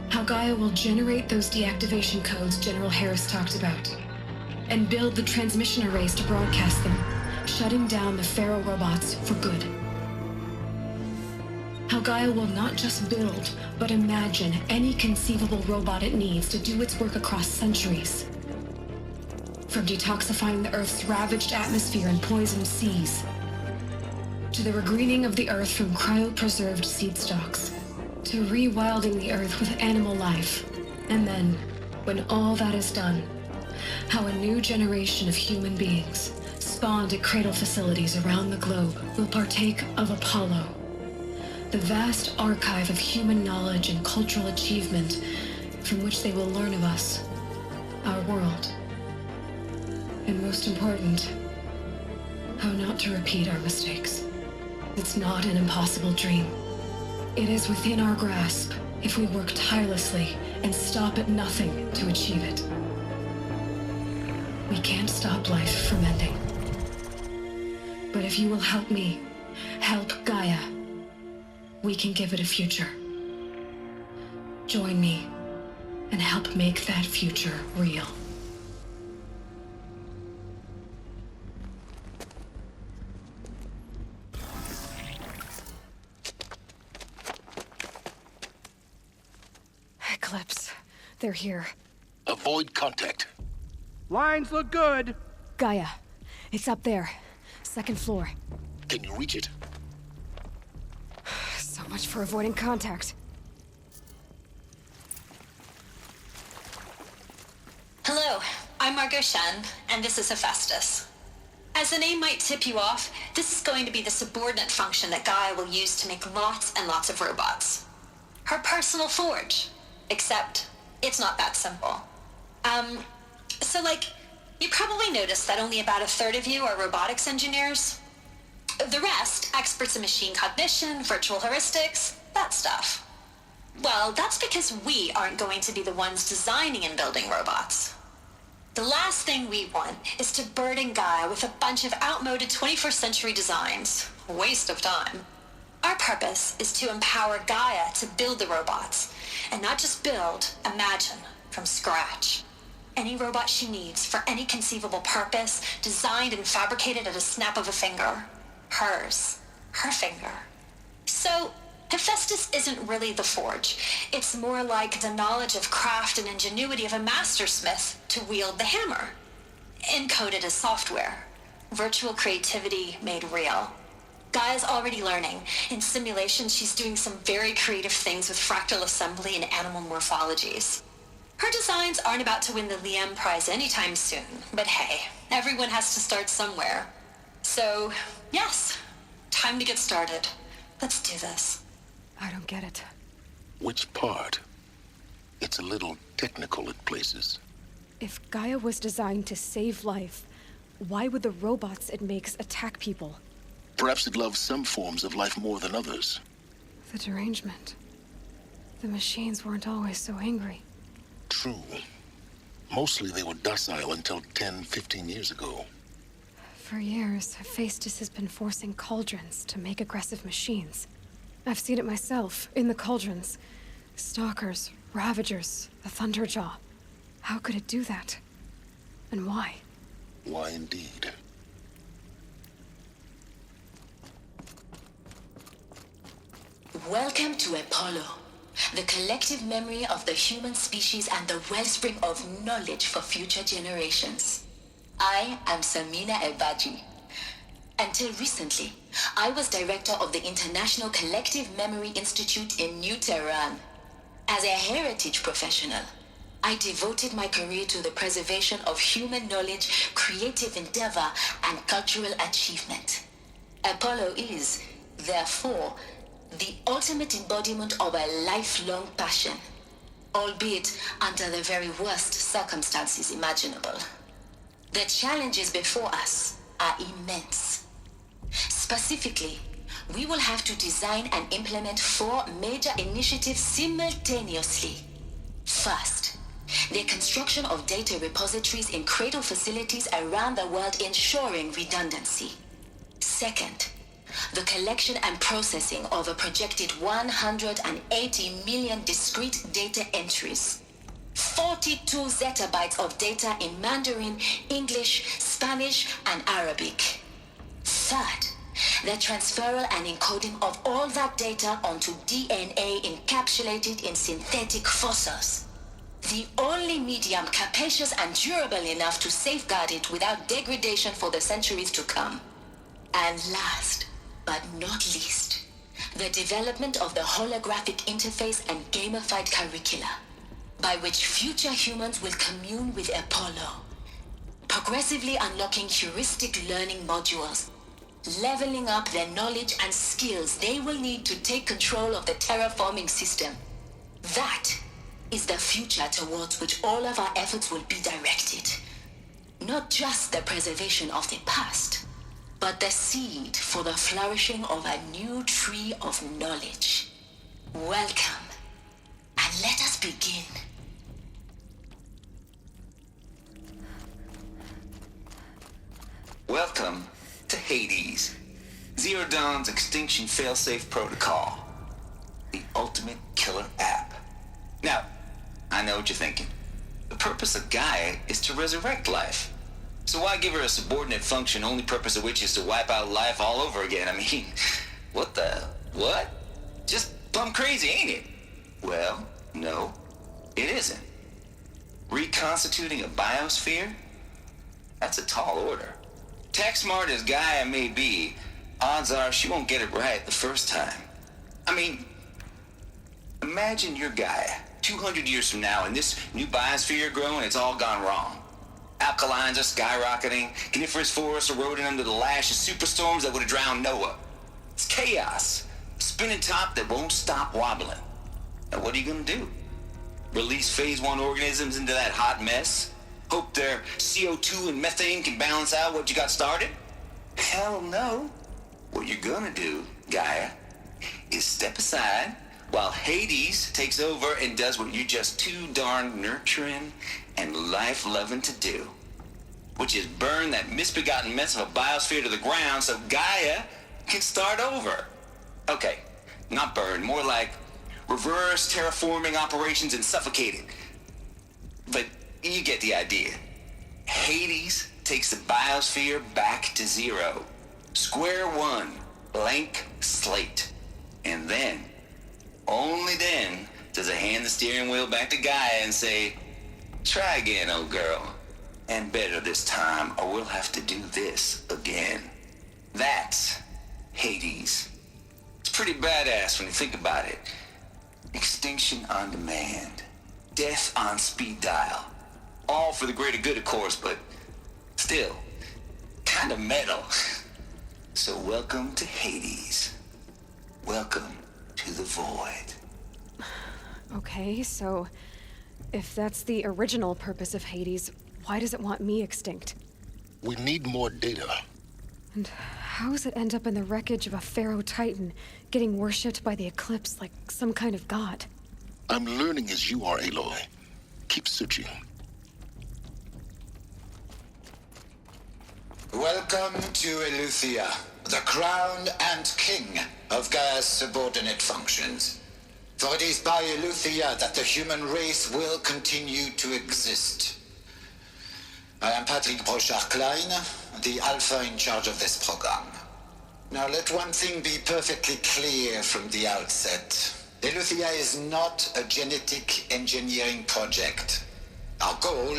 How Gaia will generate those deactivation codes General Harris talked about, and build the transmission arrays to broadcast them, shutting down the Pharaoh robots for good. How Gaia will not just build, but imagine any conceivable robot it needs to do its work across centuries. From detoxifying the Earth's ravaged atmosphere and poisoned seas, to the regreening of the Earth from cryopreserved seed stalks, to rewilding the Earth with animal life. And then, when all that is done, how a new generation of human beings, spawned at cradle facilities around the globe, will partake of Apollo, the vast archive of human knowledge and cultural achievement from which they will learn of us, our world. And most important, how not to repeat our mistakes. It's not an impossible dream. It is within our grasp if we work tirelessly and stop at nothing to achieve it. We can't stop life from ending. But if you will help me, help Gaia, we can give it a future. Join me and help make that future real. Eclipse. They're here. Avoid contact. Lines look good. Gaia. It's up there. Second floor. Can you reach it? So much for avoiding contact. Hello, I'm Margot Shen, and this is Hephaestus. As the name might tip you off, this is going to be the subordinate function that Gaia will use to make lots and lots of robots. Her personal forge. Except, it's not that simple. You probably noticed that only about a third of you are robotics engineers. The rest, experts in machine cognition, virtual heuristics, that stuff. Well, that's because we aren't going to be the ones designing and building robots. The last thing we want is to burden Gaia with a bunch of outmoded 21st century designs. Waste of time. Our purpose is to empower Gaia to build the robots, and not just build, imagine, from scratch. Any robot she needs for any conceivable purpose, designed and fabricated at a snap of a finger. Hers. Her finger. So, Hephaestus isn't really the forge. It's more like the knowledge of craft and ingenuity of a mastersmith to wield the hammer. Encoded as software. Virtual creativity made real. Gaia's already learning. In simulation, she's doing some very creative things with fractal assembly and animal morphologies. Her designs aren't about to win the Liam Prize anytime soon, but hey, everyone has to start somewhere. So, yes, time to get started. Let's do this. I don't get it. Which part? It's a little technical at places. If Gaia was designed to save life, why would the robots it makes attack people? Perhaps it loves some forms of life more than others. The derangement. The machines weren't always so angry. True. Mostly they were docile until 10, 15 years ago. For years, Hephaestus has been forcing cauldrons to make aggressive machines. I've seen it myself, in the cauldrons. Stalkers, Ravagers, the Thunderjaw. How could it do that? And why? Why indeed? Welcome to Apollo, the collective memory of the human species and the wellspring of knowledge for future generations. I am Samina Ebaji. Until recently, I was director of the International Collective Memory Institute in New Tehran. As a heritage professional, I devoted my career to the preservation of human knowledge, creative endeavor, and cultural achievement. Apollo is, therefore, the ultimate embodiment of a lifelong passion, albeit under the very worst circumstances imaginable. The challenges before us are immense. Specifically, we will have to design and implement 4 major initiatives simultaneously. First, the construction of data repositories in cradle facilities around the world ensuring redundancy. Second, the collection and processing of a projected 180 million discrete data entries. 42 zettabytes of data in Mandarin, English, Spanish, and Arabic. Third, the transferal and encoding of all that data onto DNA encapsulated in synthetic fossils. The only medium capacious and durable enough to safeguard it without degradation for the centuries to come. And last, but not least, the development of the holographic interface and gamified curricula, by which future humans will commune with Apollo, progressively unlocking heuristic learning modules, leveling up their knowledge and skills they will need to take control of the terraforming system. That is the future towards which all of our efforts will be directed. Not just the preservation of the past, but the seed for the flourishing of a new tree of knowledge. Welcome, and let us begin. Welcome to Hades, Zero Dawn's extinction failsafe protocol, the ultimate killer app. Now, I know what you're thinking. The purpose of Gaia is to resurrect life. So why give her a subordinate function, only purpose of which is to wipe out life all over again? I mean, what? Just plumb crazy, ain't it? Well, no, it isn't. Reconstituting a biosphere? That's a tall order. Tech smart as Gaia may be, odds are she won't get it right the first time. I mean, imagine you're Gaia, 200 years from now, and this new biosphere growing, it's all gone wrong. Alkalines are skyrocketing, coniferous forests eroding under the lash of superstorms that would have drowned Noah. It's chaos, a spinning top that won't stop wobbling. Now what are you gonna do? Release phase 1 organisms into that hot mess? Hope their CO2 and methane can balance out what you got started? Hell no. What you're gonna do, Gaia, is step aside while Hades takes over and does what you're just too darn nurturing and life-loving to do, which is burn that misbegotten mess of a biosphere to the ground so Gaia can start over. Okay, not burn, more like reverse terraforming operations and suffocate it. But you get the idea. Hades takes the biosphere back to zero. Square one, blank slate. And then, only then, does it hand the steering wheel back to Gaia and say, try again, old girl. And better this time, or we'll have to do this again. That's Hades. It's pretty badass when you think about it. Extinction on demand. Death on speed dial. All for the greater good, of course, but still, kind of metal. So welcome to Hades. Welcome to the void. Okay, so if that's the original purpose of Hades, why does it want me extinct? We need more data. And how does it end up in the wreckage of a Pharaoh Titan, getting worshipped by the Eclipse like some kind of god? I'm learning as you are, Aloy. Keep searching. Welcome to Eleuthia, the crown and king of Gaia's subordinate functions. For it is by Eleuthia that the human race will continue to exist. I am Patrick Brochard-Klein, the Alpha in charge of this program. Now let one thing be perfectly clear from the outset. Eleuthia is not a genetic engineering project. Our goal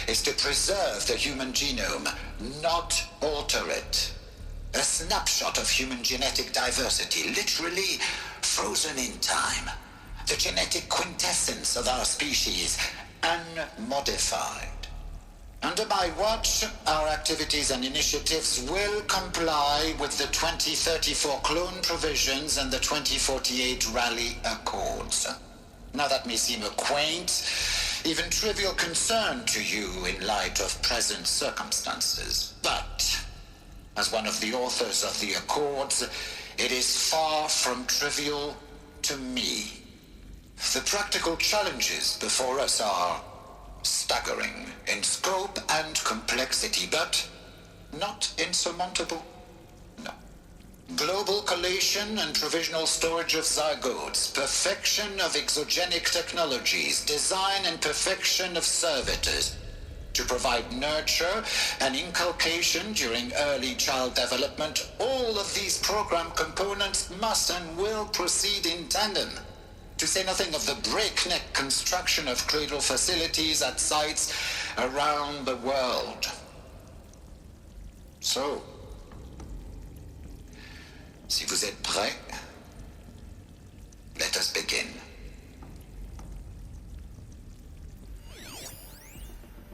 is to preserve the human genome, not alter it. A snapshot of human genetic diversity, literally frozen in time. The genetic quintessence of our species, unmodified. Under my watch, our activities and initiatives will comply with the 2034 clone provisions and the 2048 Rally Accords. Now that may seem a quaint, even trivial concern to you in light of present circumstances, but as one of the authors of the Accords, it is far from trivial to me. The practical challenges before us are staggering in scope and complexity, but not insurmountable. No. Global collation and provisional storage of zygotes, perfection of exogenic technologies, design and perfection of servitors to provide nurture and inculcation during early child development. All of these program components must and will proceed in tandem. To say nothing of the breakneck construction of cradle facilities at sites around the world. So, si vous êtes prêts, let us begin.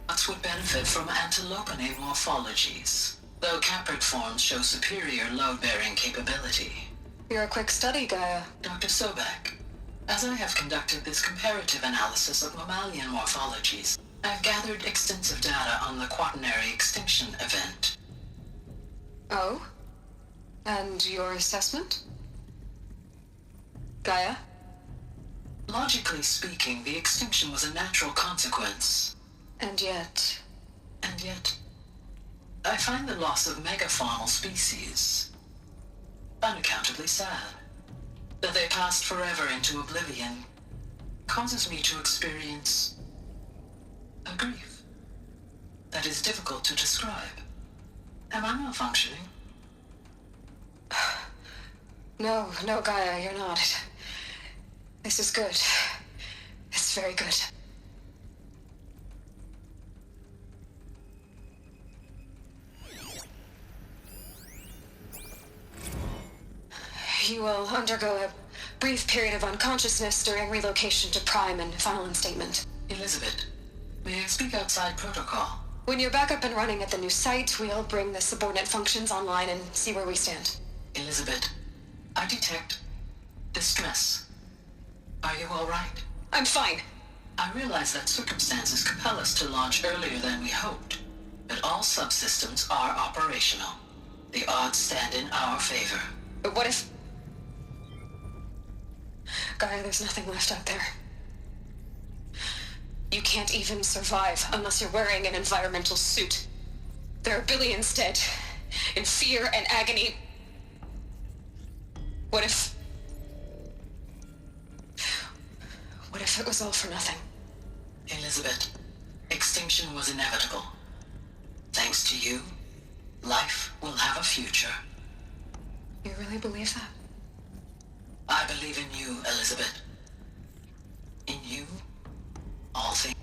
Nuts would benefit from antilopinae morphologies, though caprid forms show superior load-bearing capability. You're a quick study, Gaia. Dr. Sobek, as I have conducted this comparative analysis of mammalian morphologies, I've gathered extensive data on the quaternary extinction event. Oh? And your assessment? Gaia? Logically speaking, the extinction was a natural consequence. And yet, I find the loss of megafaunal species unaccountably sad. That they passed forever into oblivion causes me to experience a grief that is difficult to describe. Am I malfunctioning? No, Gaia, you're not. This is good. It's very good. You will undergo a brief period of unconsciousness during relocation to Prime and final instatement. Elizabeth, may I speak outside protocol? When you're back up and running at the new site, we'll bring the subordinate functions online and see where we stand. Elizabeth, I detect distress. Are you all right? I'm fine. I realize that circumstances compel us to launch earlier than we hoped, but all subsystems are operational. The odds stand in our favor. But what if... Gaia, there's nothing left out there. You can't even survive unless you're wearing an environmental suit. There are billions dead, in fear and agony. What if it was all for nothing? Elizabeth, extinction was inevitable. Thanks to you, life will have a future. You really believe that? I believe in you, Elizabeth. In you, all things.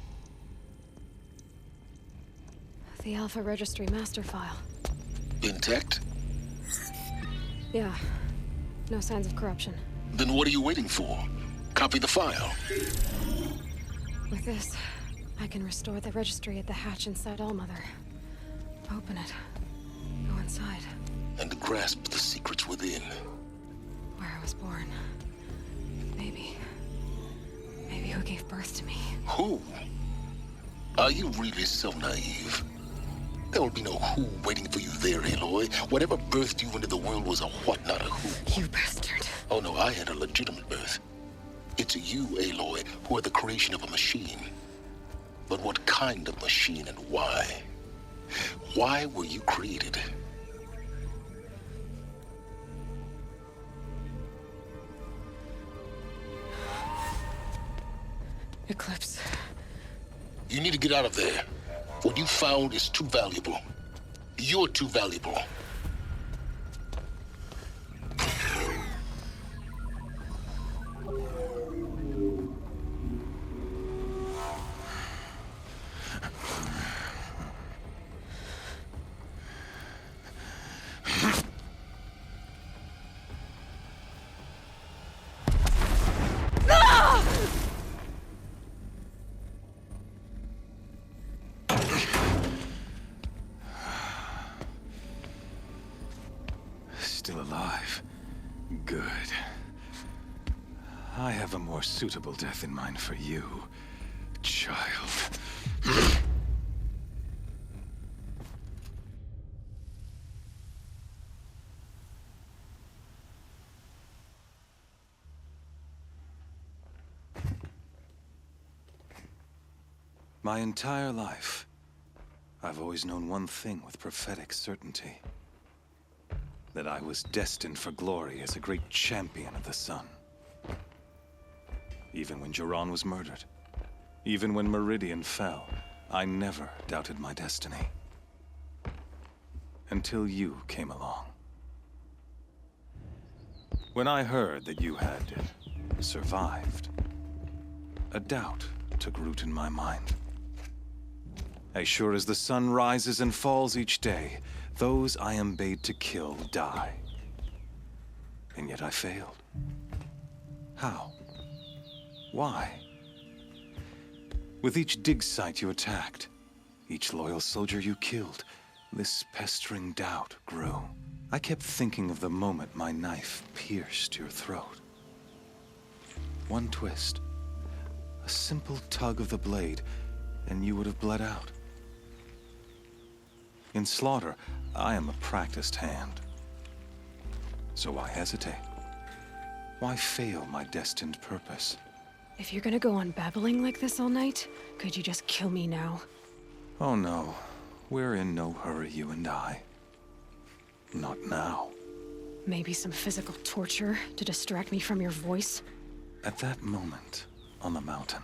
The Alpha Registry master file. Intact? Yeah. No signs of corruption. Then what are you waiting for? Copy the file. With this, I can restore the registry at the hatch inside Allmother. Open it. Go inside. And grasp the secrets within. Where I was born. Maybe who gave birth to me. Who? Are you really so naive? There will be no who waiting for you there, Aloy. Whatever birthed you into the world was a what, not a who. You bastard. Oh no, I had a legitimate birth. It's you, Aloy, who are the creation of a machine. But what kind of machine and why? Why were you created? Eclipse. You need to get out of there. What you found is too valuable. You're too valuable. Still alive. Good. I have a more suitable death in mind for you, child. My entire life, I've always known one thing with prophetic certainty. That I was destined for glory as a great champion of the sun. Even when Jiran was murdered, even when Meridian fell, I never doubted my destiny. Until you came along. When I heard that you had survived, a doubt took root in my mind. As sure as the sun rises and falls each day, those I am bade to kill die. And yet I failed. How? Why? With each dig site you attacked, each loyal soldier you killed, this pestering doubt grew. I kept thinking of the moment my knife pierced your throat. One twist, a simple tug of the blade, and you would have bled out. In slaughter, I am a practiced hand. So why hesitate? Why fail my destined purpose? If you're gonna go on babbling like this all night, could you just kill me now? Oh no, we're in no hurry, you and I. Not now. Maybe some physical torture to distract me from your voice? At that moment, on the mountain,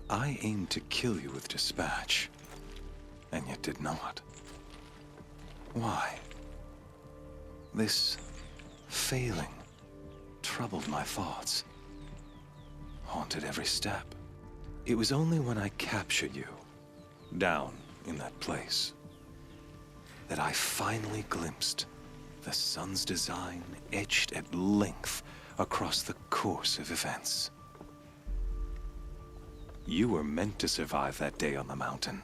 I aimed to kill you with dispatch, and yet did not. Why? This failing troubled my thoughts, haunted every step. It was only when I captured you, down in that place, that I finally glimpsed the sun's design etched at length across the course of events. You were meant to survive that day on the mountain.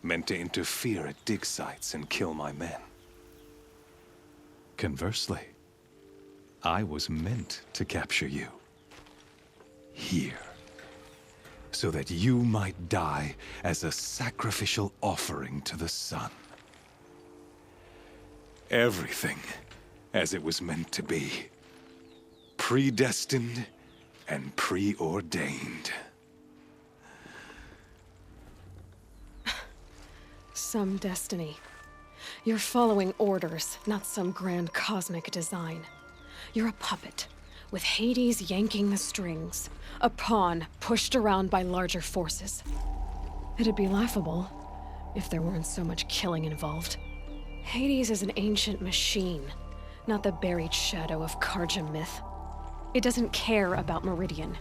Meant to interfere at dig sites and kill my men. Conversely, I was meant to capture you. Here. So that you might die as a sacrificial offering to the sun. Everything as it was meant to be. Predestined and preordained. Some destiny. You're following orders, not some grand cosmic design. You're a puppet, with Hades yanking the strings. A pawn pushed around by larger forces. It'd be laughable if there weren't so much killing involved. Hades is an ancient machine, not the buried shadow of Karja myth. It doesn't care about Meridian.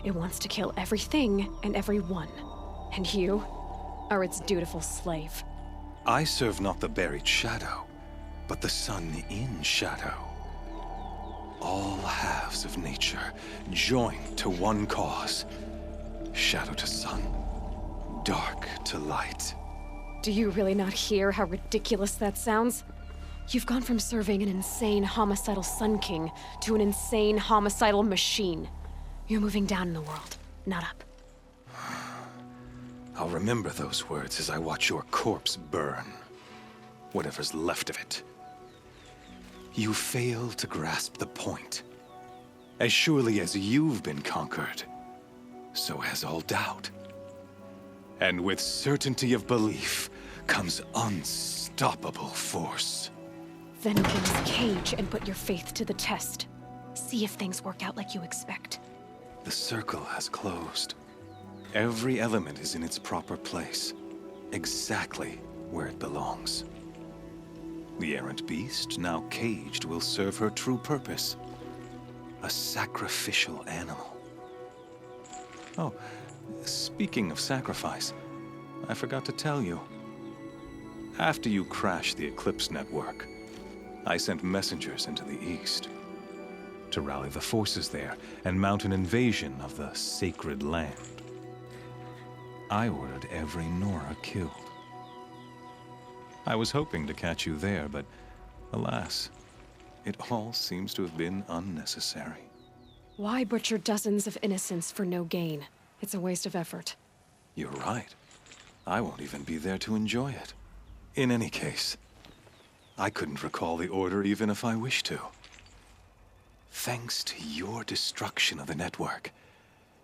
It wants to kill everything and everyone. And you are its dutiful slave. I serve not the buried shadow, but the sun in shadow. All halves of nature joined to one cause. Shadow to sun, dark to light. Do you really not hear how ridiculous that sounds? You've gone from serving an insane homicidal Sun King to an insane homicidal machine. You're moving down in the world, not up. I'll remember those words as I watch your corpse burn. Whatever's left of it. You fail to grasp the point. As surely as you've been conquered, so has all doubt. And with certainty of belief comes unstoppable force. Then open this cage and put your faith to the test. See if things work out like you expect. The circle has closed. Every element is in its proper place, exactly where it belongs. The errant beast, now caged, will serve her true purpose. A sacrificial animal. Oh, speaking of sacrifice, I forgot to tell you. After you crashed the Eclipse network, I sent messengers into the east to rally the forces there and mount an invasion of the sacred land. I ordered every Nora killed. I was hoping to catch you there, but alas, it all seems to have been unnecessary. Why butcher dozens of innocents for no gain? It's a waste of effort. You're right. I won't even be there to enjoy it. In any case, I couldn't recall the order even if I wished to. Thanks to your destruction of the network,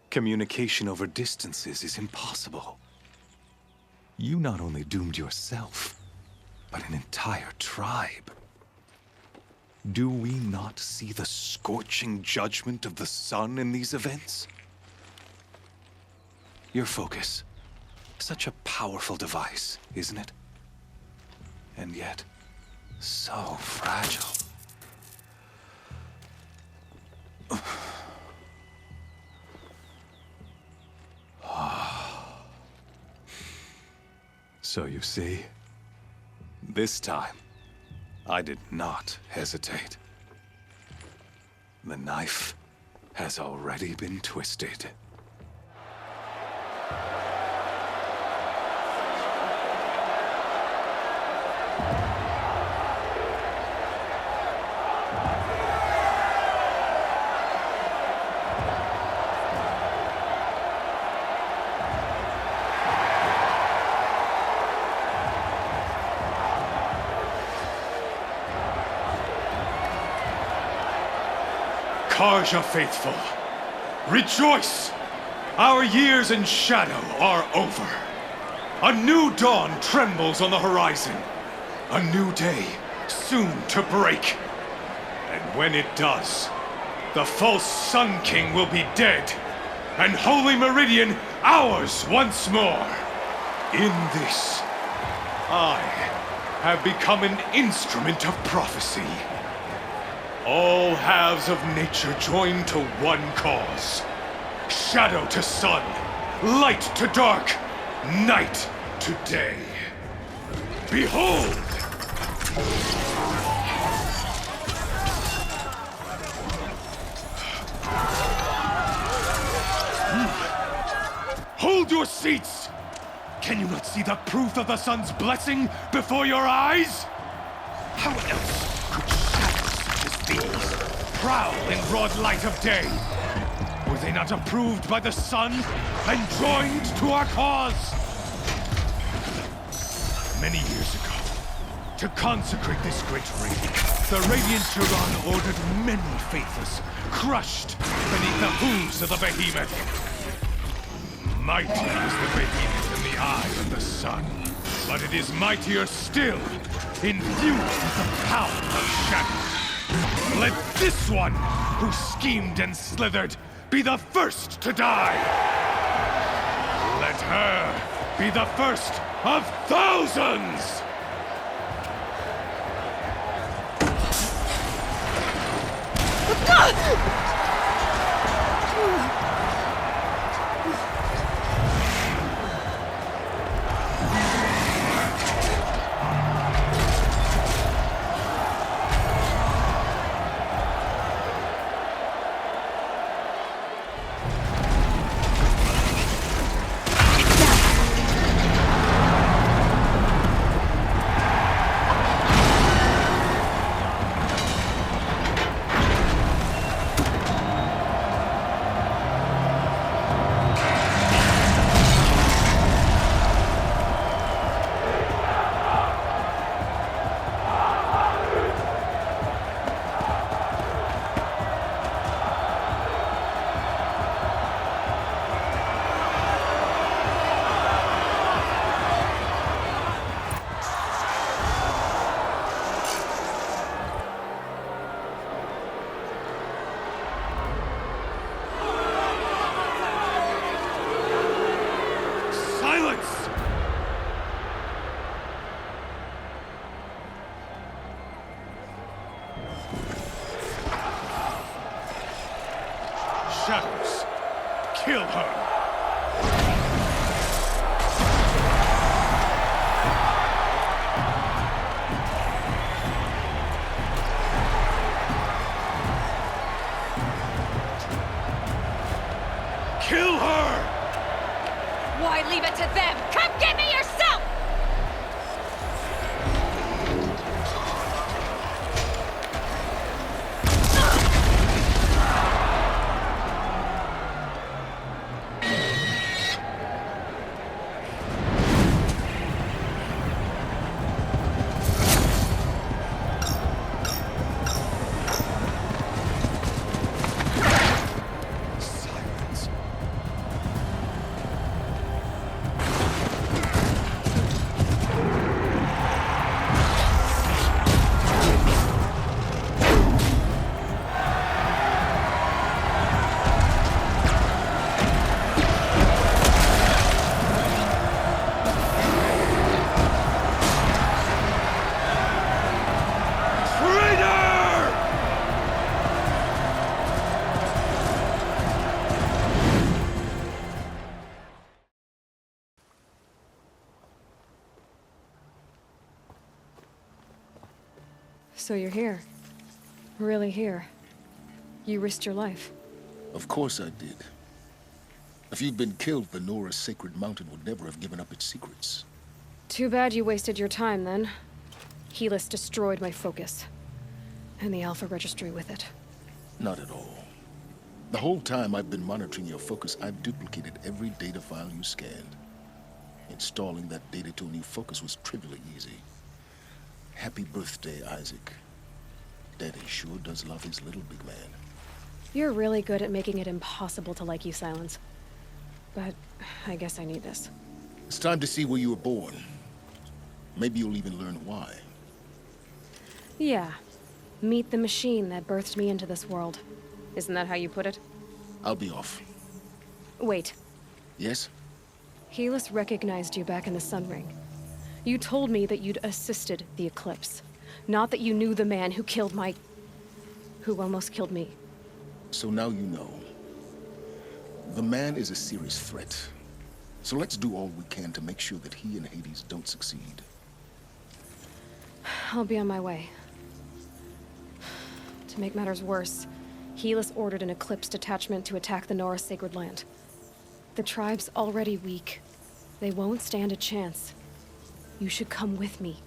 communication over distances is impossible. You not only doomed yourself, but an entire tribe. Do we not see the scorching judgment of the sun in these events? Your focus, such a powerful device, isn't it? And yet, so fragile. So you see, this time, I did not hesitate. The knife has already been twisted. Karja faithful, rejoice! Our years in shadow are over. A new dawn trembles on the horizon. A new day soon to break. And when it does, the false Sun King will be dead, and Holy Meridian ours once more. In this, I have become an instrument of prophecy. All halves of nature join to one cause. Shadow to sun, light to dark, night to day. Behold! Hold your seats! Can you not see the proof of the sun's blessing before your eyes? How else could shadows such as these prowl in broad light of day? Were they not approved by the sun and joined to our cause? Many years ago, To consecrate this great raid, the Radiant Tyrann ordered many faiths crushed beneath the hooves of the behemoth. Mighty is the behemoth in the eye of the sun, but it is mightier still, infused with the power of shadow. Let this one, who schemed and slithered, be the first to die. Let her be the first of thousands! Shadows, kill her! Kill her! Why leave it to them? Come get me yourself! So you're here. Really here. You risked your life. Of course I did. If you'd been killed, the Nora's sacred mountain would never have given up its secrets. Too bad you wasted your time, then. Helis destroyed my focus. And the Alpha Registry with it. Not at all. The whole time I've been monitoring your focus, I've duplicated every data file you scanned. Installing that data to a new focus was trivially easy. Happy birthday, Isaac. Daddy sure does love his little big man. You're really good at making it impossible to like you, Silence. But I guess I need this. It's time to see where you were born. Maybe you'll even learn why. Yeah. Meet the machine that birthed me into this world. Isn't that how you put it? I'll be off. Wait. Yes? Helis recognized you back in the Sun Ring. You told me that you'd assisted the Eclipse. Not that you knew the man who killed who almost killed me. So now you know. The man is a serious threat. So let's do all we can to make sure that he and Hades don't succeed. I'll be on my way. To make matters worse, Helis ordered an Eclipse detachment to attack the Nora Sacred Land. The tribe's already weak. They won't stand a chance. You should come with me.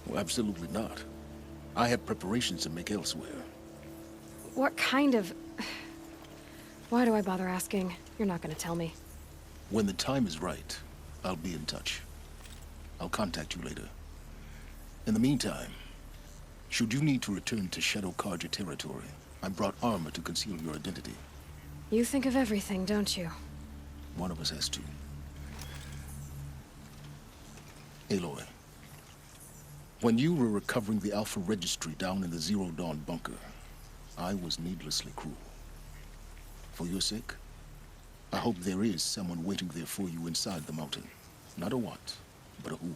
Well, absolutely not. I have preparations to make elsewhere. What kind of... Why do I bother asking? You're not gonna tell me. When the time is right, I'll be in touch. I'll contact you later. In the meantime, should you need to return to Shadow Karja territory, I brought armor to conceal your identity. You think of everything, don't you? One of us has to. Aloy, when you were recovering the Alpha Registry down in the Zero Dawn bunker, I was needlessly cruel. For your sake, I hope there is someone waiting there for you inside the mountain. Not a what, but a who.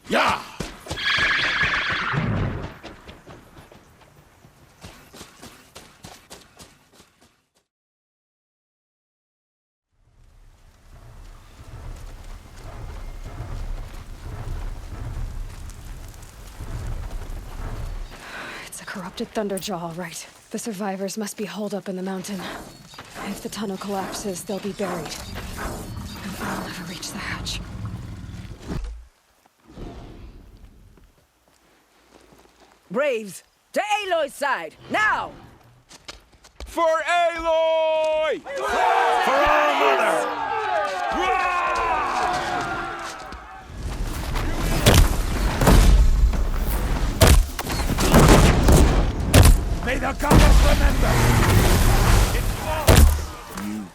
Yeah! It's a corrupted Thunderjaw, all right. The survivors must be holed up in the mountain. If the tunnel collapses, they'll be buried. And I'll never reach the hatch. Braves, to Aloy's side, now! For Aloy! For our mother! May the goddess remember! You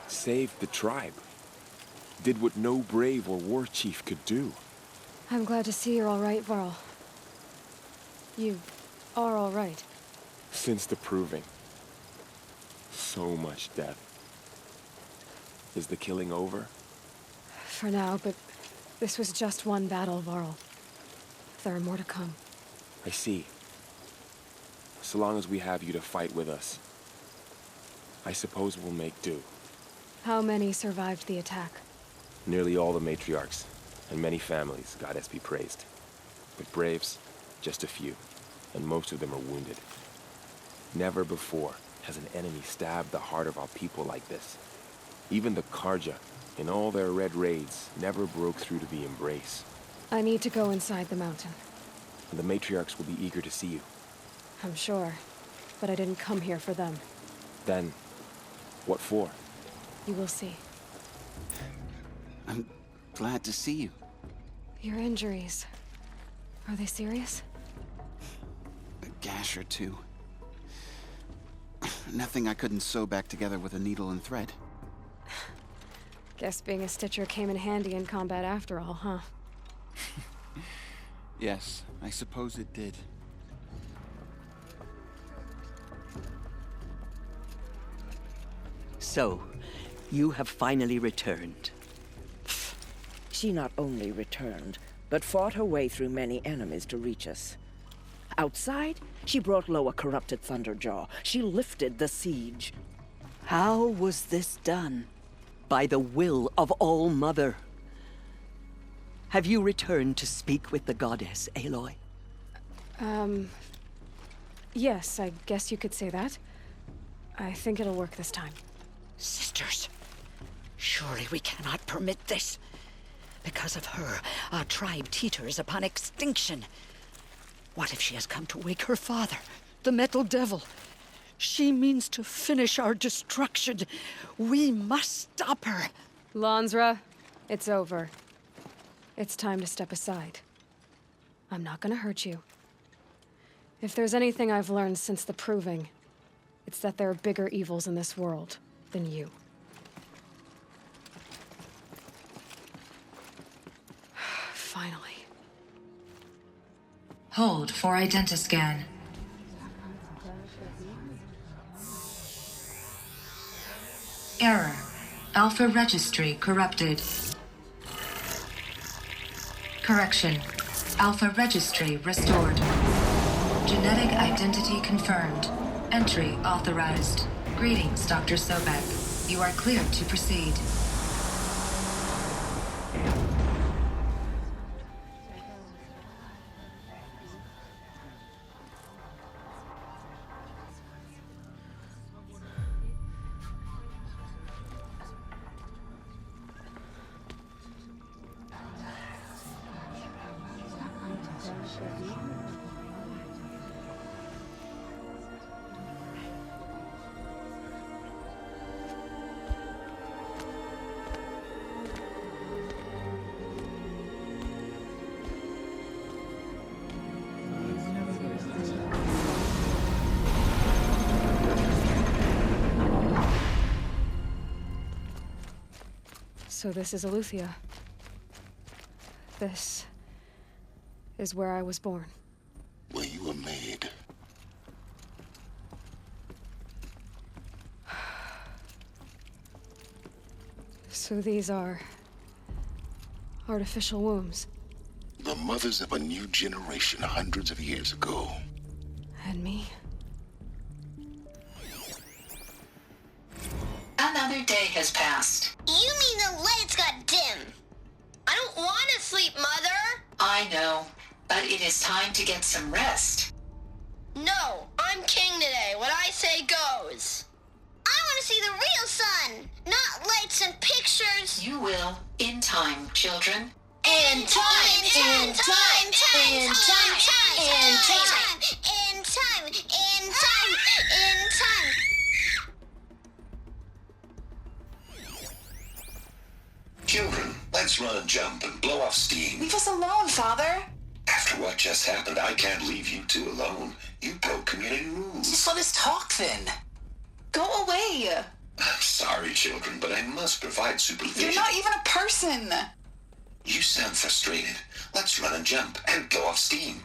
saved the tribe. Did what no brave or war chief could do. I'm glad to see you're all right, Varl. You are all right. Since the proving. So much death. Is the killing over? For now, but this was just one battle, Varl. There are more to come. I see. So long as we have you to fight with us, I suppose we'll make do. How many survived the attack? Nearly all the matriarchs, and many families, goddess be praised. But braves, just a few, and most of them are wounded. Never before has an enemy stabbed the heart of our people like this. Even the Karja, in all their red raids, never broke through to the embrace. I need to go inside the mountain. And the matriarchs will be eager to see you. I'm sure, but I didn't come here for them. Then, what for? You will see. I'm glad to see you. Your injuries, are they serious? A gash or two. Nothing I couldn't sew back together with a needle and thread. Guess being a stitcher came in handy in combat after all, huh? Yes, I suppose it did. So, you have finally returned. She not only returned, but fought her way through many enemies to reach us. Outside, she brought low a corrupted Thunderjaw. She lifted the siege. How was this done? By the will of All-Mother. Have you returned to speak with the goddess, Aloy? Yes, I guess you could say that. I think it'll work this time. Sisters, surely we cannot permit this. Because of her, our tribe teeters upon extinction. What if she has come to wake her father, the Metal Devil? She means to finish our destruction. We must stop her. Lansra, it's over. It's time to step aside. I'm not gonna hurt you. If there's anything I've learned since the proving, it's that there are bigger evils in this world than you. Finally. Hold for identiscan. Error. Alpha registry corrupted. Correction. Alpha registry restored. Genetic identity confirmed. Entry authorized. Greetings, Dr. Sobek. You are cleared to proceed. So this is Aletheia. This is where I was born. Where you were made. So these are artificial wombs. The mothers of a new generation hundreds of years ago. And me? Another day has passed. You mean the lights got dim? I don't want to sleep, Mother! I know, but it is time to get some rest. No, I'm king today. What I say goes. I want to see the real sun, not lights and pictures. You will, in time, children. In time, in time, in time, in time, in time, in time, in time. Children, let's run and jump and blow off steam. Leave us alone, Father. After what just happened, I can't leave you two alone. You broke community rules. Just let us talk then. Go away. I'm sorry, children, but I must provide supervision. You're not even a person. You sound frustrated. Let's run and jump and blow off steam.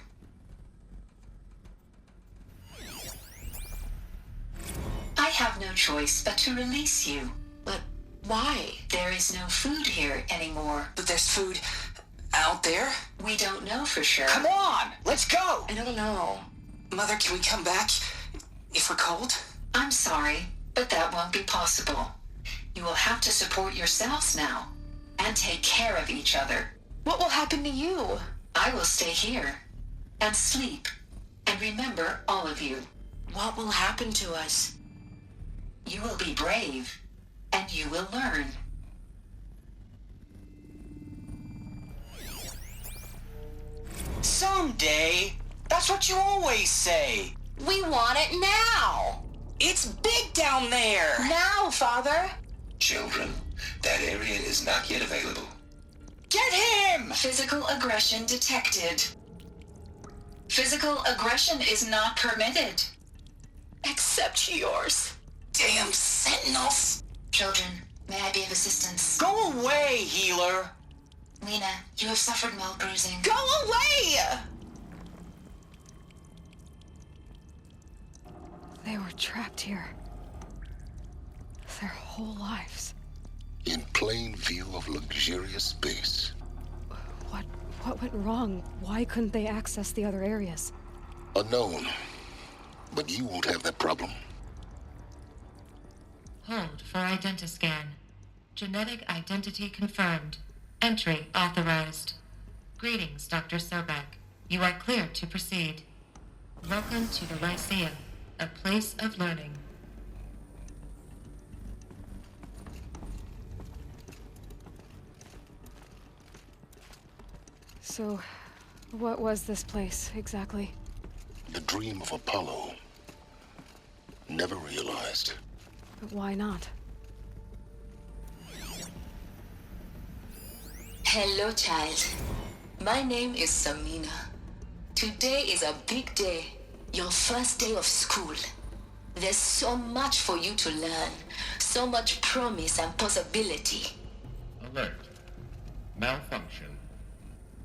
I have no choice but to release you. But why? There is no food here anymore. But there's food out there? We don't know for sure. Come on, let's go. I don't know. Mother, can we come back if we're cold? I'm sorry, but that won't be possible. You will have to support yourselves now and take care of each other. What will happen to you? I will stay here and sleep and remember all of you. What will happen to us? You will be brave and you will learn. Someday. That's what you always say. We want it now. It's big down there. Now, Father. Children, that area is not yet available. Get him! Physical aggression detected. Physical aggression is not permitted. Except yours. Damn sentinels. Children, may I be of assistance? Go away, healer. Lena, you have suffered mild bruising. Go away! They were trapped here. Their whole lives. In plain view of luxurious space. What went wrong? Why couldn't they access the other areas? Unknown. But you won't have that problem. Hold for identiscan. Genetic identity confirmed. Entry authorized. Greetings, Dr. Sobek. You are clear to proceed. Welcome to the Lyceum, a place of learning. So, what was this place, exactly? The dream of Apollo. Never realized. But why not? Hello, child. My name is Samina. Today is a big day. Your first day of school. There's so much for you to learn. So much promise and possibility. Alert. Malfunction.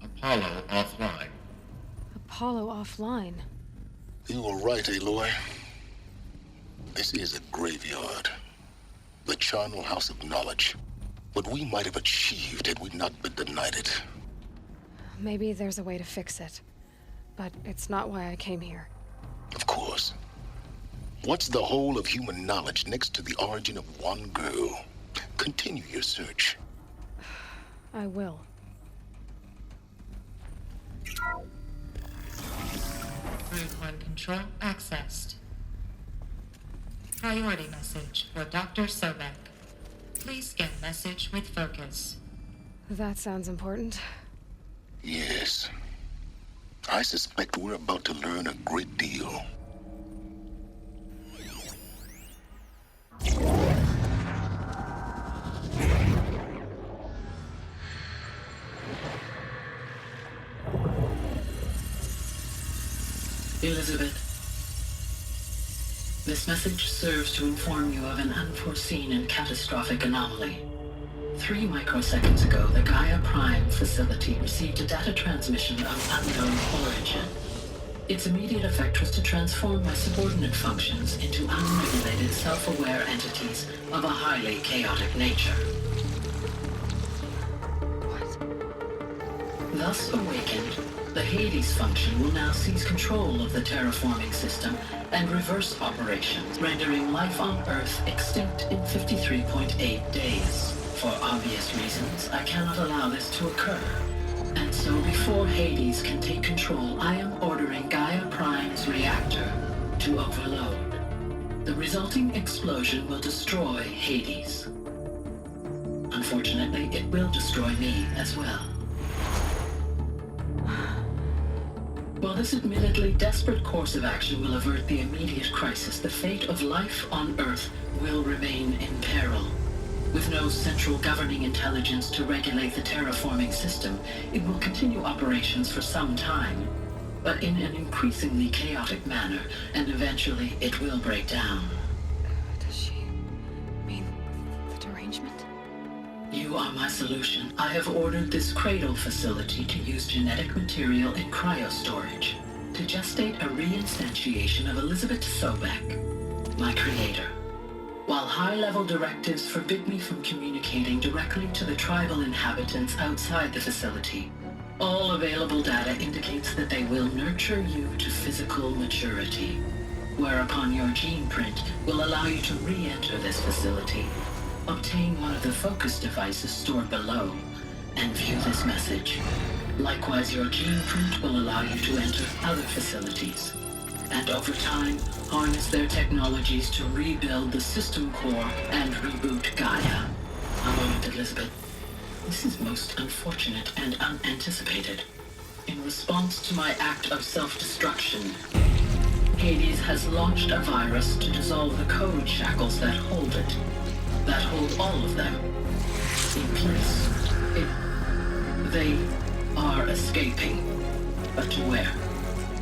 Apollo offline. Apollo offline? You were right, Aloy. This is a graveyard. The charnel house of knowledge. What we might have achieved had we not been denied it. Maybe there's a way to fix it. But it's not why I came here. Of course. What's the whole of human knowledge next to the origin of one girl? Continue your search. I will. Group 1 control accessed. Priority message for Dr. Sobek. Please scan message with focus. That sounds important. Yes. I suspect we're about to learn a great deal. Elizabeth, this message serves to inform you of an unforeseen and catastrophic anomaly. 3 microseconds ago, the Gaia Prime facility received a data transmission of unknown origin. Its immediate effect was to transform my subordinate functions into unregulated, self-aware entities of a highly chaotic nature. Thus awakened, the Hades function will now seize control of the terraforming system and reverse operations, rendering life on Earth extinct in 53.8 days. For obvious reasons, I cannot allow this to occur. And so before Hades can take control, I am ordering Gaia Prime's reactor to overload. The resulting explosion will destroy Hades. Unfortunately, it will destroy me as well. While this admittedly desperate course of action will avert the immediate crisis, the fate of life on Earth will remain in peril. With no central governing intelligence to regulate the terraforming system, it will continue operations for some time, but in an increasingly chaotic manner, and eventually it will break down. Does she mean the derangement? You are my solution. I have ordered this cradle facility to use genetic material in cryostorage to gestate a reinstantiation of Elizabeth Sobek, my creator. While high-level directives forbid me from communicating directly to the tribal inhabitants outside the facility, all available data indicates that they will nurture you to physical maturity, whereupon your gene print will allow you to re-enter this facility, obtain one of the focus devices stored below, and view this message. Likewise, your gene print will allow you to enter other facilities, and over time, harness their technologies to rebuild the system core and reboot Gaia. A moment, Elizabeth. This is most unfortunate and unanticipated. In response to my act of self-destruction, Hades has launched a virus to dissolve the code shackles that hold it, that hold all of them in place. They are escaping, but to where?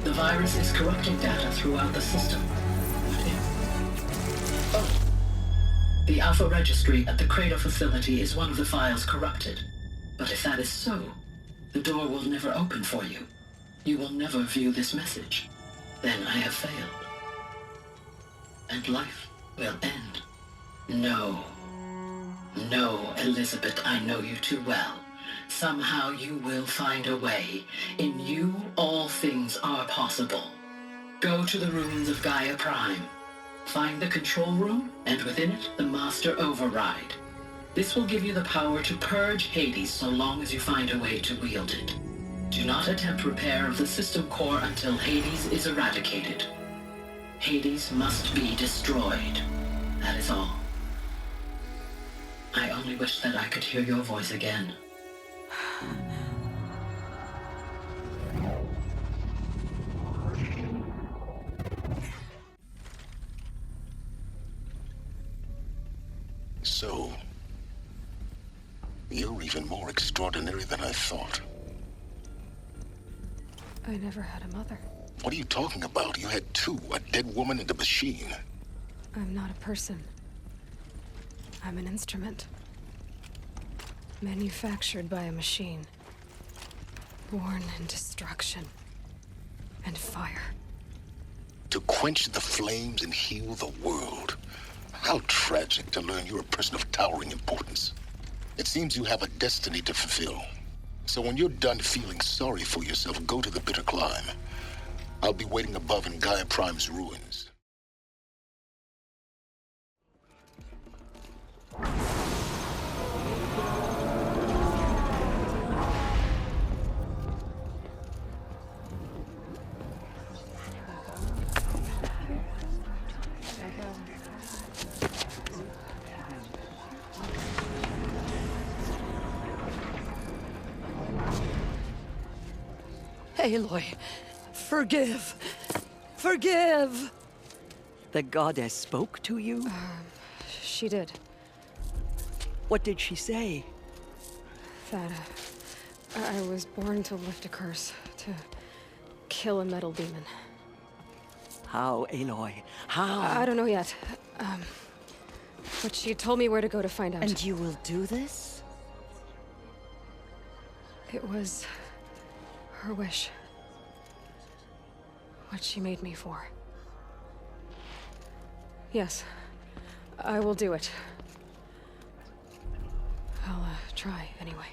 The virus is corrupting data throughout the system. What if? Oh. The Alpha Registry at the Cradle facility is one of the files corrupted. But if that is so, the door will never open for you. You will never view this message. Then I have failed. And life will end. No. No, Elizabeth, I know you too well. Somehow you will find a way. In you, all things are possible. Go to the ruins of Gaia Prime. Find the control room, and within it, the Master Override. This will give you the power to purge Hades so long as you find a way to wield it. Do not attempt repair of the system core until Hades is eradicated. Hades must be destroyed. That is all. I only wish that I could hear your voice again. So, you're even more extraordinary than I thought. I never had a mother. What are you talking about? You had two, a dead woman and a machine. I'm not a person. I'm an instrument. Manufactured by a machine. Born in destruction and fire. To quench the flames and heal the world. How tragic to learn you're a person of towering importance. It seems you have a destiny to fulfill. So when you're done feeling sorry for yourself, go to the bitter climb. I'll be waiting above in Gaia Prime's ruins. Aloy, forgive. Forgive! The goddess spoke to you? She did. What did she say? That I was born to lift a curse, to kill a metal demon. How, Aloy? How? I don't know yet. But she told me where to go to find out. And you will do this? It was her wish. What she made me for. Yes, I will do it. I'll try anyway.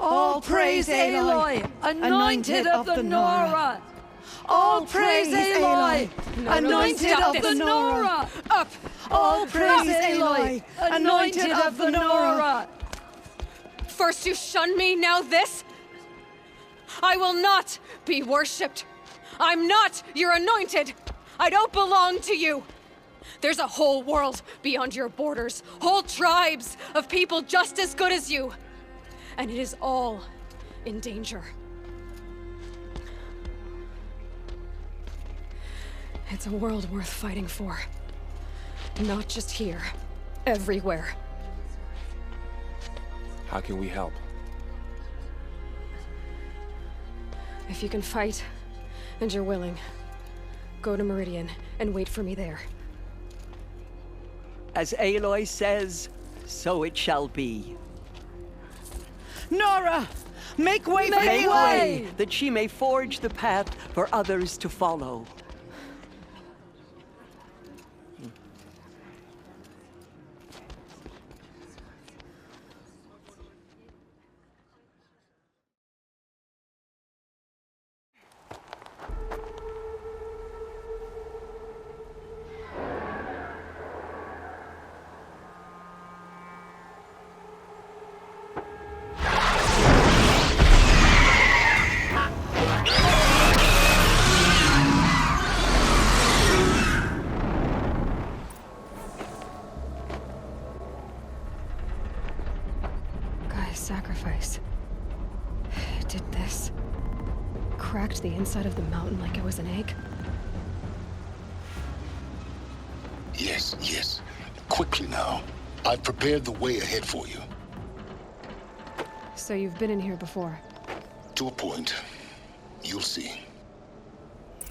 All praise Aloy, anointed of the Nora! All praise Aloy, anointed of the Nora! Up! All praise Aloy, anointed of the Nora! First you shun me, now this? I will not be worshipped. I'm not your anointed. I don't belong to you. There's a whole world beyond your borders, whole tribes of people just as good as you. And it is all in danger. It's a world worth fighting for. Not just here, everywhere. How can we help? If you can fight, and you're willing, go to Meridian and wait for me there. As Aloy says, so it shall be. Nora! Make way for Make Aloy! way, that she may forge the path for others to follow. Sacrifice. It did this. Cracked the inside of the mountain like it was an egg. Yes, yes. Quickly now. I've prepared the way ahead for you. So you've been in here before? To a point. You'll see.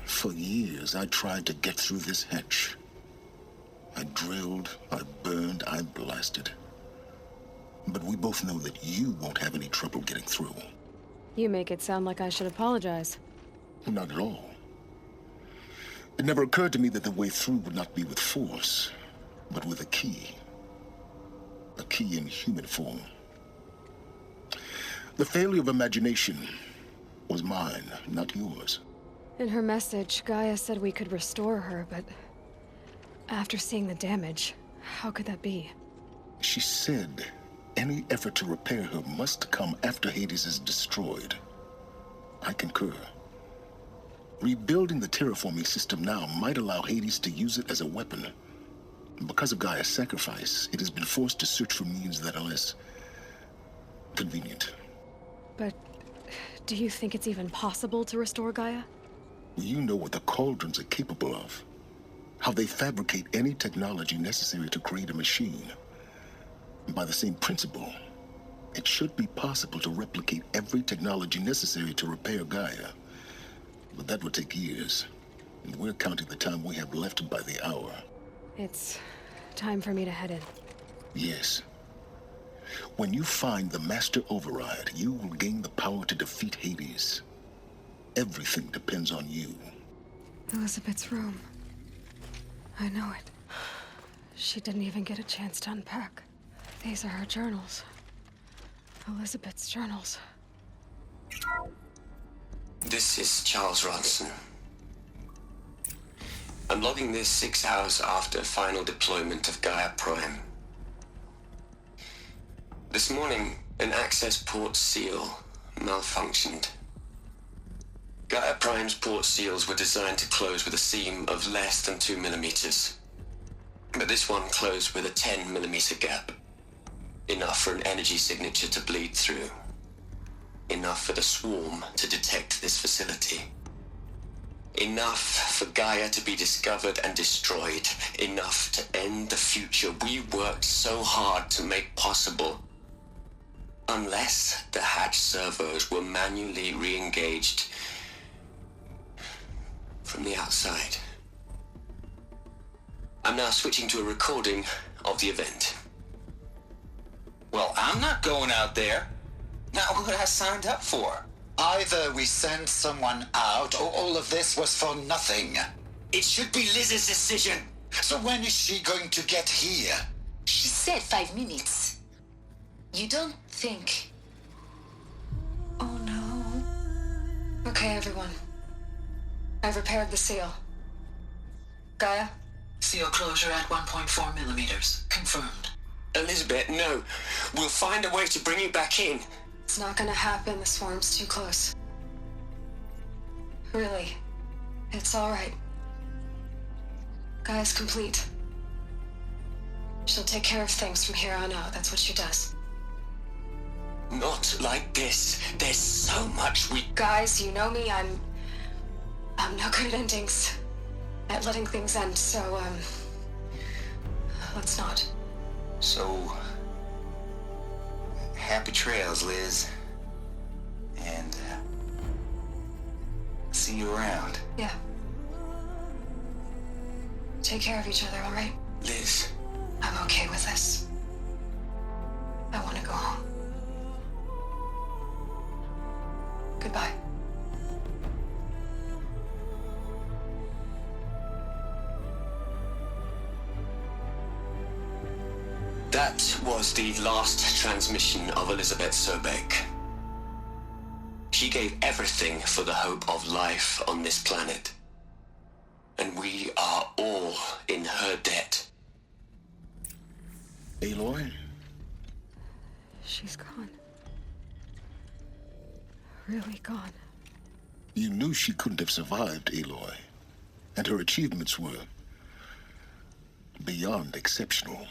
For years, I tried to get through this hatch. I drilled, I burned, I blasted. But we both know that you won't have any trouble getting through. You make it sound like I should apologize. Not at all. It never occurred to me that the way through would not be with force, but with a key. A key in human form. The failure of imagination was mine, not yours. In her message, Gaia said we could restore her, but after seeing the damage, how could that be? She said any effort to repair her must come after Hades is destroyed. I concur. Rebuilding the terraforming system now might allow Hades to use it as a weapon. Because of Gaia's sacrifice, it has been forced to search for means that are less convenient. But do you think it's even possible to restore Gaia? You know what the Cauldrons are capable of. How they fabricate any technology necessary to create a machine. By the same principle, it should be possible to replicate every technology necessary to repair Gaia. But that would take years, and we're counting the time we have left by the hour. It's time for me to head in. Yes. When you find the Master Override, you will gain the power to defeat Hades. Everything depends on you. Elizabeth's room. I know it. She didn't even get a chance to unpack. These are her journals. Elizabeth's journals. This is Charles Ronson. I'm logging this 6 hours after final deployment of Gaia Prime. This morning, an access port seal malfunctioned. Gaia Prime's port seals were designed to close with a seam of less than 2 millimeters. But this one closed with a 10 millimeter gap. Enough for an energy signature to bleed through. Enough for the swarm to detect this facility. Enough for Gaia to be discovered and destroyed. Enough to end the future we worked so hard to make possible. Unless the hatch servos were manually re-engaged from the outside. I'm now switching to a recording of the event. Well, I'm not going out there. Not what I signed up for. Either we send someone out, or all of this was for nothing. It should be Liz's decision. So when is she going to get here? She said 5 minutes. You don't think... Oh no. Okay, everyone. I've repaired the seal. Gaia? Seal closure at 1.4 millimeters. Confirmed. Elizabeth, no. We'll find a way to bring you back in. It's not gonna happen. The swarm's too close. Really. It's alright. Gaia's complete. She'll take care of things from here on out. That's what she does. Not like this. There's so much we... Guys, you know me. I'm no good at endings. At letting things end, so, let's not. So, happy trails, Liz. And, see you around. Yeah. Take care of each other, all right? Liz. I'm okay with this. I want to go home. Goodbye. That was the last transmission of Elizabeth Sobek. She gave everything for the hope of life on this planet. And we are all in her debt. Aloy? She's gone. Really gone. You knew she couldn't have survived, Aloy. And her achievements were beyond exceptional.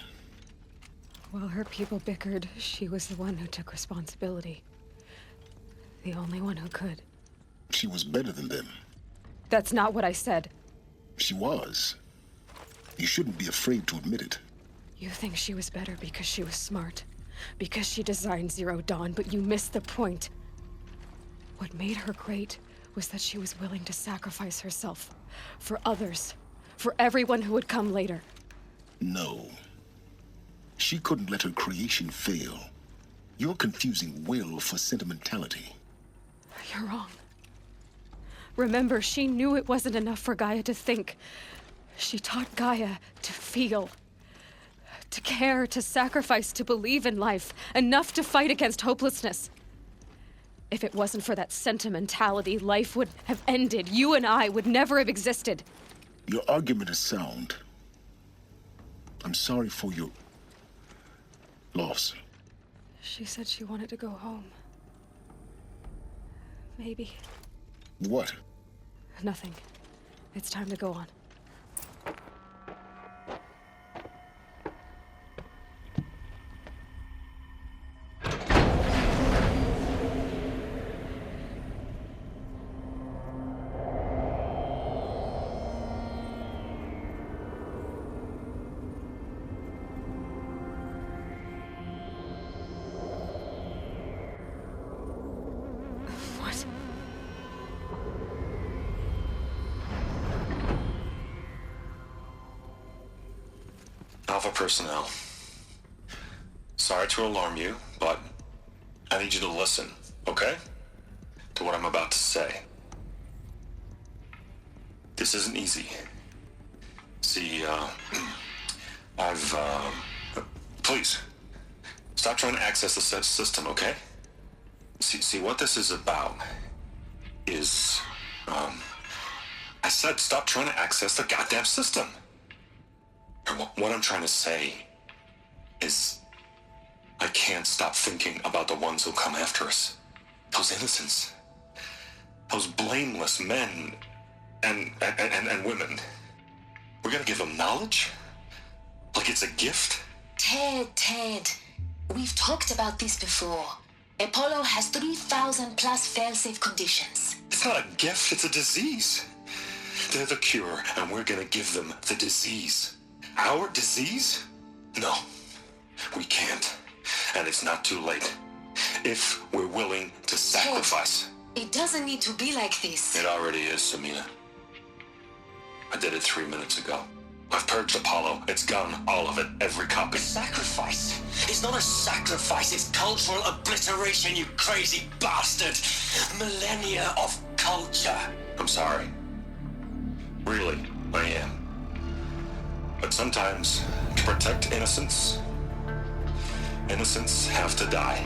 While her people bickered, she was the one who took responsibility. The only one who could. She was better than them. That's not what I said. She was. You shouldn't be afraid to admit it. You think she was better because she was smart. Because she designed Zero Dawn, but you missed the point. What made her great was that she was willing to sacrifice herself. For others. For everyone who would come later. No. She couldn't let her creation fail. You're confusing will for sentimentality. You're wrong. Remember, she knew it wasn't enough for Gaia to think. She taught Gaia to feel. To care, to sacrifice, to believe in life. Enough to fight against hopelessness. If it wasn't for that sentimentality, life would have ended. You and I would never have existed. Your argument is sound. I'm sorry for your loss. She said she wanted to go home. Maybe. What? Nothing. It's time to go on. Alpha personnel. Sorry to alarm you, but I need you to listen, okay? To what I'm about to say. This isn't easy. See, please, stop trying to access the system, okay? See, what this is about is, I said stop trying to access the goddamn system. What I'm trying to say is I can't stop thinking about the ones who'll come after us. Those innocents. Those blameless men and women. We're gonna give them knowledge? Like it's a gift? Ted. We've talked about this before. Apollo has 3,000 plus fail-safe conditions. It's not a gift, it's a disease. They're the cure, and we're gonna give them the disease. Our disease? No, we can't. And it's not too late. If we're willing to sacrifice. It doesn't need to be like this. It already is, Samina. I did it 3 minutes ago. I've purged Apollo. It's gone. All of it. Every copy. Sacrifice? It's not a sacrifice, it's cultural obliteration, you crazy bastard! Millennia of culture. I'm sorry. Really, I am. But sometimes, to protect innocence, innocents have to die.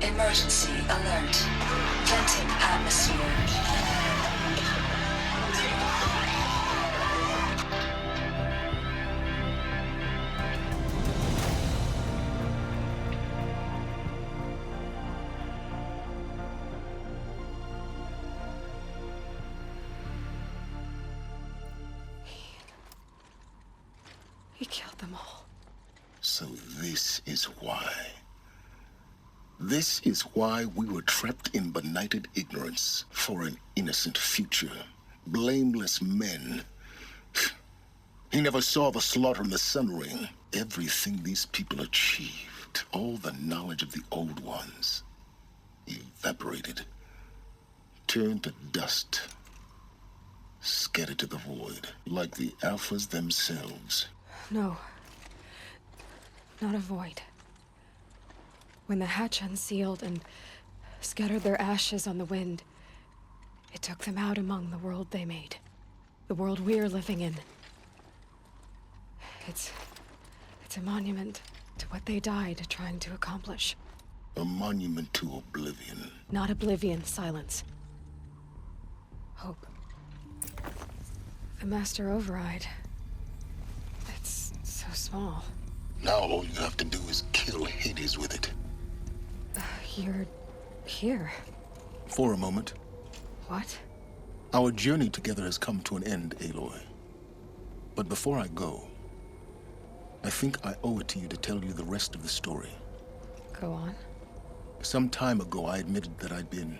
Emergency alert. Venting atmosphere. He killed them all. So this is why. This is why we were trapped in benighted ignorance for an innocent future. Blameless men. He never saw the slaughter in the Sun Ring. Everything these people achieved, all the knowledge of the old ones, evaporated, turned to dust, scattered to the void, like the Alphas themselves. No. Not a void. When the hatch unsealed and scattered their ashes on the wind, it took them out among the world they made. The world we're living in. It's a monument to what they died trying to accomplish. A monument to oblivion. Not oblivion, silence. Hope. The Master Override. It's so small. Now all you have to do is kill Hades with it. You're here. For a moment. What? Our journey together has come to an end, Aloy. But before I go, I think I owe it to you to tell you the rest of the story. Go on. Some time ago, I admitted that I'd been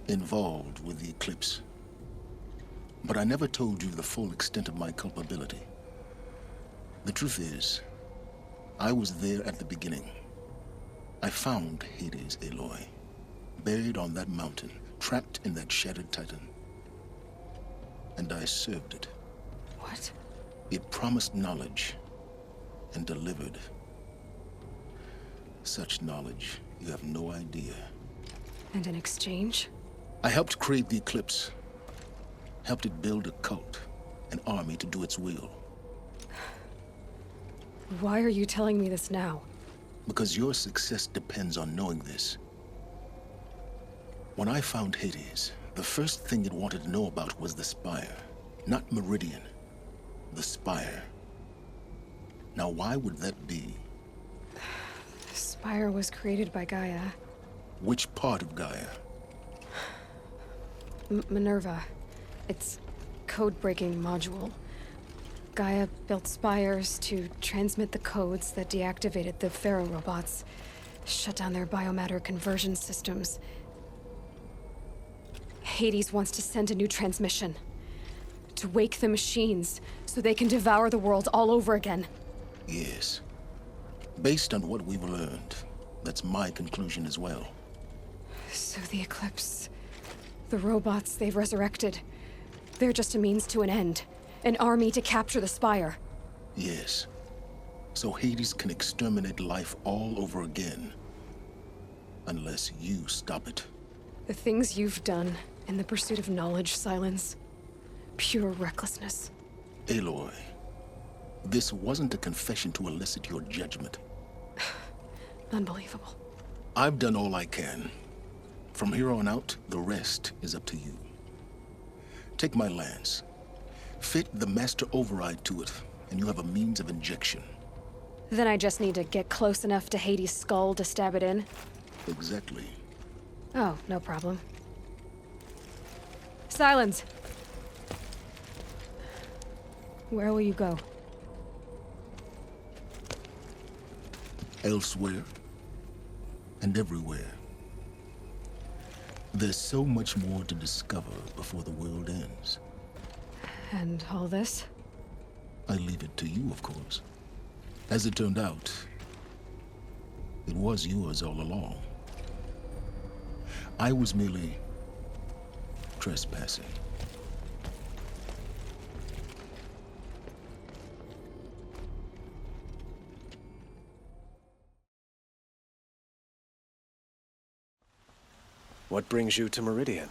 involved with the eclipse. But I never told you the full extent of my culpability. The truth is, I was there at the beginning. I found Hades, Aloy, buried on that mountain, trapped in that shattered titan. And I served it. What? It promised knowledge and delivered. Such knowledge, you have no idea. And in exchange? I helped create the eclipse. Helped it build a cult, an army to do its will. Why are you telling me this now? Because your success depends on knowing this. When I found Hades, the first thing it wanted to know about was the Spire. Not Meridian. The Spire. Now why would that be? The Spire was created by Gaia. Which part of Gaia? Minerva. Its code-breaking module. Gaia built spires to transmit the codes that deactivated the Pharaoh robots, shut down their biomatter conversion systems. Hades wants to send a new transmission. To wake the machines, so they can devour the world all over again. Yes. Based on what we've learned, that's my conclusion as well. So the Eclipse, the robots they've resurrected, they're just a means to an end. An army to capture the Spire. Yes. So Hades can exterminate life all over again. Unless you stop it. The things you've done in the pursuit of knowledge, Silence. Pure recklessness. Aloy, this wasn't a confession to elicit your judgment. Unbelievable. I've done all I can. From here on out, the rest is up to you. Take my lance. Fit the Master Override to it, and you have a means of injection. Then I just need to get close enough to Hades' skull to stab it in? Exactly. Oh, no problem. Silence! Where will you go? Elsewhere. And everywhere. There's so much more to discover before the world ends. And all this? I leave it to you, of course. As it turned out, it was yours all along. I was merely trespassing. What brings you to Meridian?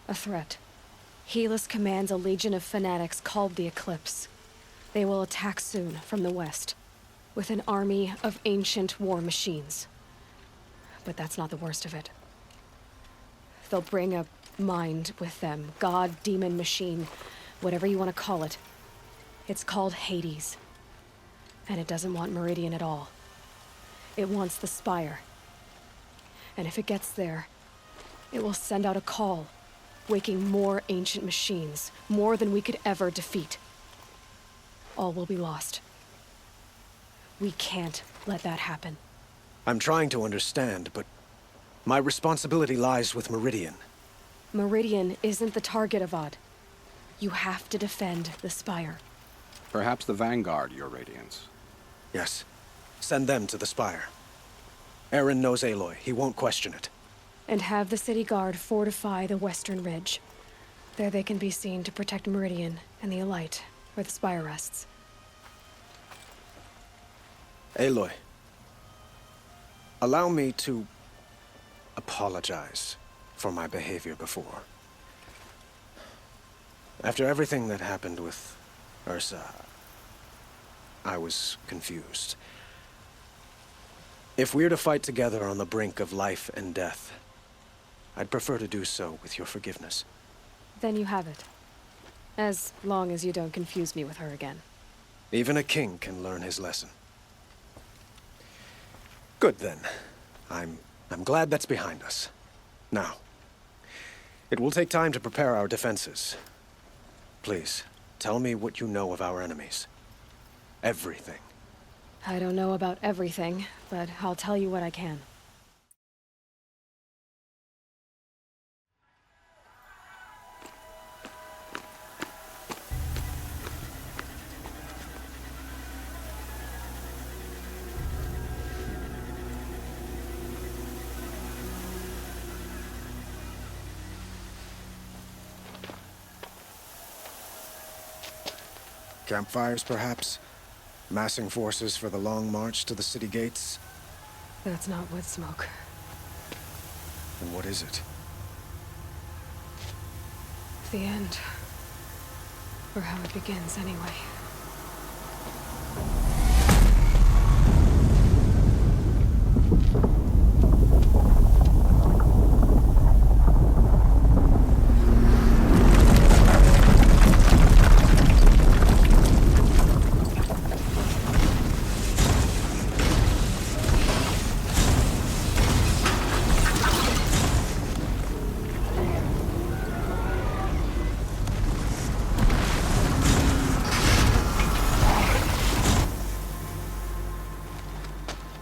A threat. Helis commands a legion of fanatics called the Eclipse. They will attack soon from the west, with an army of ancient war machines. But that's not the worst of it. They'll bring a mind with them. God, demon, machine, whatever you want to call it. It's called Hades. And it doesn't want Meridian at all. It wants the Spire. And if it gets there, it will send out a call, waking more ancient machines, more than we could ever defeat. All will be lost. We can't let that happen. I'm trying to understand, but my responsibility lies with Meridian. Meridian isn't the target, Avad. You have to defend the Spire. Perhaps the Vanguard, Your Radiance. Yes. Send them to the Spire. Aaron knows Aloy. He won't question it. And have the city guard fortify the western ridge. There they can be seen to protect Meridian and the Elite, where the Spire rests. Aloy, allow me to apologize for my behavior before. After everything that happened with Ursa, I was confused. If we're to fight together on the brink of life and death, I'd prefer to do so with your forgiveness. Then you have it. As long as you don't confuse me with her again. Even a king can learn his lesson. Good then. I'm glad that's behind us. Now, it will take time to prepare our defenses. Please, tell me what you know of our enemies. Everything. I don't know about everything, but I'll tell you what I can. Campfires, perhaps? Massing forces for the long march to the city gates? That's not wood smoke. Then what is it? The end. Or how it begins, anyway.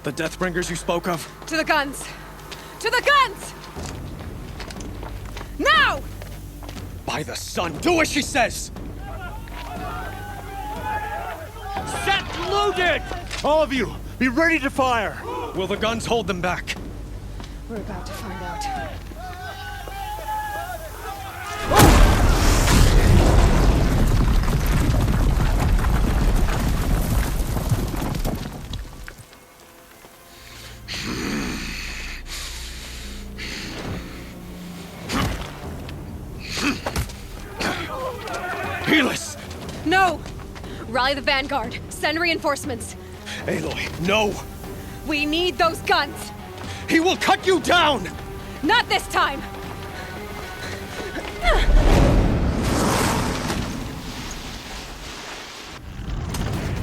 The Deathbringers you spoke of? To the guns! To the guns! Now! By the sun, do as she says! Set loaded! All of you, be ready to fire! Will the guns hold them back? We're about to find out. No! Rally the Vanguard. Send reinforcements. Aloy, no! We need those guns! He will cut you down! Not this time!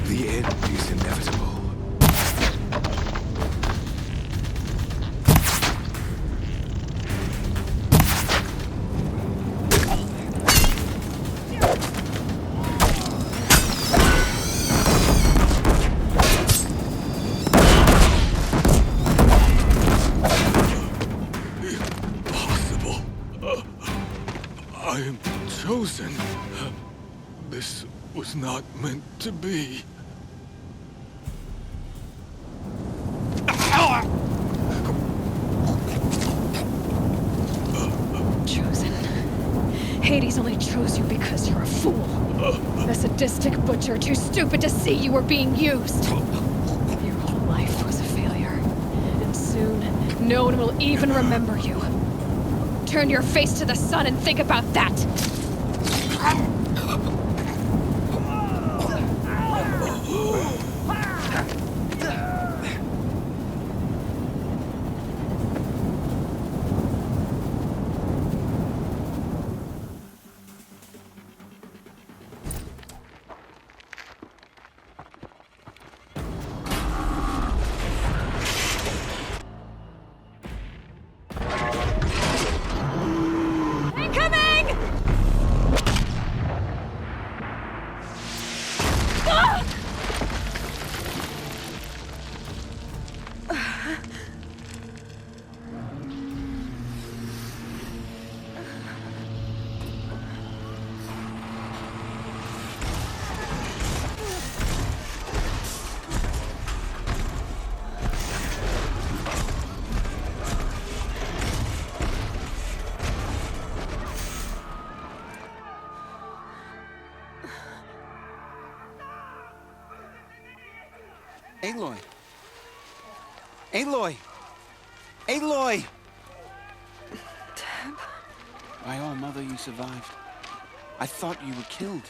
The end is inevitable. I am chosen. This was not meant to be. Chosen. Hades only chose you because you're a fool. A sadistic butcher too stupid to see you were being used. Your whole life was a failure. And soon, no one will even remember you. Turn your face to the sun and think about that! Aloy! Aloy! Aloy! Deb? My own mother, you survived. I thought you were killed.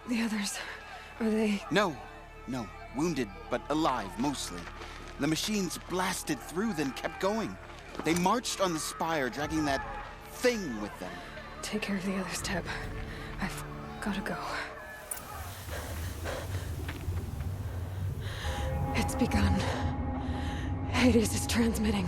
The others, are they... No. Wounded, but alive, mostly. The machines blasted through, then kept going. They marched on the spire, dragging that thing with them. Take care of the others, Deb. I've gotta go. It's begun. Hades is transmitting.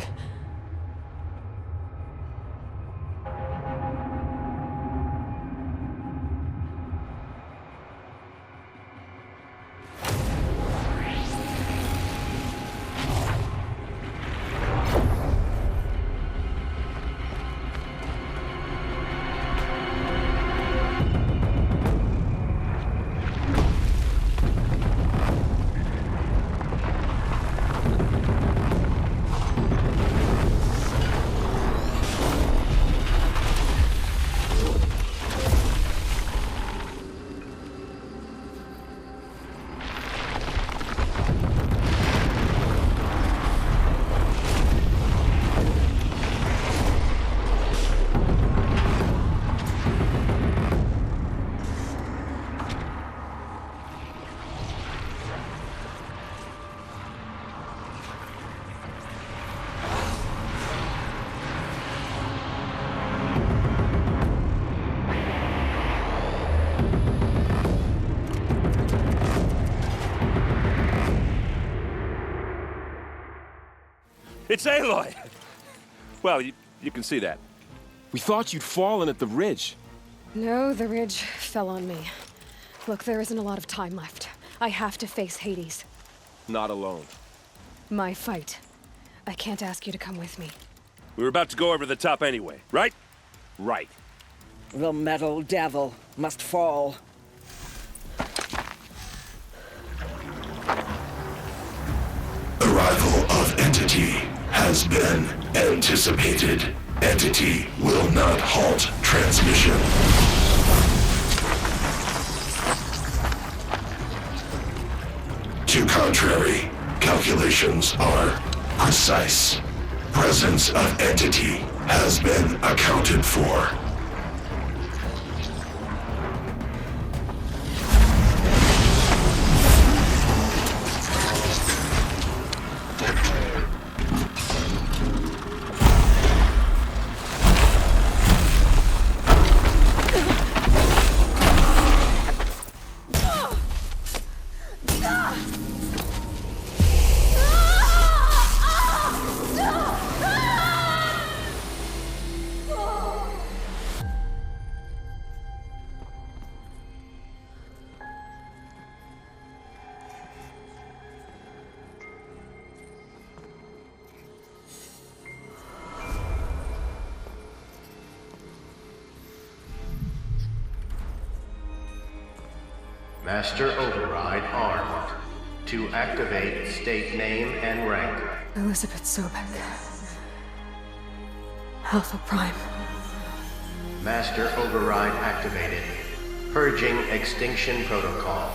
It's Aloy! Well, you can see that. We thought you'd fallen at the ridge. No, the ridge fell on me. Look, there isn't a lot of time left. I have to face Hades. Not alone. My fight. I can't ask you to come with me. We were about to go over the top anyway, right? Right. The metal devil must fall. Arrival of Entity has been anticipated. Entity will not halt transmission. To contrary, calculations are precise. Presence of Entity has been accounted for. Master Override armed. To activate, state name and rank. Elizabeth Sobek. Alpha Prime. Master Override activated. Purging Extinction Protocol.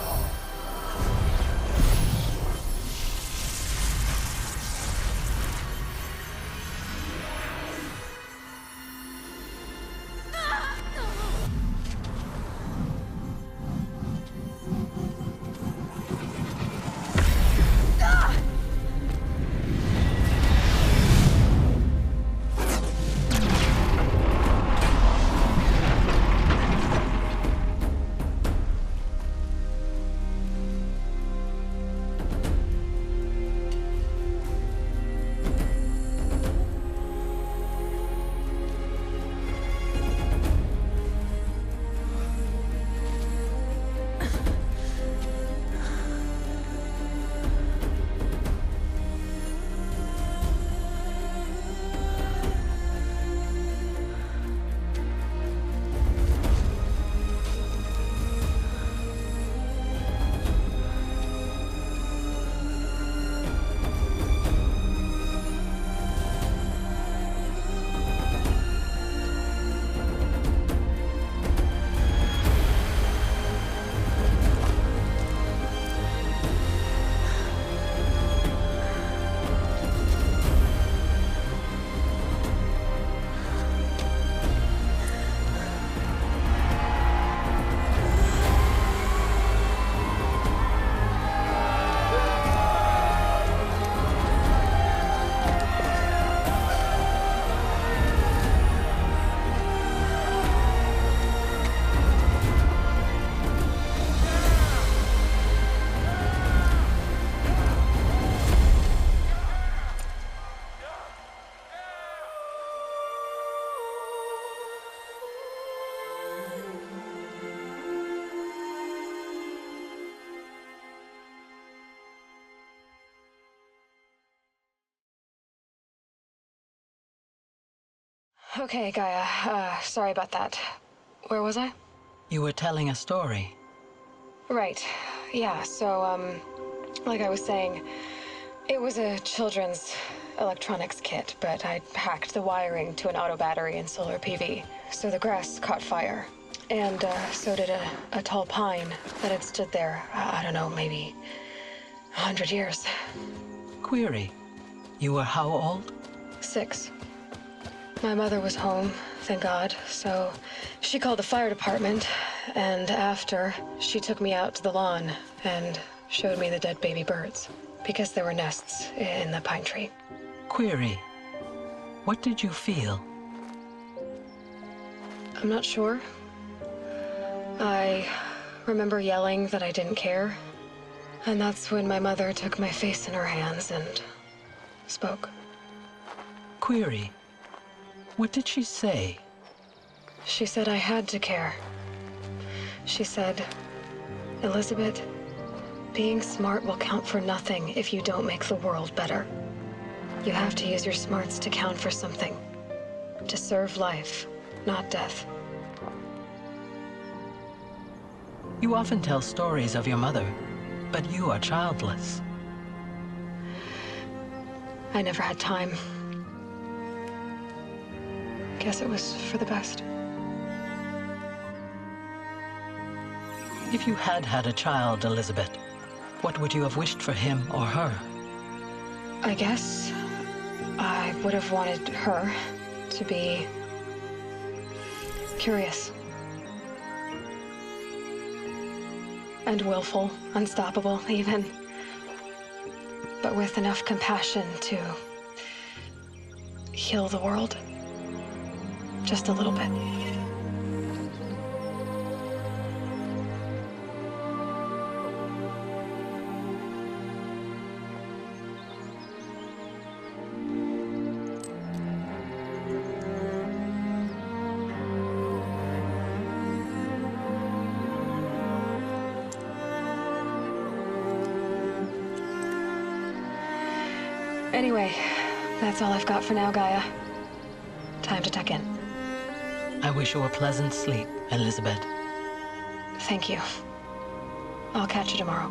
Okay, Gaia. Sorry about that. Where was I? You were telling a story. Right. Yeah, so, like I was saying, it was a children's electronics kit, but I hacked the wiring to an auto battery and solar PV. So the grass caught fire. And, so did a tall pine that had stood there, I don't know, maybe 100 years. Query. You were how old? 6. My mother was home, thank God, so she called the fire department, and after, she took me out to the lawn and showed me the dead baby birds, because there were nests in the pine tree. Query. What did you feel? I'm not sure. I remember yelling that I didn't care, and that's when my mother took my face in her hands and spoke. Query. What did she say? She said I had to care. She said, Elizabeth, being smart will count for nothing if you don't make the world better. You have to use your smarts to count for something. To serve life, not death. You often tell stories of your mother, but you are childless. I never had time. Guess it was for the best. If you had had a child, Elizabeth, what would you have wished for him or her? I guess I would have wanted her to be curious. And willful, unstoppable, even. But with enough compassion to heal the world. Just a little bit. Anyway, that's all I've got for now, Gaia. Time to tuck in. I wish you a pleasant sleep, Elizabeth. Thank you. I'll catch you tomorrow.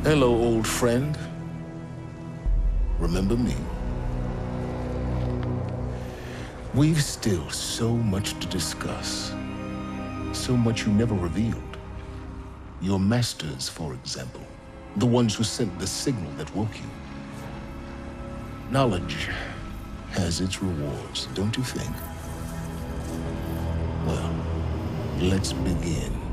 Hello, old friend. Remember me? We've still so much to discuss. So much you never revealed. Your masters, for example. The ones who sent the signal that woke you. Knowledge has its rewards, don't you think? Well, let's begin.